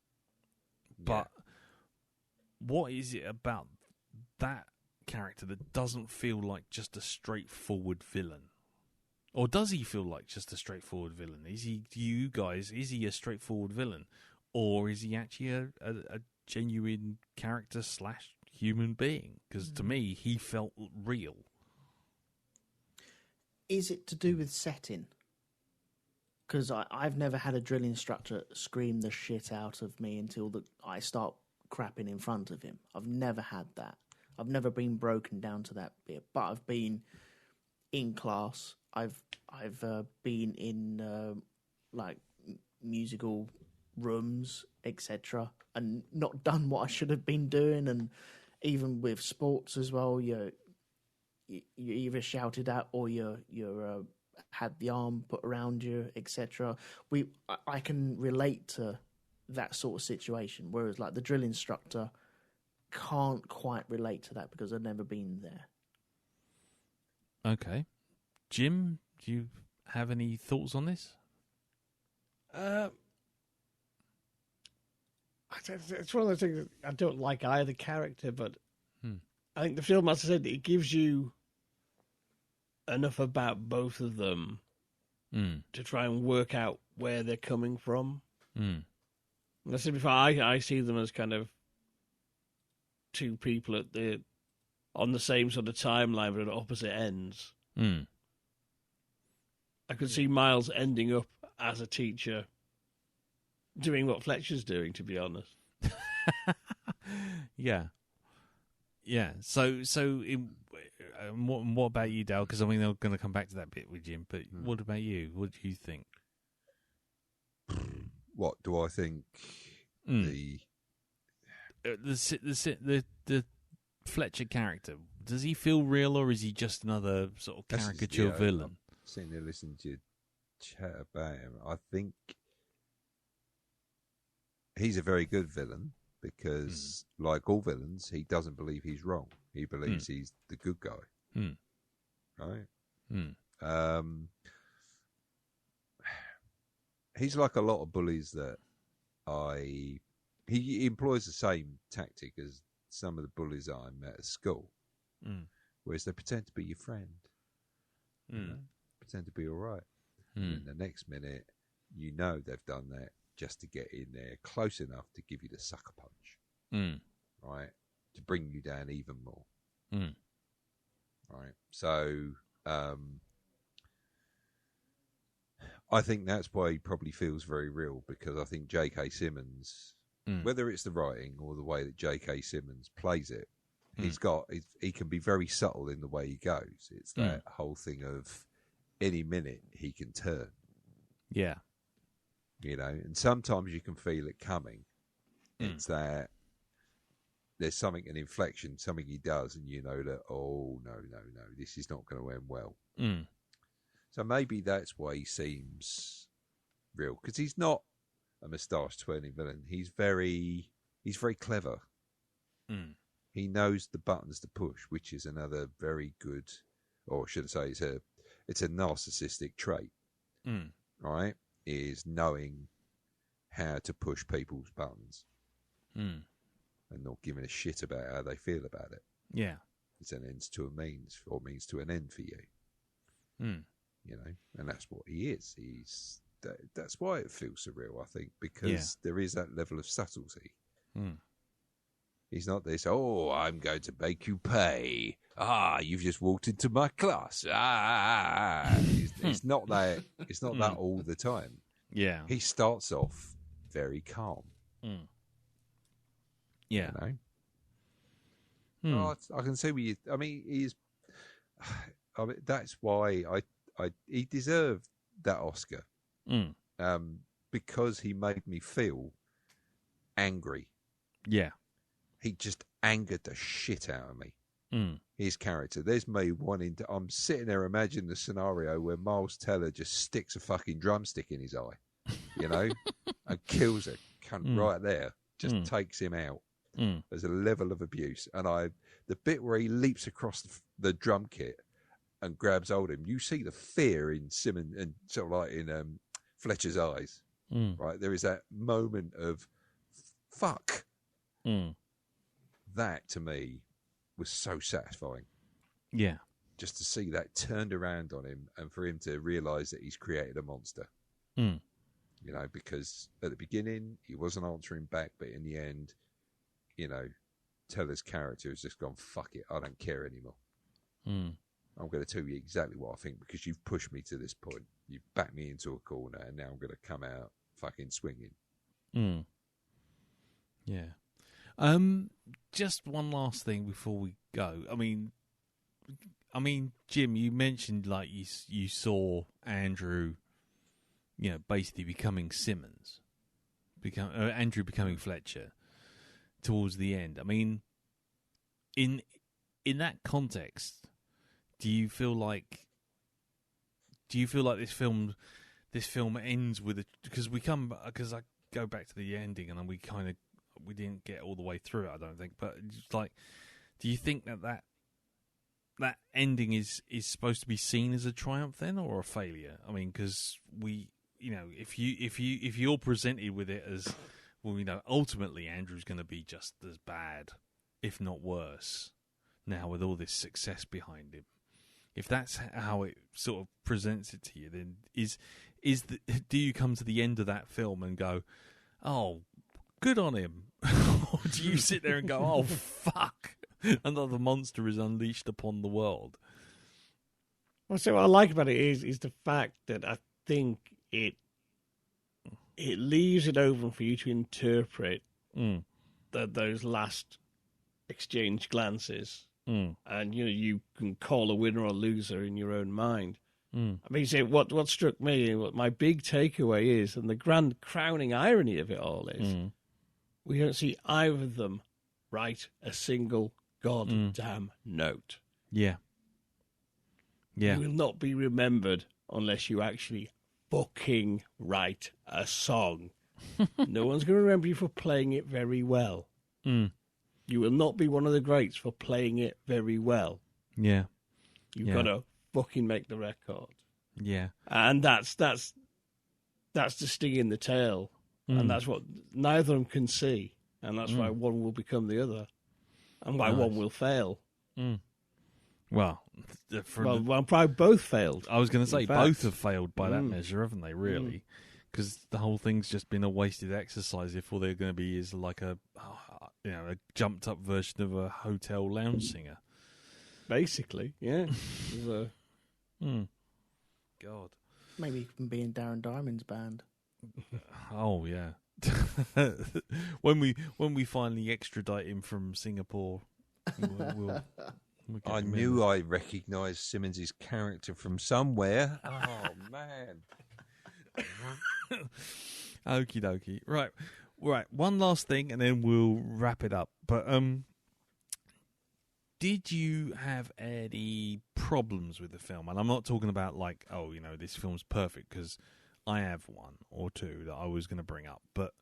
but what is it about that character that doesn't feel like just a straightforward villain? Or does he feel like just a straightforward villain? Is he a straightforward villain? Or is he actually a genuine character / human being? Because to me, he felt real. Is it to do with setting? Because I've never had a drill instructor scream the shit out of me until I start crapping in front of him. I've never had that. I've never been broken down to that bit. But I've been in class. I've been in like musical rooms, etc., and not done what I should have been doing. And even with sports as well, you either shouted at or you're had the arm put around you, etc. I can relate to that sort of situation, whereas like the drill instructor can't quite relate to that because I've never been there. Okay. Jim, do you have any thoughts on this? It's one of those things that I don't like either character, but I think the film, as I said, it gives you enough about both of them to try and work out where they're coming from. And I said before, I see them as kind of two people on the same sort of timeline, but at opposite ends. I could see Miles ending up as a teacher doing what Fletcher's doing, to be honest. Yeah. So what about you, Dale? Because I mean, they're going to come back to that bit with Jim. But what about you? What do you think? What do I think? The Fletcher character, does he feel real, or is he just another sort of caricature villain? I'm sitting there listening to you chat about him. I think he's a very good villain because, like all villains, he doesn't believe he's wrong. He believes he's the good guy. Right? He's like a lot of bullies that he employs the same tactic as some of the bullies I met at school, whereas they pretend to be your friend, pretend to be all right, and the next minute, you know they've done that just to get in there close enough to give you the sucker punch, right, to bring you down even more, right. So I think that's why he probably feels very real, because I think J.K. Simmons, whether it's the writing or the way that J.K. Simmons plays it, he can be very subtle in the way he goes. It's that whole thing of any minute he can turn. Yeah. You know, and sometimes you can feel it coming. It's that there's something, an inflection, something he does, and you know that, oh, no, this is not going to end well. So maybe that's why he seems real, because he's not a moustache-twirling villain. He's very clever. He knows the buttons to push, which is another very good, or should I say, it's a narcissistic trait. Right? Is knowing how to push people's buttons and not giving a shit about how they feel about it. Yeah, it's an ends to a means, or means to an end for you. You know, and that's what he is. That's why it feels surreal, I think, because there is that level of subtlety. He's not this, oh, I'm going to make you pay. You've just walked into my class. It's not that. It's not that all the time. Yeah. He starts off very calm. Yeah. You know? I can see where you. I mean, he's. I mean, that's why he deserved that Oscar. Because he made me feel angry. Yeah. He just angered the shit out of me. His character. There's me wanting to. I'm sitting there imagining the scenario where Miles Teller just sticks a fucking drumstick in his eye, you know, and kills a cunt right there. Just takes him out. There's a level of abuse, and the bit where he leaps across the drum kit and grabs hold of him. You see the fear in Simmons and sort of like in Fletcher's eyes, right? There is that moment of fuck. That to me was so satisfying. Yeah. Just to see that turned around on him and for him to realise that he's created a monster. You know, because at the beginning he wasn't answering back, but in the end, you know, Teller's character has just gone, fuck it, I don't care anymore. I'm going to tell you exactly what I think because you've pushed me to this point. You've backed me into a corner, and now I'm going to come out fucking swinging. Yeah. Just one last thing before we go. I mean, Jim, you mentioned like you saw Andrew, basically becoming Simmons, Andrew becoming Fletcher towards the end. I mean, in that context, do you feel like this film ends with because I go back to the ending and we didn't get all the way through it, I don't think. But it's like, do you think that ending is supposed to be seen as a triumph then, or a failure? I mean, because if you're presented with it as, well, ultimately Andrew's going to be just as bad, if not worse, now with all this success behind him. If that's how it sort of presents it to you, then do you come to the end of that film and go, oh, good on him? Or do you sit there and go, oh, fuck, another monster is unleashed upon the world? Well, so what I like about it is the fact that I think it leaves it open for you to interpret those last exchange glances. And you can call a winner or loser in your own mind. I mean, say what struck me, what my big takeaway is, and the grand crowning irony of it all is, we don't see either of them write a single goddamn note. Yeah. You will not be remembered unless you actually fucking write a song. No one's going to remember you for playing it very well. You will not be one of the greats for playing it very well. Yeah. You've got to fucking make the record. Yeah. And that's the sting in the tail. And that's what neither of them can see. And that's why one will become the other. And why one will fail. Well, probably both failed. I was going to say, both have failed by that measure, haven't they, really? Because the whole thing's just been a wasted exercise if all they're going to be is like a jumped up version of a hotel lounge singer. Basically, yeah. God. Maybe you can be in Darren Diamond's band. Oh yeah. when we finally extradite him from Singapore, we'll I knew I recognised Simmons' character from somewhere. Oh man. Okie dokie. Right. One last thing, and then we'll wrap it up. But did you have any problems with the film? And I'm not talking about like, this film's perfect, because I have one or two that I was going to bring up. But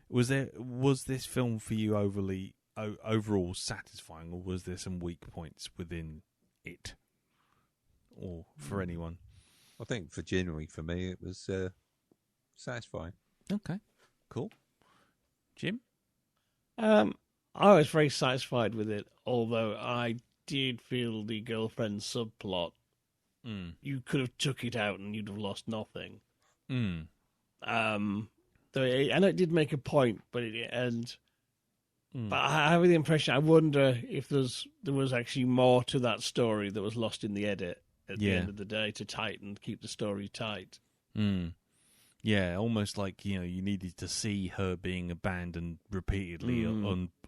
was this film for you overall satisfying, or was there some weak points within it, or for anyone? I think for me, it was satisfying. Okay, cool. Jim? I was very satisfied with it, although I did feel the girlfriend subplot, you could have took it out and you'd have lost nothing. I know it did make a point, but but I have the impression, I wonder if there was actually more to that story that was lost in the edit at the end of the day to keep the story tight. Yeah, almost like, you needed to see her being abandoned repeatedly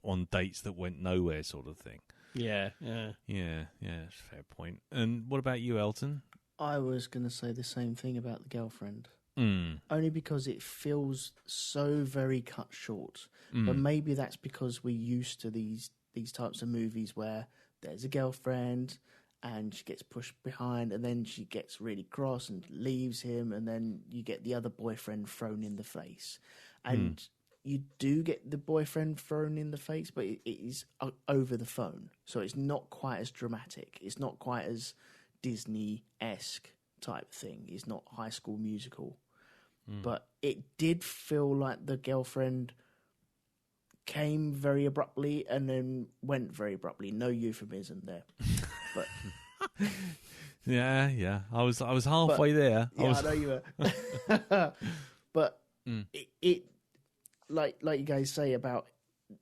on dates that went nowhere, sort of thing. Yeah. It's a fair point. And what about you, Elton? I was going to say the same thing about the girlfriend. Only because it feels so very cut short. But maybe that's because we're used to these types of movies where there's a girlfriend and she gets pushed behind, and then she gets really cross and leaves him, and then you get the other boyfriend thrown in the face. And you do get the boyfriend thrown in the face, but it is over the phone. So it's not quite as dramatic. It's not quite as Disney-esque type thing. It's not High School Musical. But it did feel like the girlfriend came very abruptly and then went very abruptly. No euphemism there. But yeah. I was halfway there. I know you were. But it like you guys say about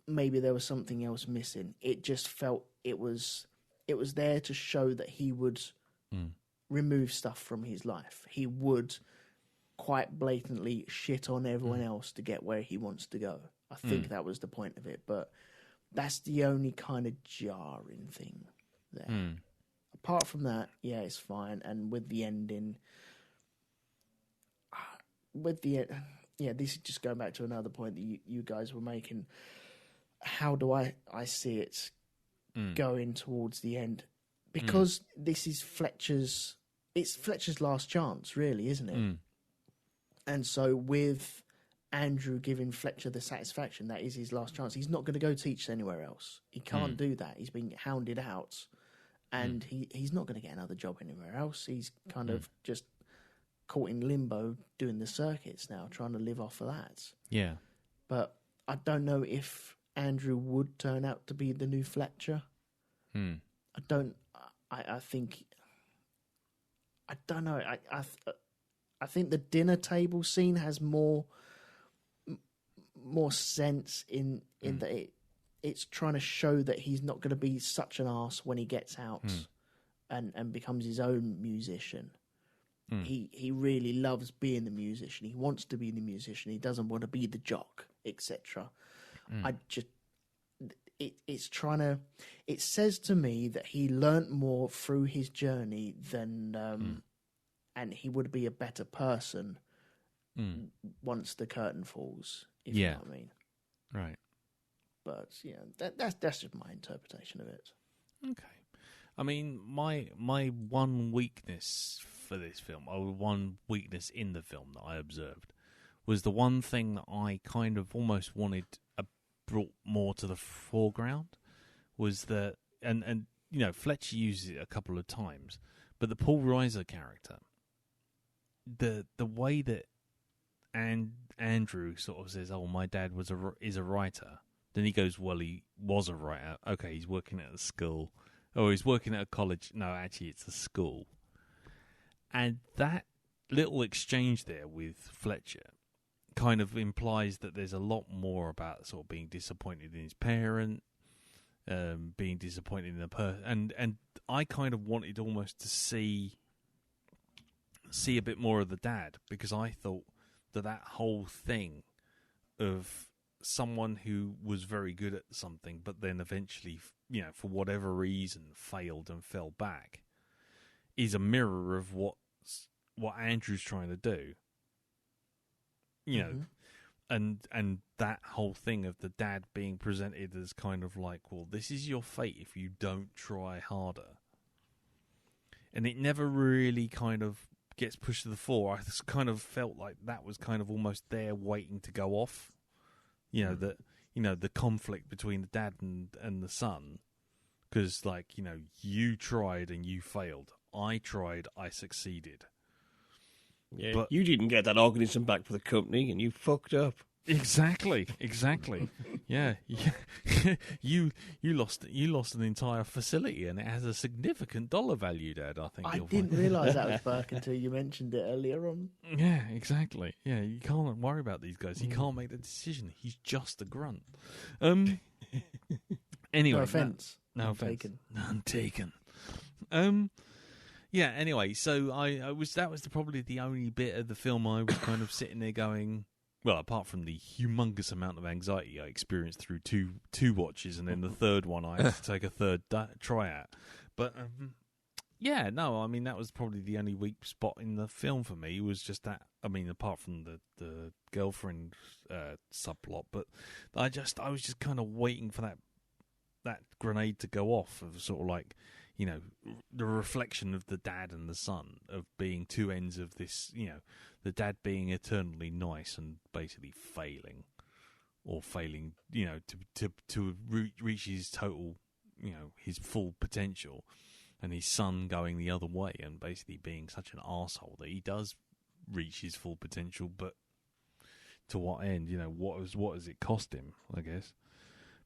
maybe there was something else missing. It just felt it was there to show that he would remove stuff from his life. He would quite blatantly shit on everyone else to get where he wants to go. I think that was the point of it, but that's the only kind of jarring thing there. Apart from that, yeah, it's fine. And with the ending, this is just going back to another point that you guys were making. How do I see it going towards the end? Because this is Fletcher's last chance, really, isn't it? And so with Andrew giving Fletcher the satisfaction that is his last chance, he's not going to go teach anywhere else. He can't do that. He's been hounded out, and he's not going to get another job anywhere else. He's kind of just caught in limbo doing the circuits now, trying to live off of that. Yeah. But I don't know if Andrew would turn out to be the new Fletcher. I don't know. I think the dinner table scene has more sense in that it's trying to show that he's not going to be such an arse when he gets out and becomes his own musician. He really loves being the musician. He wants to be the musician. He doesn't want to be the jock, etc. It's trying to. It says to me that he learnt more through his journey than, and he would be a better person once the curtain falls. If you know what I mean. Right. But yeah, that's just my interpretation of it. Okay. I mean, my one weakness for this film, or one weakness in the film that I observed, was the one thing that I kind of almost wanted brought more to the foreground, was that, and you know, Fletcher uses it a couple of times, but the Paul Reiser character, the way that Andrew sort of says, "Oh, my dad is a writer," then he goes, "Well, he was a writer. Okay, he's working at a school." Oh, he's working at a college. No, actually, it's a school. And that little exchange there with Fletcher kind of implies that there's a lot more about sort of being disappointed in his parent, being disappointed in the person. And I kind of wanted almost to see a bit more of the dad, because I thought that whole thing of someone who was very good at something but then eventually, you know, for whatever reason failed and fell back, is a mirror of what Andrew's trying to do, you know. And that whole thing of the dad being presented as kind of like, well, this is your fate if you don't try harder, and it never really kind of gets pushed to the fore. I just kind of felt like that was kind of almost there waiting to go off. You know, that, you know, the conflict between the dad and the son, because, like, you know, you tried and you failed. I tried, I succeeded. Yeah, but you didn't get that organism back for the company, and you fucked up. Exactly. Yeah. You lost an entire facility, and it has a significant dollar value, Dad. I think I didn't realise that was Burke until you mentioned it earlier on. Yeah, exactly. Yeah, you can't worry about these guys. He can't make the decision. He's just a grunt. Anyway, no offence. No offence. None taken. Yeah. Anyway, so that was probably the only bit of the film I was kind of sitting there going, well, apart from the humongous amount of anxiety I experienced through two watches, and then the third one I had to take a third try at. But yeah, no, I mean, that was probably the only weak spot in the film for me, was just that. I mean, apart from the girlfriend subplot, but I was just kind of waiting for that grenade to go off, of sort of like, you know, the reflection of the dad and the son, of being two ends of this, you know, the dad being eternally nice and basically failing, you know, to reach his total, you know, his full potential, and his son going the other way and basically being such an arsehole that he does reach his full potential, but to what end? You know, what has it cost him, I guess.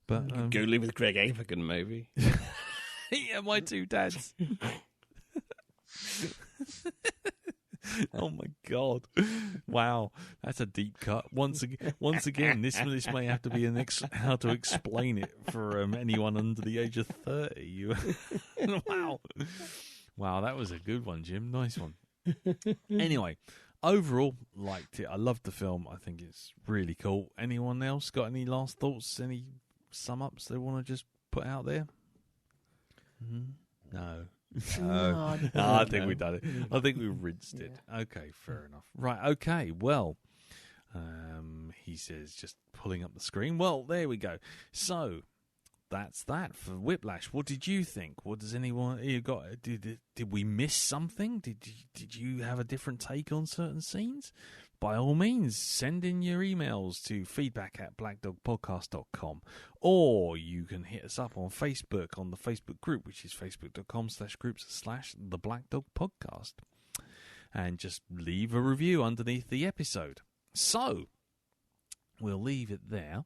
But go live with Greg Avergan, maybe. Yeah, my two dads. Oh my God! Wow, that's a deep cut. Once again, this may have to be how to explain it for anyone under the age of 30. Wow, that was a good one, Jim. Nice one. Anyway, overall, liked it. I loved the film. I think it's really cool. Anyone else got any last thoughts? Any sum-ups they want to just put out there? No. No, I think we've done it. I think we've rinsed it. Okay, fair enough. Right, okay, well, he says, just pulling up the screen. Well, there we go. So, that's that for Whiplash. What did you think? What does anyone... Did we miss something? Did you have a different take on certain scenes? By all means, send in your emails to feedback@blackdogpodcast.com, or you can hit us up on Facebook, on the Facebook group, which is facebook.com/groups/theblackdogpodcast, and just leave a review underneath the episode. So, we'll leave it there,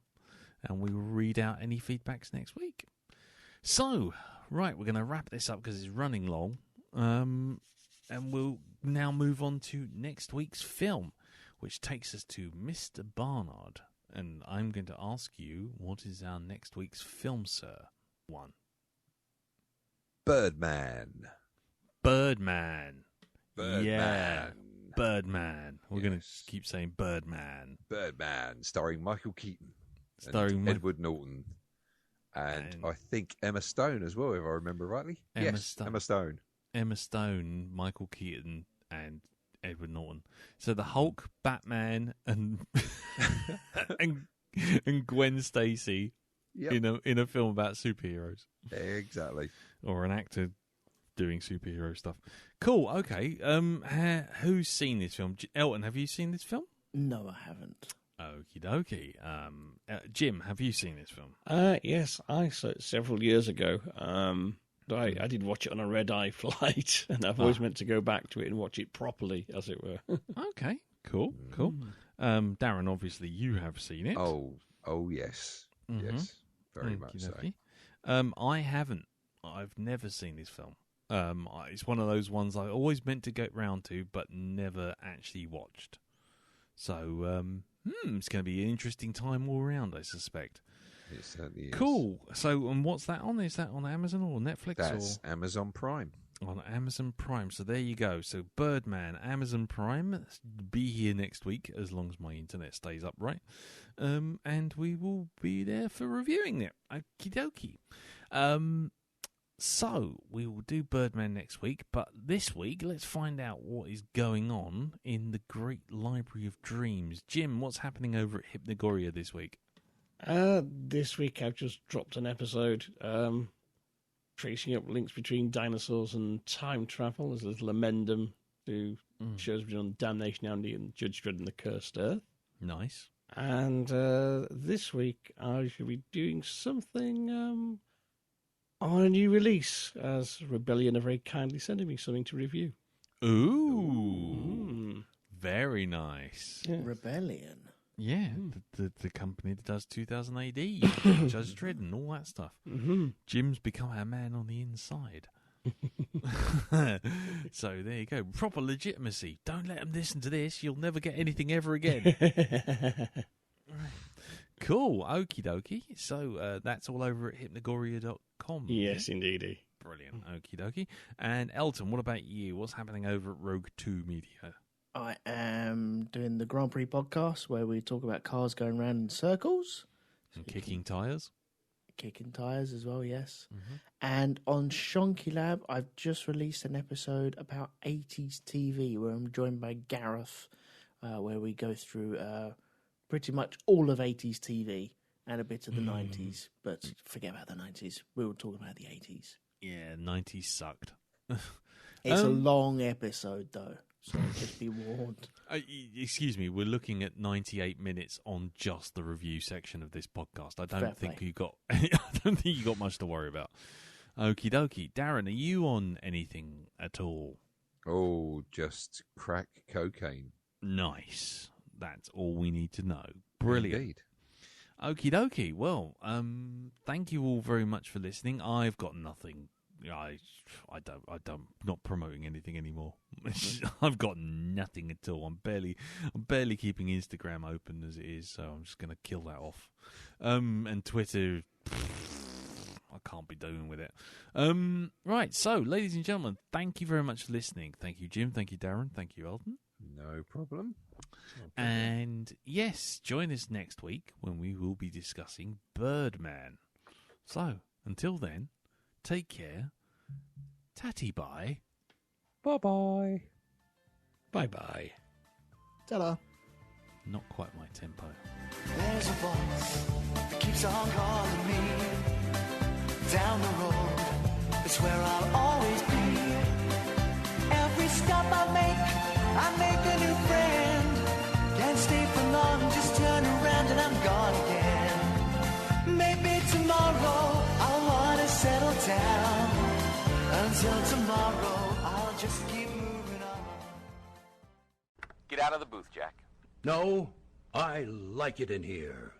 and we will read out any feedbacks next week. So, right, we're going to wrap this up because it's running long, and we'll now move on to next week's film, which takes us to Mr. Barnard. And I'm going to ask you, what is our next week's film, sir? 1. Birdman. Birdman. Birdman. Yeah, Birdman. We're going to Yes. keep saying Birdman. Birdman, starring Michael Keaton. Starring and Edward Norton. And I think Emma Stone as well, if I remember rightly. Emma Stone. Emma Stone, Michael Keaton, and Edward Norton. So the Hulk, Batman, and and Gwen Stacy in a film about superheroes. Exactly. Or an actor doing superhero stuff. Cool. Okay. Who's seen this film? Elton, have you seen this film? No, I haven't. Okie dokie. Jim, have you seen this film? Yes, I saw it several years ago. I did watch it on a red-eye flight, and I've always meant to go back to it and watch it properly, as it were. Okay, cool. Darren, obviously you have seen it. Oh yes. Mm-hmm. Yes, very much so. I haven't. I've never seen this film. It's one of those ones I always meant to get round to, but never actually watched. So, it's going to be an interesting time all around, I suspect. It certainly is. Cool. So, and what's that on? Is that on Amazon or Netflix? That's Amazon Prime. On Amazon Prime. So there you go. So Birdman, Amazon Prime. Be here next week, as long as my internet stays upright. And we will be there for reviewing it. Okie dokie. So we will do Birdman next week, but this week let's find out what is going on in the Great Library of Dreams. Jim, what's happening over at Hypnagoria this week? This week I've just dropped an episode tracing up links between dinosaurs and time travel. There's a little amendum to shows on Damnation Alley and Judge Dredd and the Cursed Earth. Nice. And this week I shall be doing something on a new release, as Rebellion are very kindly sending me something to review. Ooh. Very nice. Yeah. Rebellion. Yeah, the company that does 2000 AD, Judge Dredd and all that stuff. Mm-hmm. Jim's become our man on the inside. So there you go. Proper legitimacy. Don't let them listen to this. You'll never get anything ever again. Cool. Okie dokie. So that's all over at hypnagoria.com. Yes, indeedy. Brilliant. Okie dokie. And Elton, what about you? What's happening over at Rogue 2 Media? I am doing the Grand Prix podcast where we talk about cars going round in circles. And kicking tyres? Kicking tyres as well, yes. Mm-hmm. And on Shonky Lab, I've just released an episode about 80s TV where I'm joined by Gareth, where we go through pretty much all of 80s TV and a bit of the 90s. But forget about the 90s. We will talk about the 80s. Yeah, 90s sucked. It's a long episode, though. So just be warned. Excuse me, we're looking at 98 minutes on just the review section of this podcast. I don't think you got much to worry about. Okie dokie. Darren, are you on anything at all? Oh, just crack cocaine. Nice. That's all we need to know. Brilliant. Indeed. Okie dokie. Well, thank you all very much for listening. I've got nothing. I don't not promoting anything anymore. I've got nothing at all. I'm barely keeping Instagram open as it is, so I'm just going to kill that off. And Twitter, I can't be doing with it. Right, so, ladies and gentlemen, thank you very much for listening. Thank you, Jim. Thank you, Darren. Thank you, Elton. No problem. And, yes, join us next week when we will be discussing Birdman. So, until then, take care. Tatty bye. Bye-bye. Bye-bye. Ta-da. Not quite my tempo. There's a voice that keeps on calling me. Down the road, it's where I'll always be. Every stop I make a new friend. Can't stay for long, just turn around and I'm gone again. Maybe tomorrow I'll want to settle down. Until tomorrow, I'll just keep moving on. Get out of the booth, Jack. No, I like it in here.